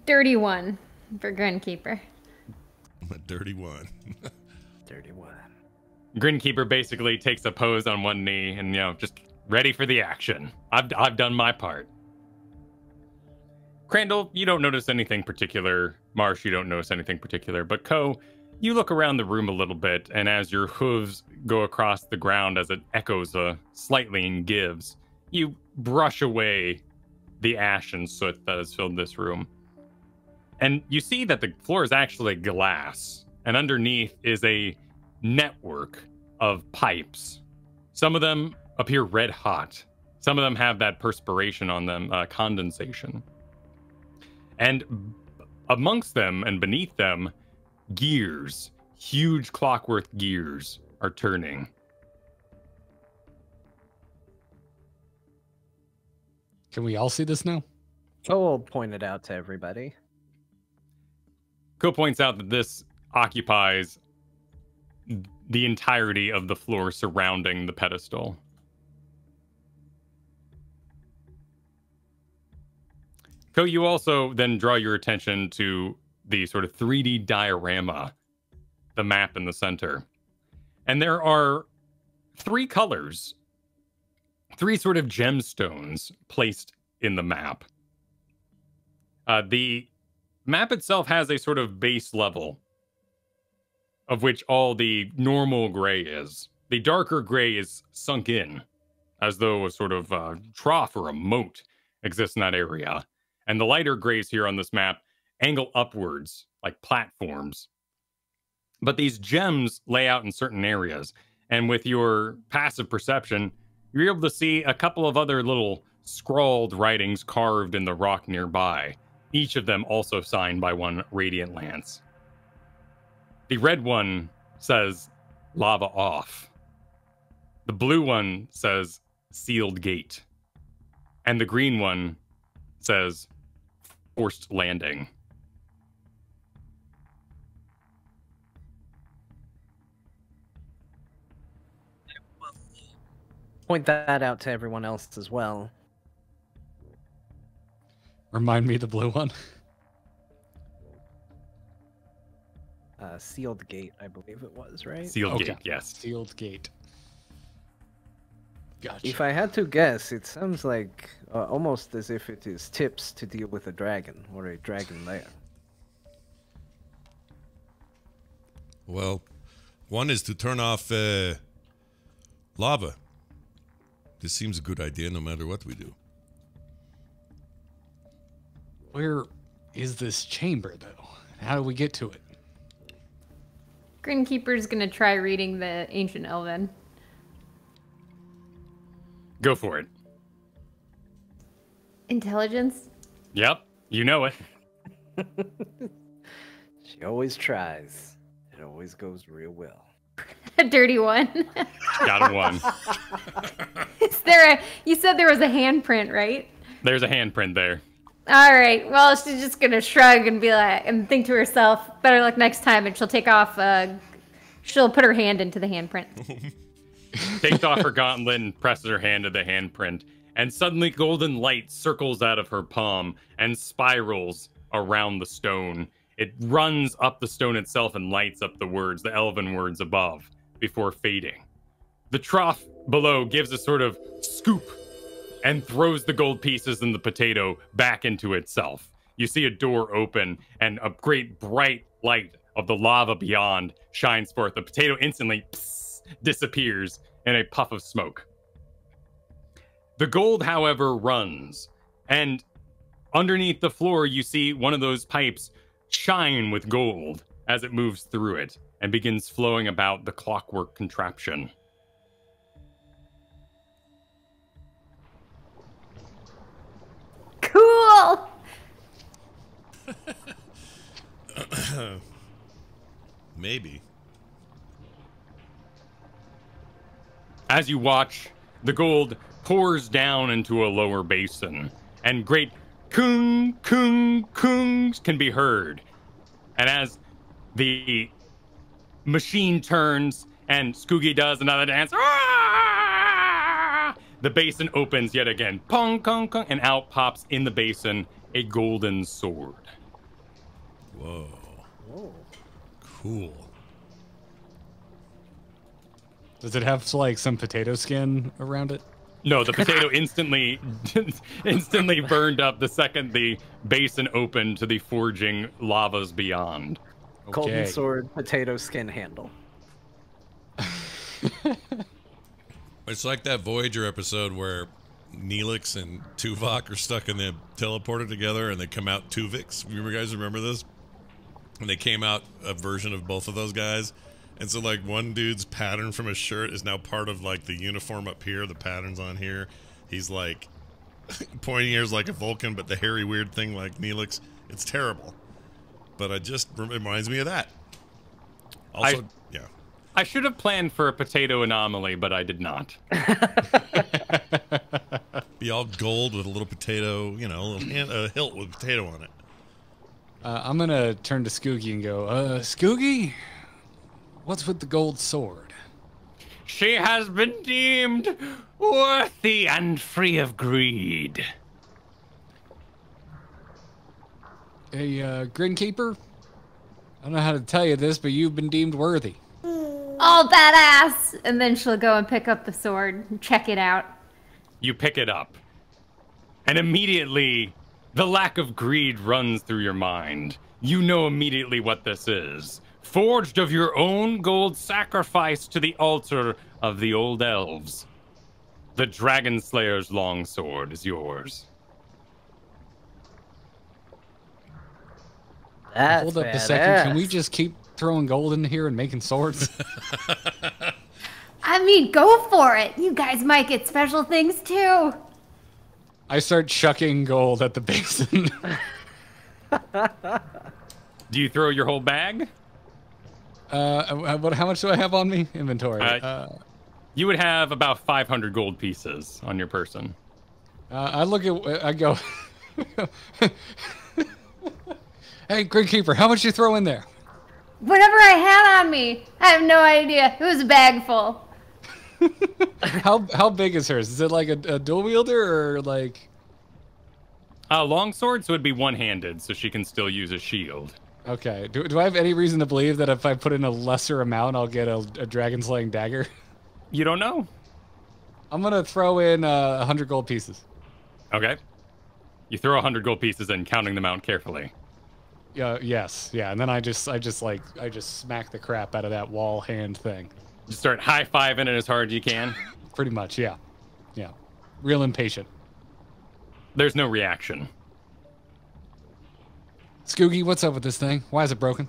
31 for Grin Keeper. A dirty one. 31. Grin Keeper basically takes a pose on one knee and, just ready for the action. I've done my part. Crandall, you don't notice anything particular. Marsh, you don't notice anything particular. But Co, you look around the room a little bit, and as your hooves go across the ground as it echoes slightly and gives, you brush away the ash and soot that has filled this room. And you see that the floor is actually glass, and underneath is a network of pipes. Some of them appear red hot. Some of them have that perspiration on them, condensation. And amongst them and beneath them, gears, huge clockwork gears are turning. Can we all see this now? I'll point it out to everybody. Co points out that this occupies the entirety of the floor surrounding the pedestal. Co, you also then draw your attention to the sort of 3D diorama, the map in the center. And there are 3 colors, 3 sort of gemstones placed in the map. The map itself has a sort of base level of which all the normal gray is. The darker gray is sunk in, as though a sort of trough or a moat exists in that area. And the lighter grays here on this map angle upwards like platforms. But these gems lay out in certain areas. And with your passive perception, you're able to see a couple of other little scrawled writings carved in the rock nearby, each of them also signed by one Radiant Lance. The red one says, "Lava off." The blue one says, "Sealed gate." And the green one says, "Forced landing." Point that out to everyone else as well. Remind me the blue one. Sealed gate, I believe it was, right? Sealed gate, yes. Sealed gate. Gotcha. If I had to guess, it sounds like almost as if it is tips to deal with a dragon or a dragon lair. Well, one is to turn off lava. This seems a good idea no matter what we do. Where is this chamber, though? How do we get to it? Grin Keeper's gonna try reading the Ancient Elven. Go for it. Intelligence? Yep, you know it. She always tries. It always goes real well. A dirty one. Got a 1. Is there a? You said there was a handprint, right? There's a handprint there. All right. Well, she's just gonna shrug and be like, and think to herself, "Better luck next time." And she'll take off. She'll put her hand into the handprint. Takes off her gauntlet and presses her hand to the handprint. And suddenly golden light circles out of her palm and spirals around the stone. It runs up the stone itself and lights up the words, the elven words above, before fading. The trough below gives a sort of scoop and throws the gold pieces and the potato back into itself. You see a door open and a great bright light of the lava beyond shines forth. The potato instantly disappears in a puff of smoke. The gold, however, runs, and underneath the floor, you see one of those pipes shine with gold as it moves through it and begins flowing about the clockwork contraption. Cool. Maybe. As you watch, the gold pours down into a lower basin, and great kung, kung, kungs can be heard. And as the machine turns and Skoogie does another dance, the basin opens yet again, pong, kong, kong, and out pops in the basin a golden sword. Whoa. Cool. Does it have like some potato skin around it? No, the potato instantly burned up the second the basin opened to the forging lavas beyond. Golden sword, potato skin handle. It's like that Voyager episode where Neelix and Tuvok are stuck in the teleporter together and they come out Tuvix. You guys remember this? And they came out a version of both of those guys. And so, like, one dude's pattern from his shirt is now part of, like, the uniform up here, the patterns on here. He's, like, pointy ears like a Vulcan, but the hairy weird thing like Neelix. It's terrible. But it reminds me of that. Also, yeah. I should have planned for a potato anomaly, but I did not. Be all gold with a little potato, you know, a hilt with a potato on it. I'm going to turn to Skoogie and go, Skoogie? What's with the gold sword? She has been deemed worthy and free of greed. Hey, Grin Keeper? I don't know how to tell you this, but you've been deemed worthy. All badass! And then she'll go and pick up the sword and check it out. You pick it up. And immediately, the lack of greed runs through your mind. You know immediately what this is. Forged of your own gold sacrifice to the altar of the old elves. The Dragon Slayer's longsword is yours. That's Hold up badass. a second. Can we just keep throwing gold in here and making swords? I mean, go for it. You guys might get special things too. I start chucking gold at the basin. Do you throw your whole bag? How much do I have on me? Inventory. You would have about 500 gold pieces on your person. I go, hey, Grin Keeper, how much you throw in there? Whatever I had on me. I have no idea. It was a bag full. How big is hers? Is it like a dual wielder or like? Longsword, so it'd be one-handed, so she can still use a shield. Okay. Do I have any reason to believe that if I put in a lesser amount, I'll get a dragon slaying dagger? You don't know. I'm gonna throw in 100 gold pieces. Okay. You throw 100 gold pieces in, counting them out carefully. Yes. Yeah. And then I just smack the crap out of that wall hand thing. Just start high-fiving it as hard as you can. Pretty much. Yeah. Yeah. Real impatient. There's no reaction. Skoogie, what's up with this thing? Why is it broken?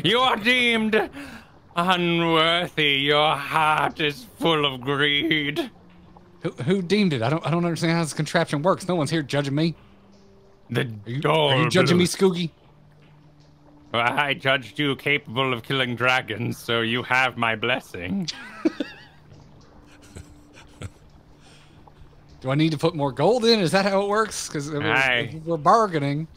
You are deemed unworthy. Your heart is full of greed. Who deemed it? I don't understand how this contraption works. No one's here judging me. The Are you judging me, Skoogie? I judged you capable of killing dragons, so you have my blessing. Do I need to put more gold in? Is that how it works? Because we're bargaining.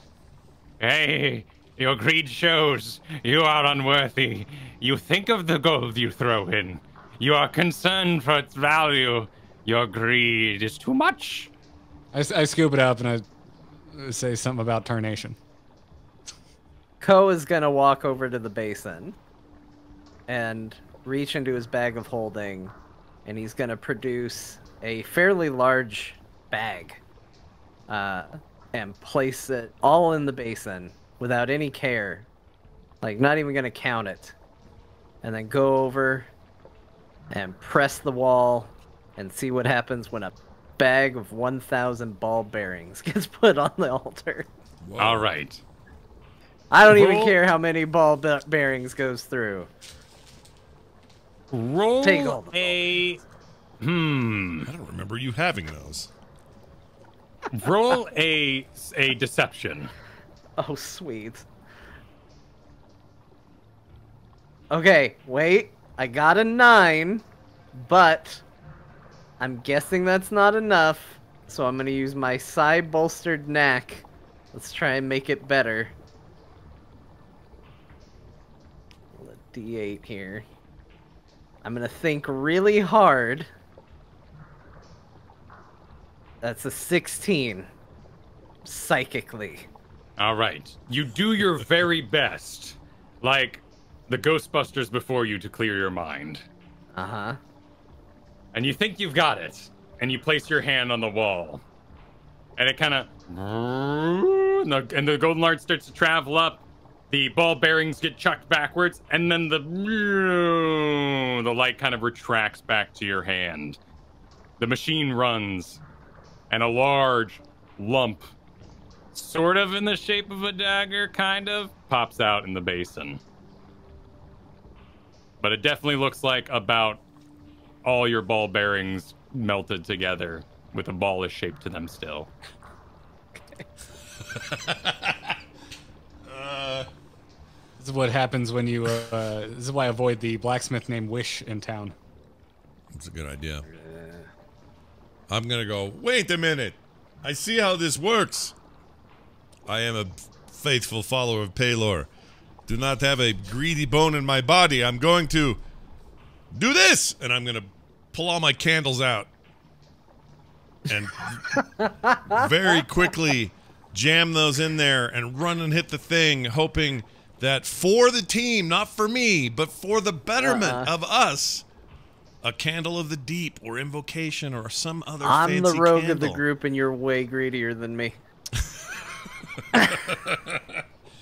Hey, your greed shows. You are unworthy. You think of the gold you throw in. You are concerned for its value. Your greed is too much. I scoop it up and I say something about tarnation. Ko is gonna walk over to the basin and reach into his bag of holding, and he's gonna produce a fairly large bag and place it all in the basin without any care, like not even gonna count it, and then go over and press the wall and see what happens when a bag of 1,000 ball bearings gets put on the altar. Whoa. All right. I don't even care how many ball bearings goes through. Roll Take all the a... I don't remember you having those. Roll a deception. Oh, sweet. Okay, wait. I got a 9, but I'm guessing that's not enough, so I'm gonna use my psi-bolstered knack. Let's try and make it better. Roll a D8 here. I'm gonna think really hard. That's a 16. Psychically. All right. You do your very best, like the Ghostbusters before you, to clear your mind. Uh-huh. And you think you've got it, and you place your hand on the wall, and it kind of, and the golden light starts to travel up. The ball bearings get chucked backwards, and then the light kind of retracts back to your hand. The machine runs, and a large lump, sort of in the shape of a dagger, kind of, pops out in the basin. But it definitely looks like about all your ball bearings melted together with a ballish shape to them still. This is what happens when you. This is why I avoid the blacksmith named Wish in town. That's a good idea. I'm gonna go, wait a minute. I see how this works. I am a faithful follower of Paylor. Do not have a greedy bone in my body. I'm going to do this, and I'm gonna pull all my candles out and very quickly jam those in there and run and hit the thing, hoping that for the team, not for me, but for the betterment of us, a candle of the deep or invocation or some other fancy I'm the rogue candle. of the group, and you're way greedier than me.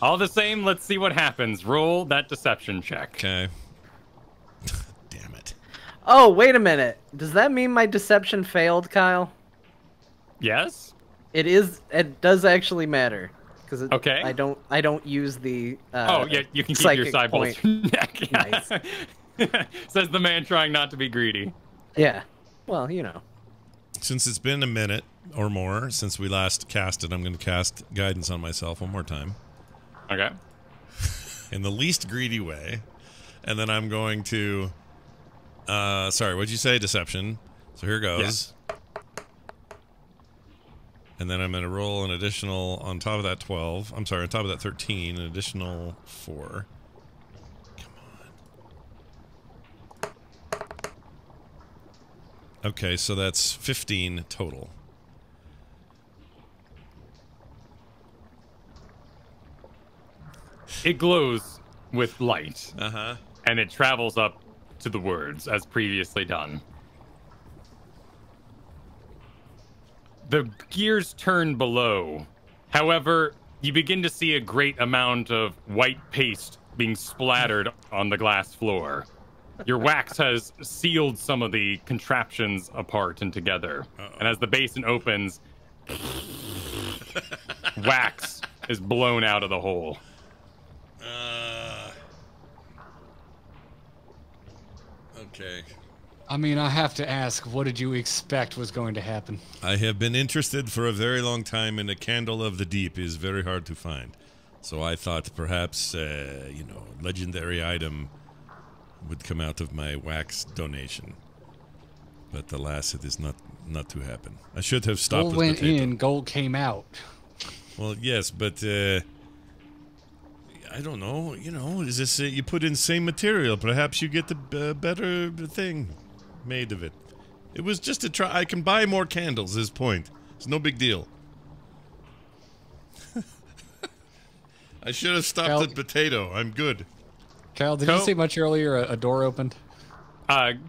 All the same, let's see what happens. Roll that deception check. Okay. Damn it. Oh, wait a minute. Does that mean my deception failed, Kyle? Yes? It does actually matter. Because Okay. I don't use the Oh, yeah, you can keep your psychic side point. neck. Nice. Says the man trying not to be greedy. Yeah. Well, you know. Since it's been a minute or more since we last casted, I'm going to cast guidance on myself one more time. Okay. In the least greedy way. And then I'm going to... sorry, what'd you say? Deception. So here goes. Yeah. And then I'm going to roll an additional, on top of that 12. I'm sorry, on top of that 13, an additional 4. Come on. Okay, so that's 15 total. It glows with light, Uh-huh. and it travels up to the words as previously done. The gears turn below. However, you begin to see a great amount of white paste being splattered on the glass floor. Your wax has sealed some of the contraptions apart and together. And as the basin opens, wax is blown out of the hole. Okay. I mean, I have to ask, what did you expect was going to happen? I have been interested for a very long time, and a candle of the deep is very hard to find. So I thought perhaps, legendary item would come out of my wax donation. But alas, it is not to happen. I should have stopped Gold with went potato. in, gold came out. Well, yes, but I don't know. Is this you put in same material? Perhaps you get the better thing made of it. It was just a try. I can buy more candles. Is point. It's no big deal. I should have stopped Cal- at potato. I'm good. Kyle, did you say much earlier a door opened?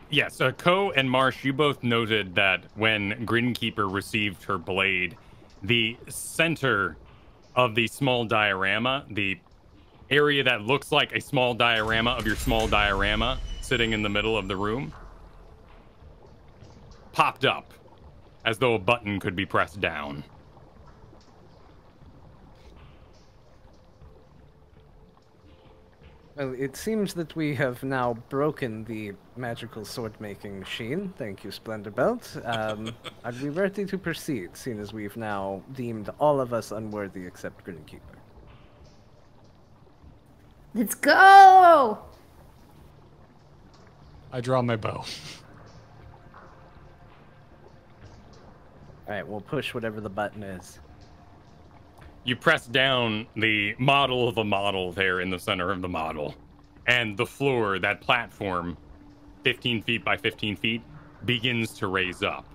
Yes. Ko and Marsh, you both noted that when Grin Keeper received her blade, the center of the small diorama, the area that looks like a small diorama of your small diorama sitting in the middle of the room, popped up as though a button could be pressed down. Well, it seems that we have now broken the magical sword-making machine. Thank you, Splendor Belt. Are we ready to proceed, seeing as we've now deemed all of us unworthy except Grin Keeper? Let's go! I draw my bow. Alright, we'll push whatever the button is. You press down the model of a model there in the center of the model, and the floor, that platform, 15 feet by 15 feet, begins to raise up,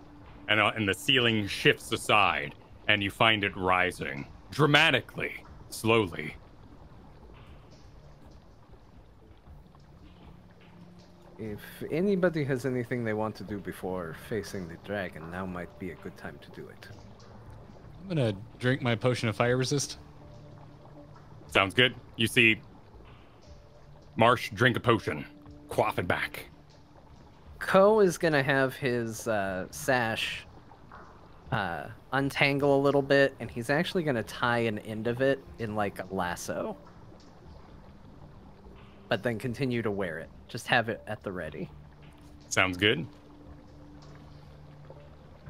and the ceiling shifts aside, and you find it rising dramatically, slowly. If anybody has anything they want to do before facing the dragon, now might be a good time to do it. I'm gonna drink my potion of fire resist. Sounds good. You see Marsh drink a potion, quaff it back. Ko is gonna have his sash untangle a little bit, and he's actually gonna tie an end of it in like a lasso. But then continue to wear it. Just have it at the ready. Sounds good.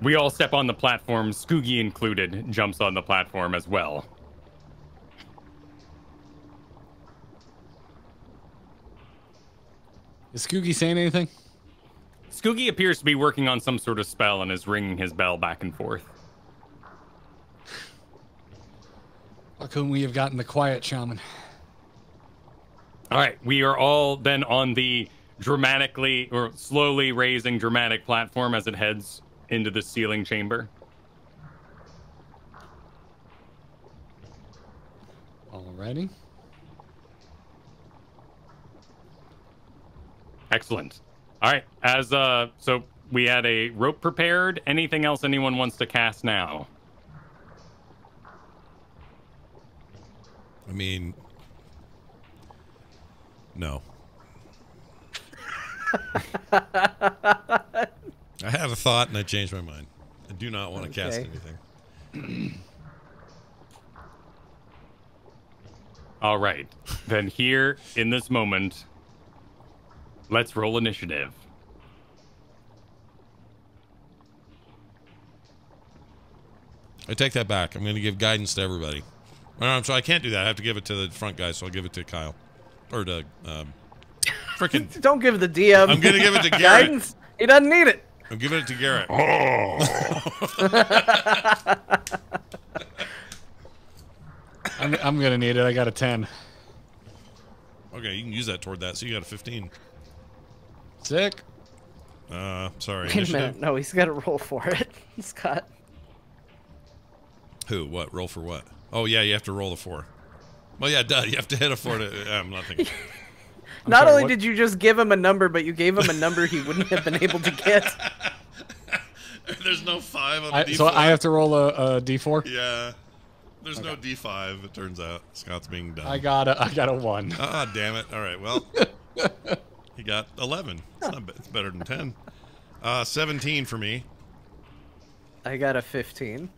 We all step on the platform, Skoogie included, jumps on the platform as well. Is Skoogie saying anything? Skoogie appears to be working on some sort of spell and is ringing his bell back and forth. Why couldn't we have gotten the quiet shaman? All right, we are all then on the dramatically or slowly raising dramatic platform as it heads into the ceiling chamber. Alrighty. Excellent. All right, as so we had a rope prepared. Anything else anyone wants to cast now? I mean, no. I had a thought and I changed my mind. I do not want to cast anything. All right, then here in this moment, let's roll initiative. I take that back. I'm going to give guidance to everybody. No, so I can't do that. I have to give it to the front guy, so I'll give it to Kyle. Or to, frickin' Don't give the DM. I'm going to give it to Garrett. Guidance. He doesn't need it. I'm giving it to Garrett. I'm gonna need it. I got a 10. Okay, you can use that toward that. So you got a 15. Sick. Sorry. Wait a minute. No, he's got to roll for it. He's got... Who? What? Roll for what? Oh, yeah, you have to roll a 4. Well, yeah, duh. You have to hit a 4 to... I'm not thinking. Not only did you just give him a number, but you gave him a number he wouldn't have been able to get. There's no 5 on the D4. So I have to roll a D4? Yeah. There's no D5, it turns out. Scott's being dumb. I got a 1. Ah, damn it. All right, well. He got 11. It's better than 10. 17 for me. I got a 15.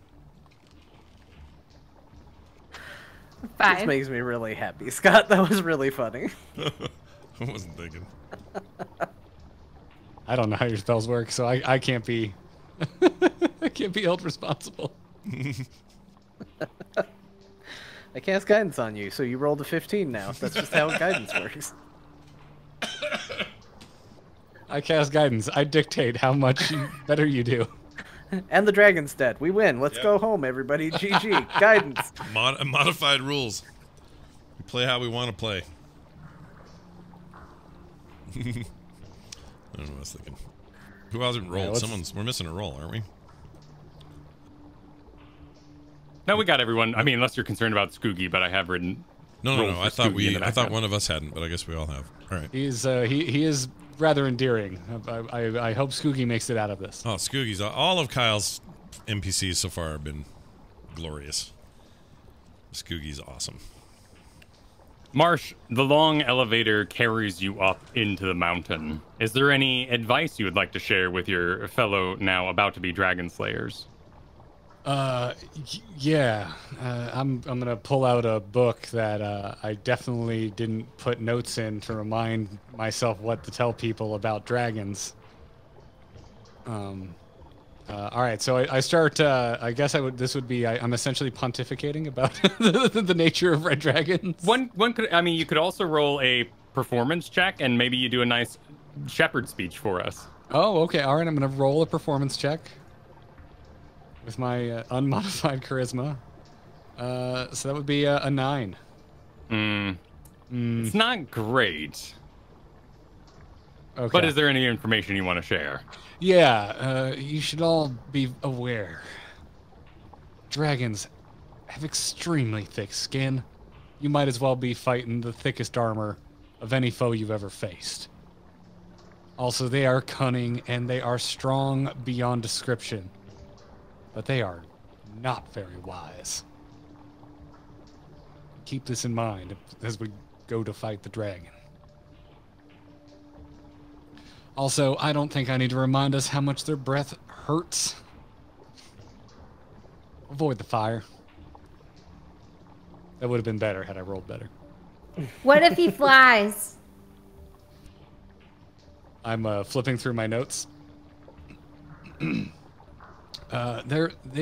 5. This makes me really happy, Scott. That was really funny. I wasn't thinking. I don't know how your spells work, so I can't be I can't be held responsible. I cast guidance on you, so you rolled a 15 now. That's just how guidance works. I cast guidance. I dictate how much better you do. And the dragon's dead. We win. Let's go home, everybody. GG. Guidance. Modified rules. We play how we want to play. I don't know what I was thinking. Who hasn't rolled? We're missing a roll, aren't we? No, we got everyone. I mean, unless you're concerned about Skoogie, but I have written. No. I thought one of us hadn't, but I guess we all have. All right. He is rather endearing. I hope Skoogie makes it out of this. Oh, Skoogie's all of Kyle's NPCs so far have been glorious. Skoogie's awesome. Marsh, the long elevator carries you up into the mountain. Is there any advice you would like to share with your fellow now about to be dragon slayers? Yeah. I'm gonna pull out a book that I definitely didn't put notes in to remind myself what to tell people about dragons. All right, so I start. I guess this would be. I'm essentially pontificating about the nature of red dragons. One could. I mean, you could also roll a performance check, and maybe you do a nice shepherd speech for us. Oh, okay. All right, I'm gonna roll a performance check with my unmodified charisma. So that would be a 9. It's not great. Okay. But is there any information you want to share? Yeah, you should all be aware. Dragons have extremely thick skin. You might as well be fighting the thickest armor of any foe you've ever faced. Also, they are cunning and they are strong beyond description. But they are not very wise. Keep this in mind as we go to fight the dragon. Also, I don't think I need to remind us how much their breath hurts. Avoid the fire. That would have been better had I rolled better. What if he flies? I'm flipping through my notes. They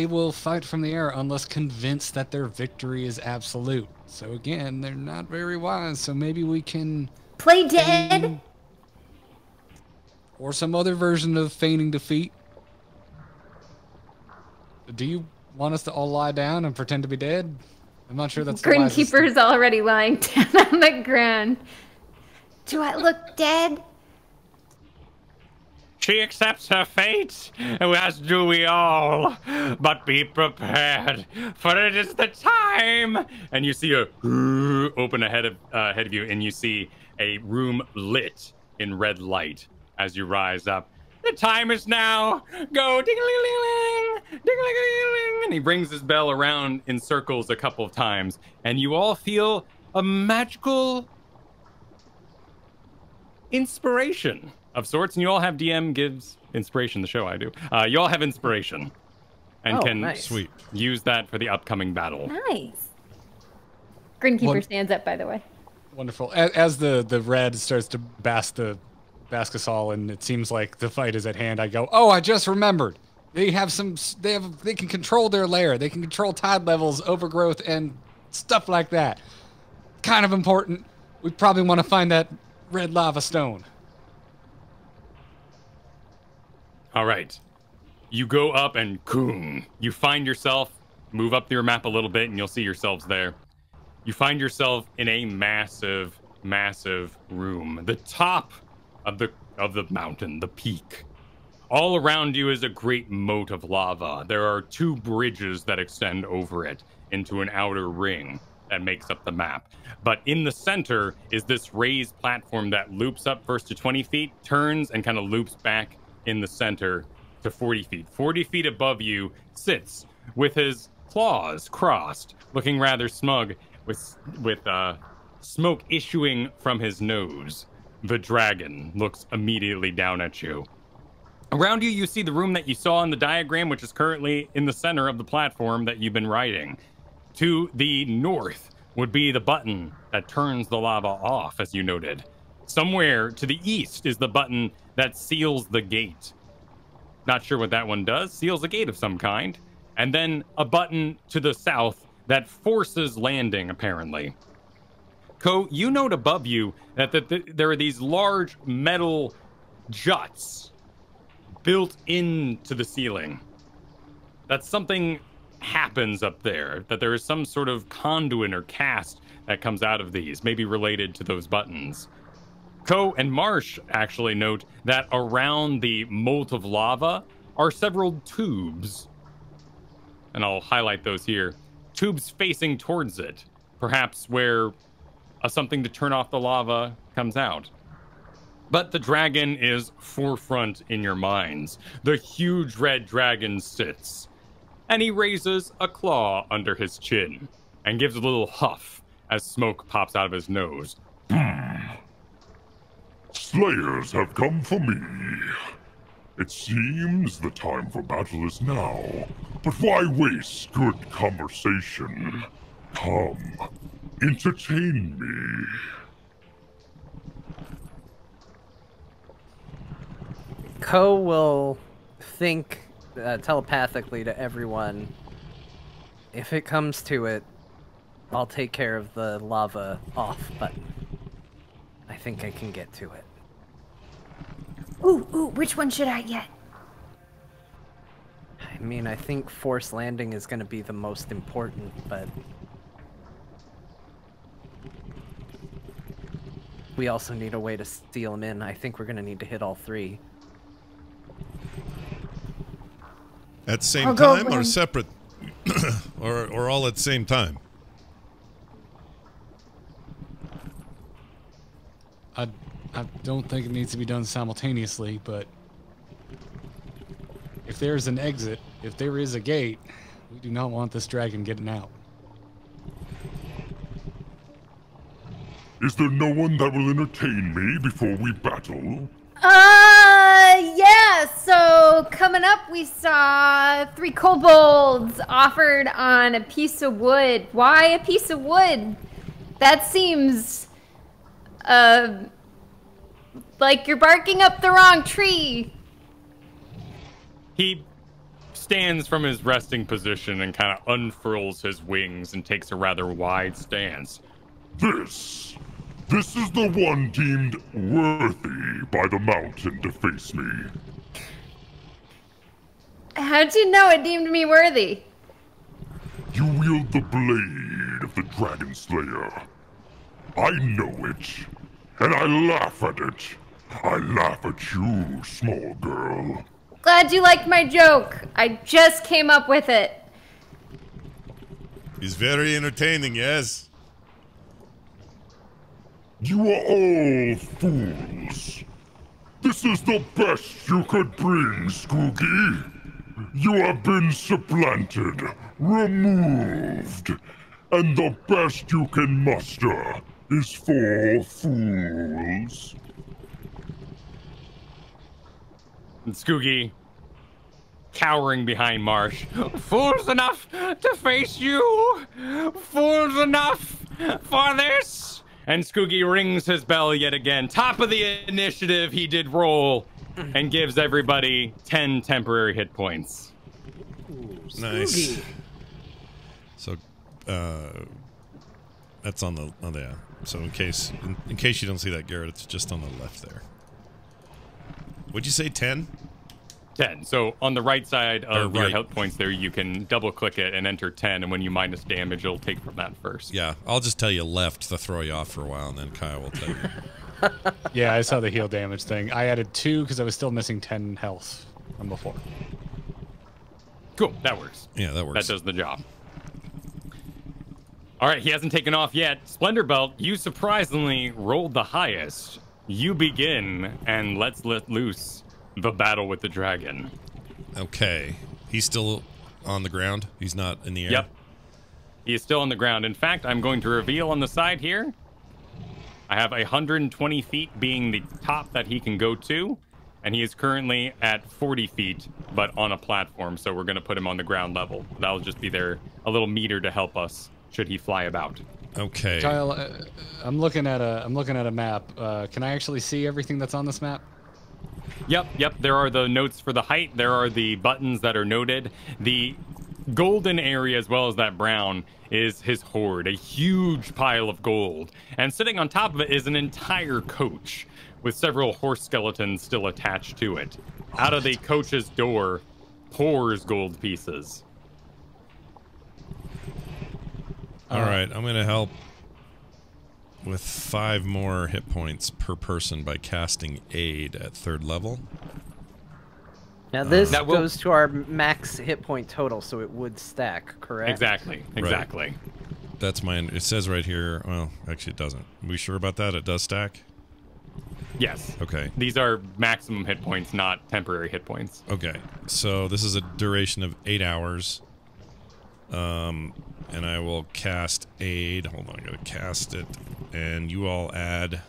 will fight from the air unless convinced that their victory is absolute. So again, they're not very wise, so maybe we can... Play dead? Or some other version of feigning defeat. Do you want us to all lie down and pretend to be dead? I'm not sure that's the Grin wisest Keeper is already lying down on the ground. Do I look dead? She accepts her fate, as do we all. But be prepared, for it is the time. And you see a open ahead of you, and you see a room lit in red light as you rise up. The time is now. Go ding-a-ling-a-ling, ding-a-ling-a-ling. And he rings his bell around in circles a couple of times, and you all feel a magical inspiration of sorts, and you all have DM gives inspiration. The show I do. You all have inspiration, and can nice. Sweet. use that for the upcoming battle. Nice. Grin Keeper stands up, by the way. Wonderful. As the red starts to bask us all, and it seems like the fight is at hand, I go, oh, I just remembered. They can control their lair. They can control tide levels, overgrowth, and stuff like that. Kind of important. We probably want to find that red lava stone. All right. You go up and you find yourself, move up your map a little bit and you'll see yourselves there. You find yourself in a massive, massive room. The top of the mountain, the peak. All around you is a great moat of lava. There are 2 bridges that extend over it into an outer ring that makes up the map. But in the center is this raised platform that loops up first to 20 feet, turns and kind of loops back in the center to 40 feet. 40 feet above you sits with his claws crossed, looking rather smug with smoke issuing from his nose. The dragon looks immediately down at you. Around you, you see the room that you saw in the diagram, which is currently in the center of the platform that you've been riding. To the north would be the button that turns the lava off, as you noted. Somewhere to the east is the button that seals the gate. Not sure what that one does. Seals a gate of some kind. And then a button to the south that forces landing, apparently. Ko, you note above you that there are these large metal juts built into the ceiling. That something happens up there, that there is some sort of conduit or cast that comes out of these, maybe related to those buttons. Ko and Marsh actually note that around the moat of lava are several tubes. And I'll highlight those here. Tubes facing towards it, perhaps where something to turn off the lava comes out. But the dragon is forefront in your minds. The huge red dragon sits, and he raises a claw under his chin and gives a little huff as smoke pops out of his nose. Slayers have come for me. It seems the time for battle is now, but why waste good conversation? Come, entertain me. Ko will think telepathically to everyone. If it comes to it, I'll take care of the lava off button. I think I can get to it. Ooh, which one should I get? I mean, I think force landing is going to be the most important, but we also need a way to steal them in. I think we're going to need to hit all three. At the same I'll go time or when- separate? or all at the same time? I don't think it needs to be done simultaneously, but if there's an exit, if there is a gate, we do not want this dragon getting out. Is there no one that will entertain me before we battle? Yeah, so coming up we saw 3 kobolds offered on a piece of wood. Why a piece of wood? That seems, like you're barking up the wrong tree. He stands from his resting position and kind of unfurls his wings and takes a rather wide stance. This is the one deemed worthy by the mountain to face me. How'd you know it deemed me worthy? You wield the blade of the Dragon Slayer. I know it, and I laugh at it. I laugh at you, small girl. Glad you liked my joke. I just came up with it. He's very entertaining, yes. You are all fools. This is the best you could bring, Skooky. You have been supplanted, removed, and the best you can muster is 4 fools. And Skoogie, cowering behind Marsh. Fools enough to face you! Fools enough for this! And Skoogie rings his bell yet again. Top of the initiative, he did roll and gives everybody 10 temporary hit points. Nice. So, that's on the yeah. So in case you don't see that, Garrett, it's just on the left there. Would you say 10? 10. So on the right side of your right. health points there, you can double click it and enter 10. And when you minus damage, it'll take from that first. Yeah, I'll just tell you left to throw you off for a while, and then Kyle will tell you. Yeah, I saw the heal damage thing. I added 2 because I was still missing 10 health from before. Cool. That works. Yeah, that works. That does the job. All right. He hasn't taken off yet. Splendor Belt, you surprisingly rolled the highest. You begin, and let's let loose the battle with the dragon. Okay. He's still on the ground? He's not in the air? Yep. He is still on the ground. In fact, I'm going to reveal on the side here. I have 120 feet being the top that he can go to, and he is currently at 40 feet, but on a platform, so we're going to put him on the ground level. That'll just be there, a little meter to help us should he fly about. Okay. Kyle, I'm looking at a map. Can I actually see everything that's on this map? Yep. There are the notes for the height. There are the buttons that are noted. The golden area, as well as that brown, is his hoard, a huge pile of gold. And sitting on top of it is an entire coach with several horse skeletons still attached to it. Out of the coach's door pours gold pieces. All right, I'm going to help with 5 more hit points per person by casting Aid at 3rd level. Now this goes to our max hit point total, so it would stack, correct? Exactly. Right. That's mine. It says right here. Well, actually, it doesn't. Are we sure about that? It does stack? Yes. Okay. These are maximum hit points, not temporary hit points. Okay. So this is a duration of 8 hours. And I will cast Aid. Hold on, I gotta cast it. And you all add...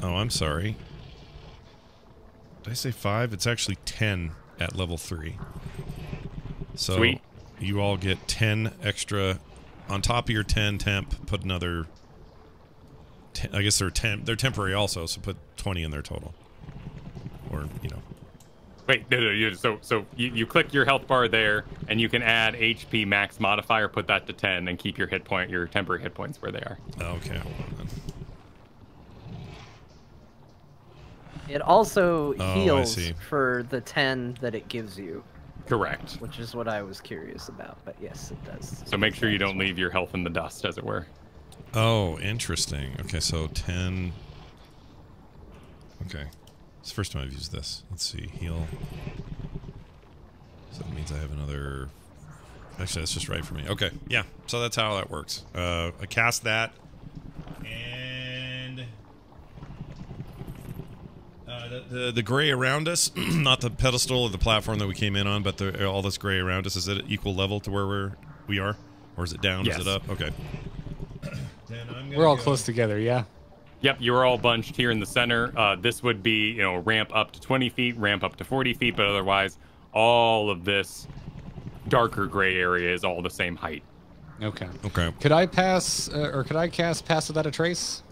Oh, I'm sorry. Did I say 5? It's actually 10 at level 3. So Sweet. You all get 10 extra. On top of your 10 temp, put another... I guess they're temporary also, so put 20 in their total. Or, you know. Wait, no. So you click your health bar there, and you can add HP max modifier, put that to 10, and keep your temporary hit points where they are. Okay, hold on then. It also I heals see. for the 10 that it gives you. Correct. Which is what I was curious about, but yes, it does. So make sure you don't leave your health in the dust, as it were. Oh, interesting. Okay, so 10... Okay. It's the first time I've used this. Let's see. Heal. So that means I have another... Actually, that's just right for me. Okay, yeah. So that's how that works. I cast that. And... the gray around us, not the pedestal or the platform that we came in on, but all this gray around us, is it at equal level to where we are? Or is it down? Yes. Is it up? Okay. We're all close together, yeah? Yep, you're all bunched here in the center. This would be, ramp up to 20 feet, ramp up to 40 feet, but otherwise, all of this darker gray area is all the same height. Okay. Okay. Could I pass, or could I cast Pass Without a Trace?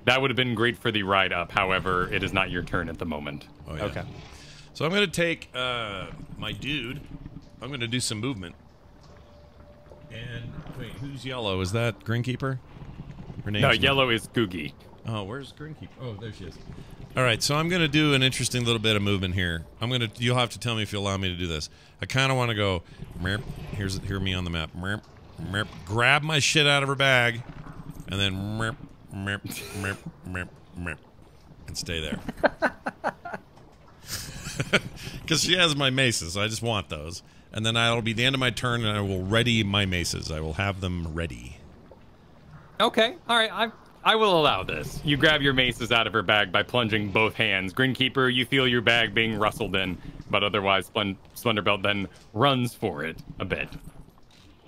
That would have been great for the ride up. However, it is not your turn at the moment. Oh, yeah. Okay. So I'm going to take my dude. I'm going to do some movement. And, wait, who's yellow? Is that Grin Keeper? Her name's No, yellow is Googie. Oh, where's Grin Keeper? Oh, there she is. All right, so I'm going to do an interesting little bit of movement here. You'll have to tell me if you allow me to do this. I kind of want to go, merp, hear me on the map, merp, merp, grab my shit out of her bag, and then merp, merp, merp, merp, merp, and stay there. Because she has my maces, so I just want those. And then that'll be the end of my turn, and I will ready my maces. I will have them ready. Okay, all right, I will allow this. You grab your maces out of her bag by plunging both hands. Grin Keeper, you feel your bag being rustled in, but otherwise Splendorbelt then runs for it a bit.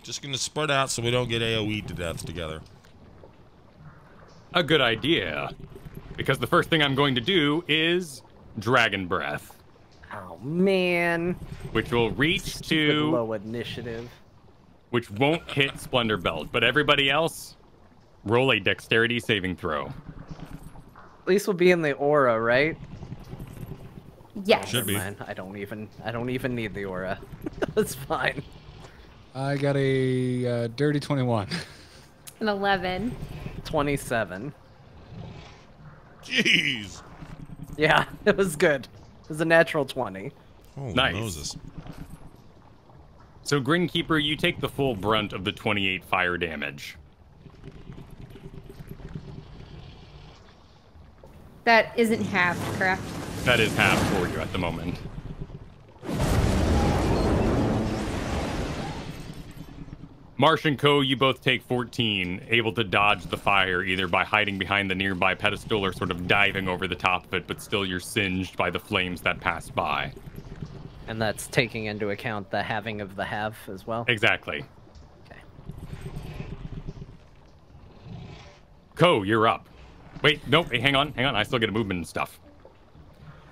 Just going to spread out so we don't get AoE to death together. A good idea, because the first thing I'm going to do is Dragon Breath. Oh, man. Which will reach Stupid to... low initiative. Which won't hit Splendorbelt, but everybody else, roll a dexterity saving throw. At least we'll be in the aura, right? Yes. Should be. Man, I don't even need the aura. That's fine. I got a dirty 21. An 11. 27. Jeez. Yeah, it was good. It was a natural 20. Holy Nice. Moses. So Grin Keeper, you take the full brunt of the 28 fire damage. That isn't half, correct? That is half for you at the moment. Marsh and Co., you both take 14, able to dodge the fire either by hiding behind the nearby pedestal or sort of diving over the top of it, but still you're singed by the flames that passed by. And that's taking into account the halving of the half as well? Exactly. Okay. Co., you're up. Wait, nope, hey, hang on. I still get a movement and stuff.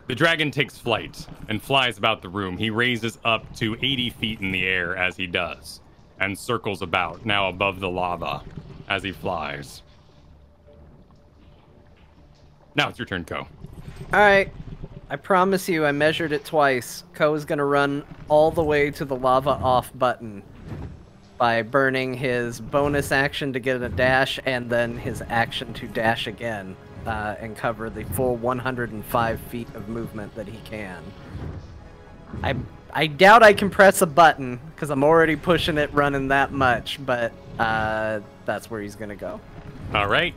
The dragon takes flight and flies about the room. He raises up to 80 feet in the air as he does. and circles about, now above the lava as he flies. Now it's your turn, Ko. All right. I promise you, I measured it twice. Ko is going to run all the way to the lava off button by burning his bonus action to get a dash and then his action to dash again and cover the full 105 feet of movement that he can. I doubt I can press a button because I'm already pushing it running that much, but that's where he's going to go. All right.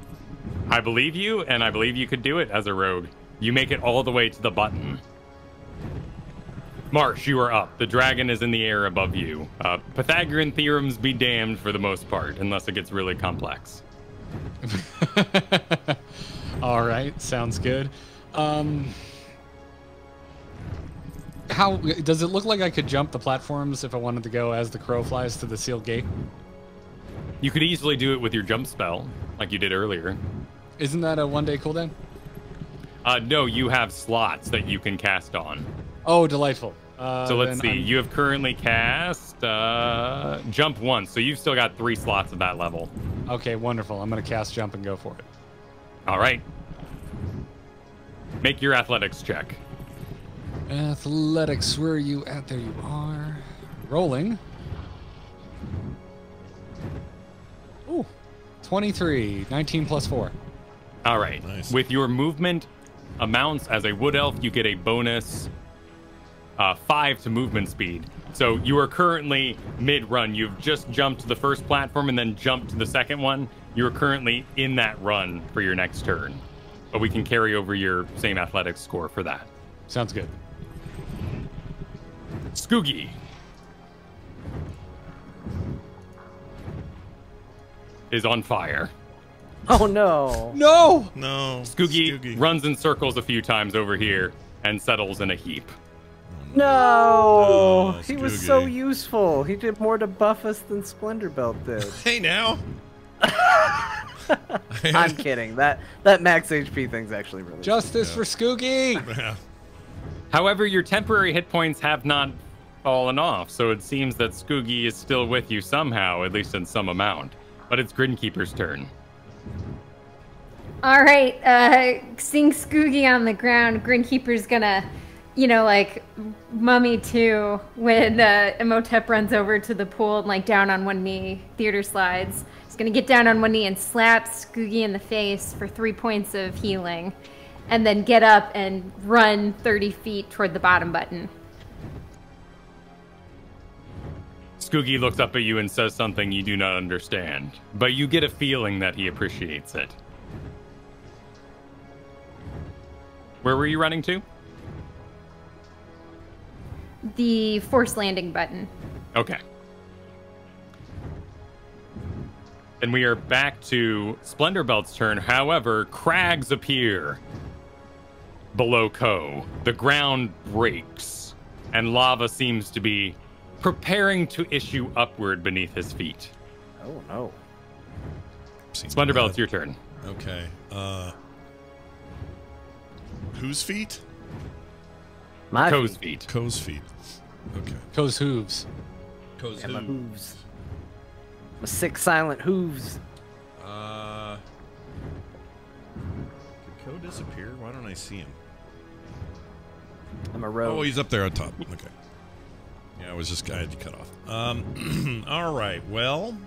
I believe you, and I believe you could do it as a rogue. You make it all the way to the button. Marsh, you are up. The dragon is in the air above you. Pythagorean theorems be damned for the most part, unless it gets really complex. All right, sounds good. How does it look like I could jump the platforms if I wanted to go as the crow flies to the sealed gate? You could easily do it with your jump spell, like you did earlier. Isn't that a 1-day cooldown? No, you have slots that you can cast on. Oh, delightful. So let's see. You have currently cast jump once, so you've still got 3 slots of that level. Okay, wonderful. I'm going to cast jump and go for it. All right. Make your athletics check. Athletics, where are you at? There you are. Rolling. Ooh, 23. 19 plus 4. All right. Nice. With your movement amounts as a wood elf, you get a bonus 5 to movement speed. So you are currently mid-run. You've just jumped to the first platform and then jumped to the second one. You're currently in that run for your next turn. But we can carry over your same athletics score for that. Sounds good. Skoogie is on fire. Oh no! No! No. Skoogie runs in circles a few times over here and settles in a heap. No! Oh, He was so Skoogie. useful. He did more to buff us than Splendor Belt did. Hey, now. I'm kidding. That max HP thing's actually really Justice for Skoogie! Yeah. However, your temporary hit points have not fallen off, so it seems that Skoogie is still with you somehow, at least in some amount. But it's Grin Keeper's turn. All right, seeing Skoogie on the ground, Grin Keeper's gonna, like Mummy 2 when Imhotep runs over to the pool and like down on one knee, theater slides. He's gonna get down on one knee and slap Skoogie in the face for 3 points of healing, and then get up and run 30 feet toward the bottom button. Skoogie looks up at you and says something you do not understand, but you get a feeling that he appreciates it. Where were you running to? The force landing button. Okay. Then we are back to Splendor Belt's turn. However, crags appear below Ko. The ground breaks, and lava seems to be preparing to issue upward beneath his feet. Oh no. Splendor Belt, it's your turn. Okay. Whose feet? My Ko's feet. feet. Ko's feet. Okay. Ko's hooves. Ko's And my hooves. My 6 silent hooves. Did Ko disappear? Why don't I see him? I'm a rogue. Oh, he's up there on top. Okay. Yeah, I had you cut off. All right. Well.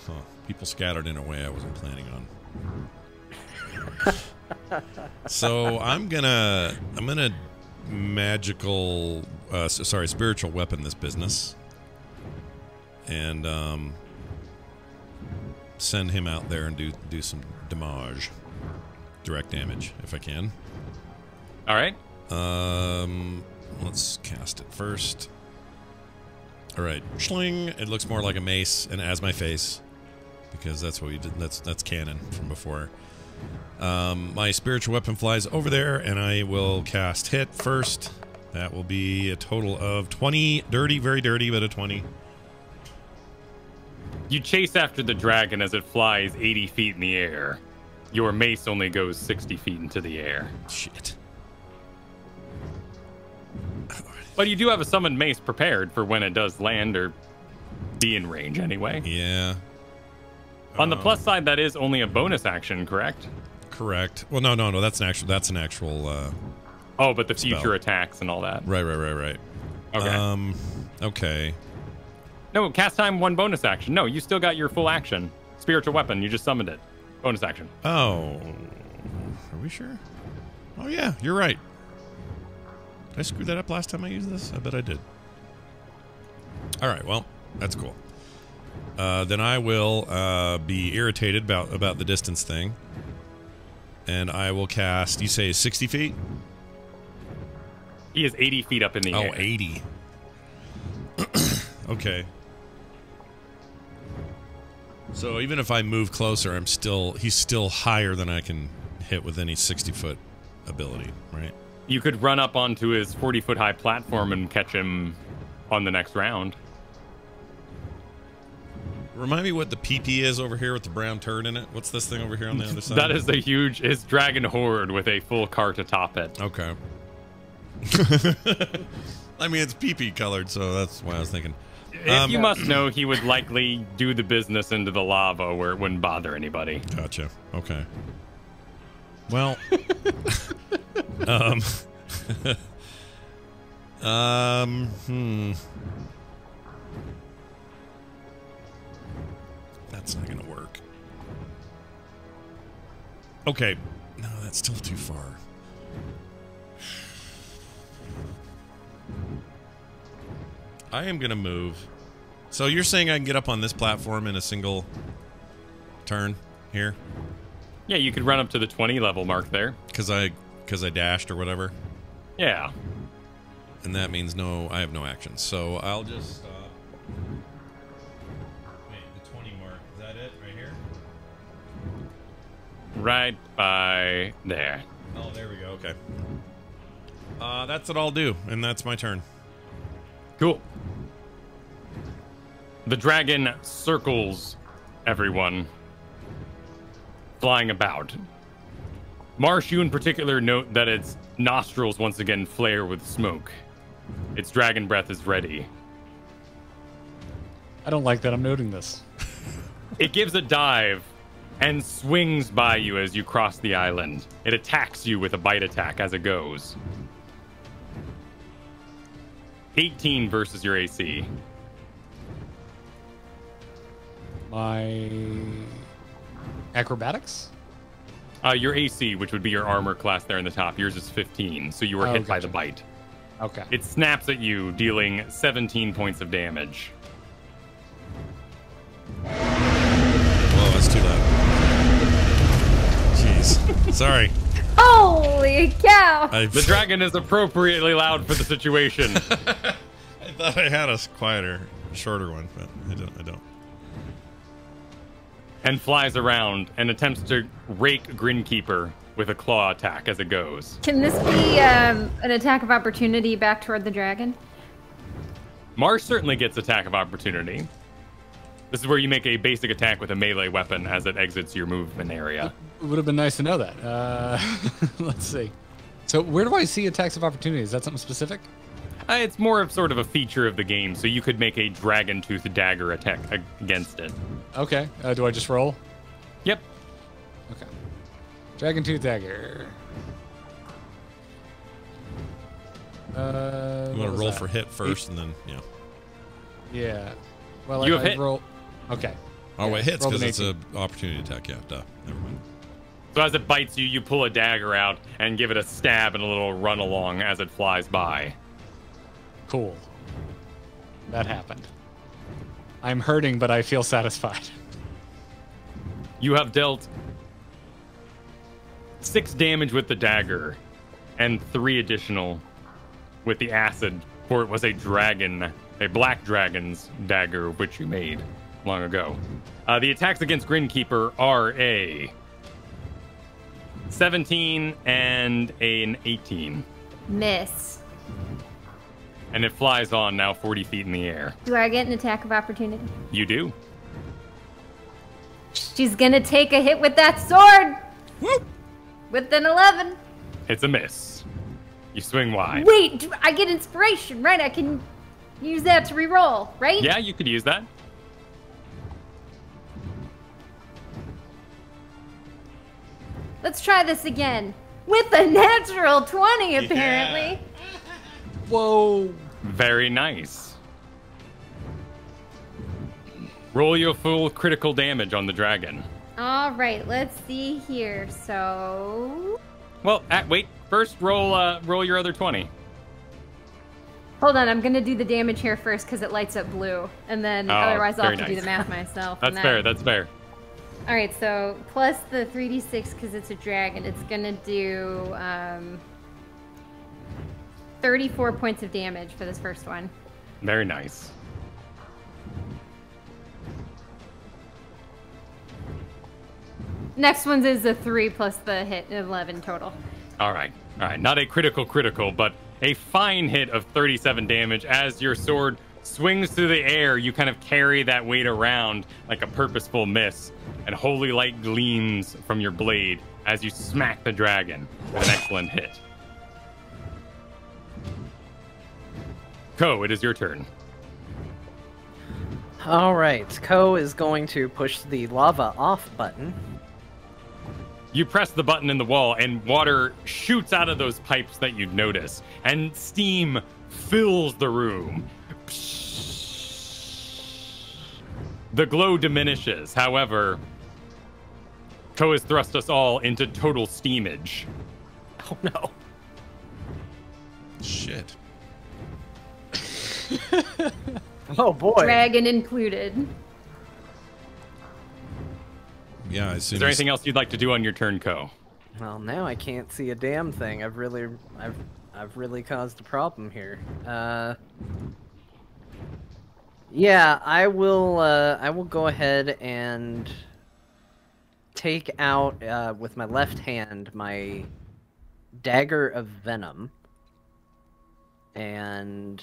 Huh. People scattered in a way I wasn't planning on. So I'm gonna spiritual weapon this business, and send him out there and do some damage, direct damage if I can. All right. Let's cast it first. All right, schling. It looks more like a mace, and as my face, because that's what we did. That's canon from before. My spiritual weapon flies over there, and I will cast hit first. That will be a total of 20. Dirty, very dirty, but a 20. You chase after the dragon as it flies 80 feet in the air. Your mace only goes 60 feet into the air. Shit. But you do have a summoned mace prepared for when it does land or be in range anyway. Yeah. On the plus side, that is only a bonus action, correct? Correct. Well, no. That's an actual. Oh, but the spell. future attacks and all that. Right. Okay. Okay. No, cast time, 1 bonus action. No, you still got your full action. Spiritual weapon, you just summoned it. Bonus action. Oh. Are we sure? Oh, yeah, you're right. Did I screw that up last time I used this? I bet I did. All right, well, that's cool. Then I will be irritated about the distance thing. And I will cast, you say 60 feet? He is 80 feet up in the air. Oh, 80. Okay. So even if I move closer, he's still higher than I can hit with any 60-foot ability, right? You could run up onto his 40-foot high platform and catch him on the next round. Remind me what the PP is over here with the brown turd in it. What's this thing over here on the other side? That is his dragon horde with a full cart atop it. Okay. I mean, it's PP colored, so that's why I was thinking. If you must know, he would likely do the business into the lava where it wouldn't bother anybody. Gotcha. Okay. Well. That's not gonna work. Okay. No, that's still too far. I am gonna move. So you're saying I can get up on this platform in a single turn here? Yeah, you could run up to the 20 level mark there. Because I dashed or whatever? Yeah. And that means I have no actions. So I'll just stop. Wait, the 20 mark. Is that it right here? Right by there. Oh, there we go. Okay. That's what I'll do, and that's my turn. Cool. The dragon circles everyone, flying about. Marsh, you in particular note that its nostrils once again flare with smoke. Its dragon breath is ready. I don't like that I'm noting this. It gives a dive and swings by you as you cross the island. It attacks you with a bite attack as it goes. 18 versus your AC. My acrobatics? Your AC, which would be your armor class there in the top, yours is 15, so you were hit by the bite. Okay. It snaps at you, dealing 17 points of damage. Whoa, that's too loud. Jeez. Sorry. Holy cow! The dragon is appropriately loud for the situation. I thought I had a quieter, shorter one, but I don't. And flies around and attempts to rake Grin Keeper with a claw attack as it goes. Can this be an attack of opportunity back toward the dragon? Marsh certainly gets attack of opportunity. This is where you make a basic attack with a melee weapon as it exits your movement area. It would have been nice to know that. Let's see. So where do I see attacks of opportunity? Is that something specific? It's more of sort of a feature of the game, so you could make a dragon tooth dagger attack against it. Okay. Do I just roll? Yep. Okay. Dragon Tooth Dagger. You want to roll for hit first, and then Yeah. Well, You if have I hit. roll. Okay. Oh, it hits rolled because an it's an opportunity attack. Yeah, duh. Never mind. So as it bites you, you pull a dagger out and give it a stab and a little run along as it flies by. Cool. That happened. I'm hurting, but I feel satisfied. You have dealt 6 damage with the dagger and 3 additional with the acid, for it was a black dragon's dagger, which you made long ago. The attacks against Grin Keeper are a 17 and an 18. Miss. And it flies on now 40 feet in the air. Do I get an attack of opportunity? You do. She's gonna take a hit with that sword! Whoop! With an 11. It's a miss. You swing wide. Wait, I get inspiration, right? I can use that to reroll, right? Yeah, you could use that. Let's try this again. With a natural 20, apparently. Whoa. Very nice. Roll your full critical damage on the dragon. All right, let's see here. So, Well, wait. First, roll your other 20. hold on. I'm gonna do the damage here first because it lights up blue, and then Oh, otherwise I'll have very to do nice. the math myself. That's and fair. That's fair. All right, so plus the 3d6 because it's a dragon, it's gonna do 34 points of damage for this first one. Very nice. Next one is a 3 plus the hit, 11 total. All right. Not a critical, but a fine hit of 37 damage as your sword swings through the air. You kind of carry that weight around like a purposeful miss, and holy light gleams from your blade as you smack the dragon with an excellent hit. Ko, it is your turn. All right, Ko is going to push the lava off button. You press the button in the wall, and water shoots out of those pipes that you'd notice, and steam fills the room. The glow diminishes. However, Ko has thrust us all into total steamage. Oh no. Shit. Oh boy. Dragon included. Yeah, as soon Is there as anything else you'd like to do on your turn, Ko? Well, now I can't see a damn thing. I've really caused a problem here. Yeah, I will go ahead and take out with my left hand my dagger of venom. And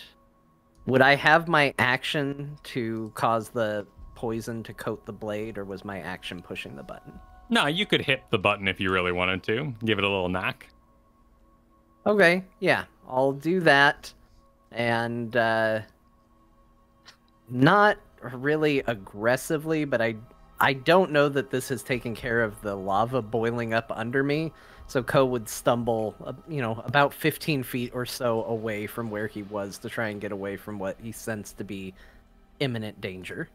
would I have my action to cause the poison to coat the blade, or was my action pushing the button? No, you could hit the button if you really wanted to. Give it a little knock. Okay, yeah, I'll do that. And not really aggressively, but I don't know that this has taken care of the lava boiling up under me. So Ko would stumble, about 15 feet or so away from where he was to try and get away from what he sensed to be imminent danger.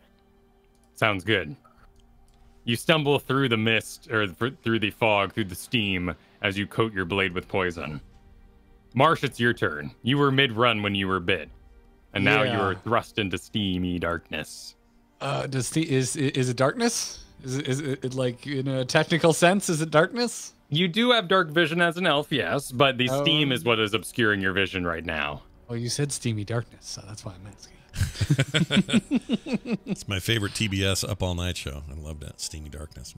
Sounds good. You stumble through the mist, or through the fog, through the steam, as you coat your blade with poison. Marsh, it's your turn. You were mid-run when you were bit, and now you are thrust into steamy darkness. Is it darkness? Is it like in a technical sense? Is it darkness? You do have dark vision as an elf, yes, but the steam is what is obscuring your vision right now. Oh, you said steamy darkness, so that's why I'm asking. It's my favorite TBS Up All Night show. I love that. Steamy Darkness.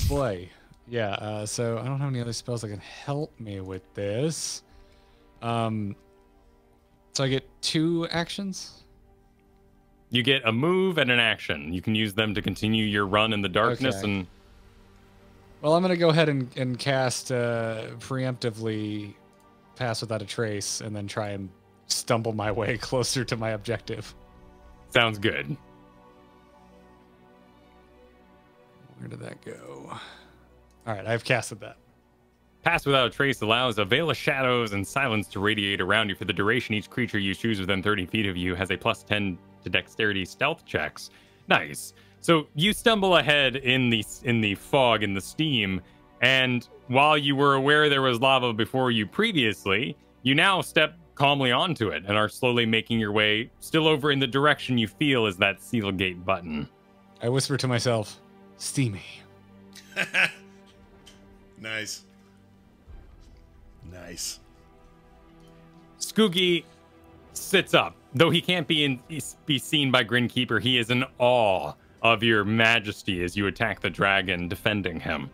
Boy. Yeah, so I don't have any other spells that can help me with this. So I get 2 actions? You get a move and an action. You can use them to continue your run in the darkness. Okay. And Well, I'm going to go ahead and cast preemptively Pass Without a Trace, and then try and stumble my way closer to my objective. sounds good. Where did that go? All right, I've casted that. Pass Without a Trace allows a veil of shadows and silence to radiate around you for the duration. Each creature you choose within 30 feet of you has a +10 to dexterity stealth checks. Nice. So you stumble ahead in the fog, in the steam, and while you were aware there was lava before you previously, you now step calmly onto it and are slowly making your way still over in the direction you feel is that seal gate button. I whisper to myself, steamy. Nice. Nice. Skoogie sits up. Though he can't be seen by Grin Keeper, he is in awe of your majesty as you attack the dragon, defending him.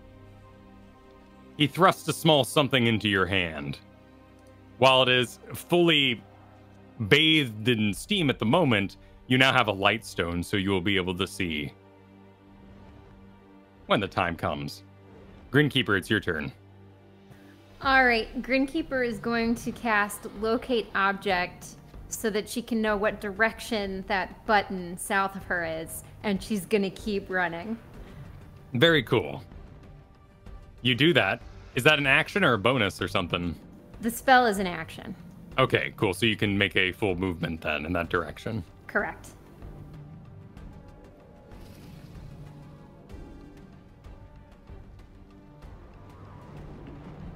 He thrusts a small something into your hand. While it is fully bathed in steam at the moment, you now have a light stone, so you will be able to see when the time comes. Grin Keeper, it's your turn. All right, Grin Keeper is going to cast Locate Object so that she can know what direction that button south of her is, and she's going to keep running. Very cool. You do that. Is that an action or a bonus or something? The spell is an action. Okay, cool. So you can make a full movement then in that direction. Correct.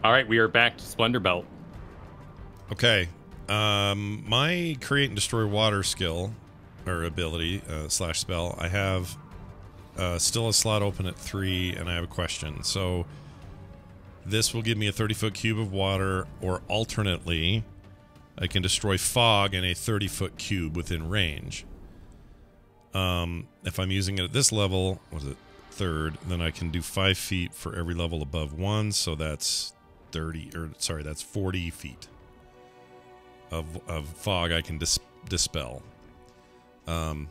All right, we are back to Splendor Belt. Okay. My create and destroy water skill or ability slash spell, I have still a slot open at 3, and I have a question. So this will give me a 30-foot cube of water, or alternately, I can destroy fog in a 30-foot cube within range. If I'm using it at this level, was it 3rd, then I can do 5 feet for every level above 1, so that's 40 feet of fog I can dispel. The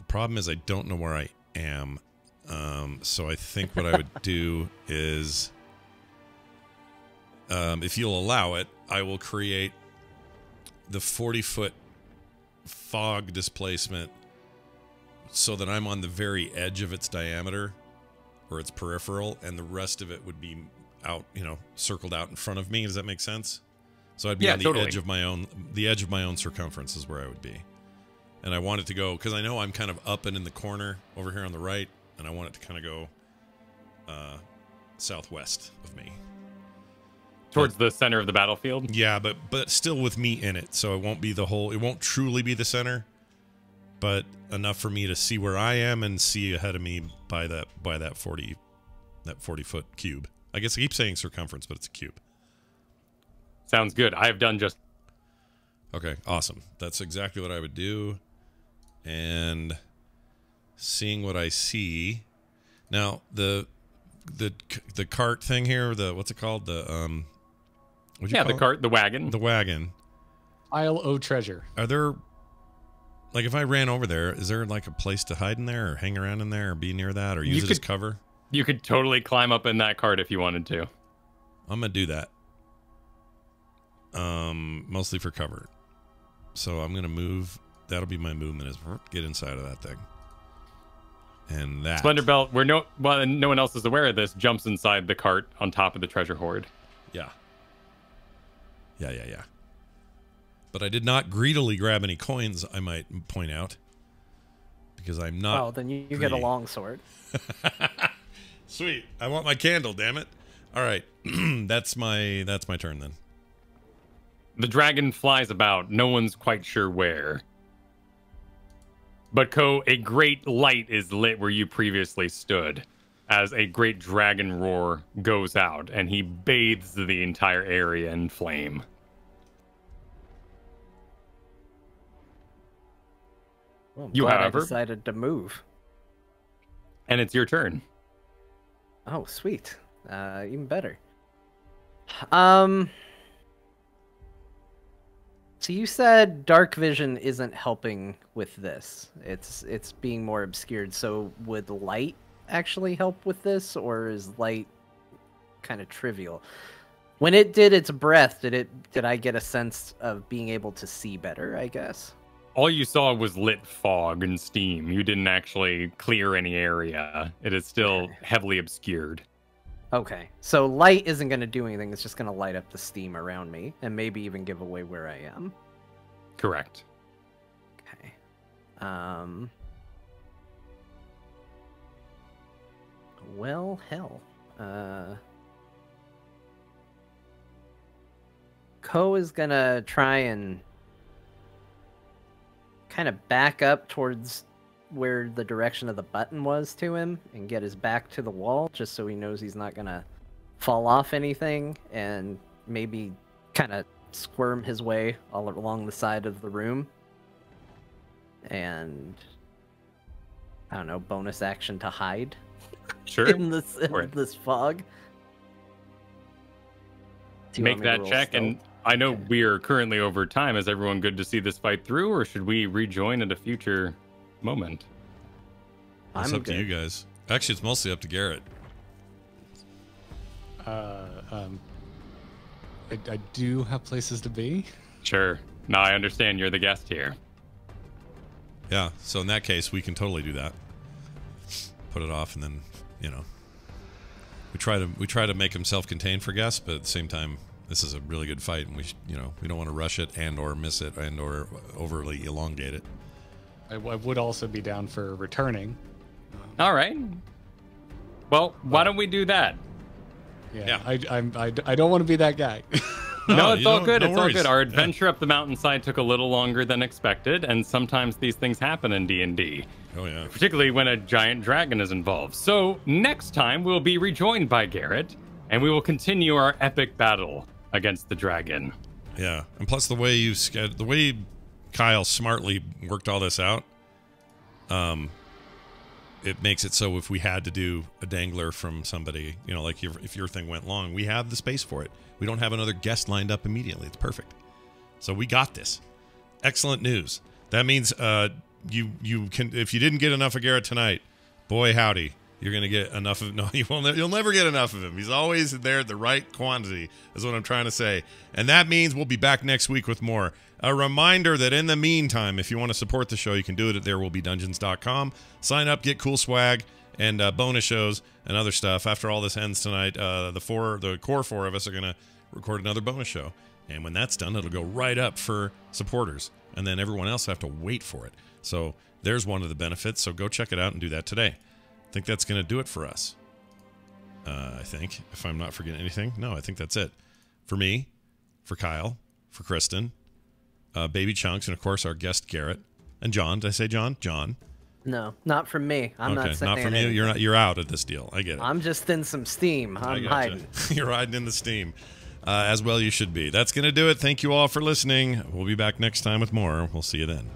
problem is I don't know where I am, so I think what I would do is, if you'll allow it, I will create the 40-foot fog displacement so that I'm on the very edge of its diameter, or its peripheral, and the rest of it would be out, circled out in front of me. Does that make sense? So I'd be on the edge of my own circumference is where I would be. And I want it to go, because I know I'm kind of up and in the corner over here on the right, and I want it to kind of go southwest of me. Towards the center of the battlefield? Yeah, but still with me in it, so it won't be it won't truly be the center, but enough for me to see where I am and see ahead of me by that 40-foot cube. I guess I keep saying circumference, but it's a cube. Sounds good. I have done just... Okay, awesome. That's exactly what I would do. And seeing what I see. Now, the cart thing here, what's it called? The cart, the wagon. The wagon. Isle o' Treasure. Are there, like, if I ran over there, is there like a place to hide in there or hang around in there or be near that or use it as cover? You could totally climb up in that cart if you wanted to. I'm going to do that. Mostly for cover. So I'm going to move. That'll be my movement, is get inside of that thing. And that. Splendor Belt, where no one else is aware of this, jumps inside the cart on top of the treasure hoard. Yeah. Yeah. But I did not greedily grab any coins, I might point out. Because I'm not. Oh, then you get a long sword. Sweet. I want my candle, damn it. All right. That's my turn then. The dragon flies about. No one's quite sure where. But a great light is lit where you previously stood as a great dragon roar goes out, and he bathes the entire area in flame. Well, however, decided to move. And it's your turn. Oh, sweet. Even better. So you said dark vision isn't helping with this. It's being more obscured. So would light actually help with this, or is light kind of trivial? When it did its breath, did I get a sense of being able to see better, I guess? All you saw was lit fog and steam. You didn't actually clear any area. It is still heavily obscured. Okay, so light isn't going to do anything. It's just going to light up the steam around me and maybe even give away where I am. Correct. Okay. Well, hell. Ko is going to try and kind of back up towards where the direction of the button was to him and get his back to the wall just so he knows he's not gonna fall off anything, and maybe kind of squirm his way all along the side of the room. And I don't know, bonus action to hide. Sure. in this fog. Make that check, and I know we're currently over time. Is everyone good to see this fight through, or should we rejoin at a future moment? It's up to you guys. Actually, it's mostly up to Garrett. I do have places to be. Sure. Now I understand you're the guest here. Yeah, so in that case, we can totally do that. Put it off, and then, you know, we try to make him self-contained for guests, but at the same time, this is a really good fight, and we don't want to rush it and or miss it and or overly elongate it. I would also be down for returning. All right. Well, why don't we do that? Yeah. I don't want to be that guy. No, it's all good. No It's all worries. good. Our adventure up the mountainside took a little longer than expected, and sometimes these things happen in D&D. Oh, yeah. Particularly when a giant dragon is involved. So next time we'll be rejoined by Garrett, and we will continue our epic battle against the dragon. Yeah, and plus the way Kyle smartly worked all this out, it makes it so if we had to do a dangler from somebody, you know, like if your thing went long, we have the space for it. We don't have another guest lined up immediately. It's perfect. So we got this. Excellent news. That means you can, if you didn't get enough of Garrett tonight, boy howdy, you're gonna get enough of. No, you'll never get enough of him. He's always there at the right quantity, is what I'm trying to say. And that means we'll be back next week with more. A reminder that in the meantime, if you want to support the show, you can do it at therewillbedungeons.com. Sign up, get cool swag, and bonus shows and other stuff. After all this ends tonight, the core four of us are going to record another bonus show. And when that's done, it'll go right up for supporters. And then everyone else will have to wait for it. So there's one of the benefits. So go check it out and do that today. I think that's going to do it for us. I think, if I'm not forgetting anything. No, I think that's it. For me, for Kyle, for Kristen, Baby Chunks, and of course our guest Garrett. And John. Did I say John? John. No, not from me. I'm not saying not from you. anything. You're out of this deal. I get it. I'm just in some steam. I'm hiding. You're hiding in the steam. As well you should be. That's going to do it. Thank you all for listening. We'll be back next time with more. We'll see you then.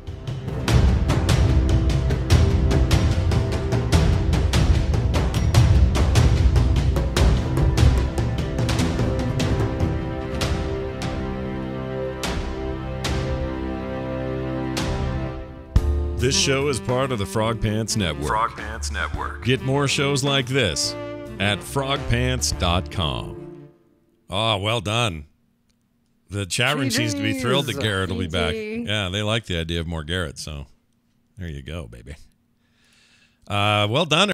This show is part of the Frog Pants Network. Frog Pants Network. Get more shows like this at frogpants.com. Oh, well done. The chat room seems to be thrilled that Garrett will be back. Yeah, they like the idea of more Garrett, so there you go, baby. Well done.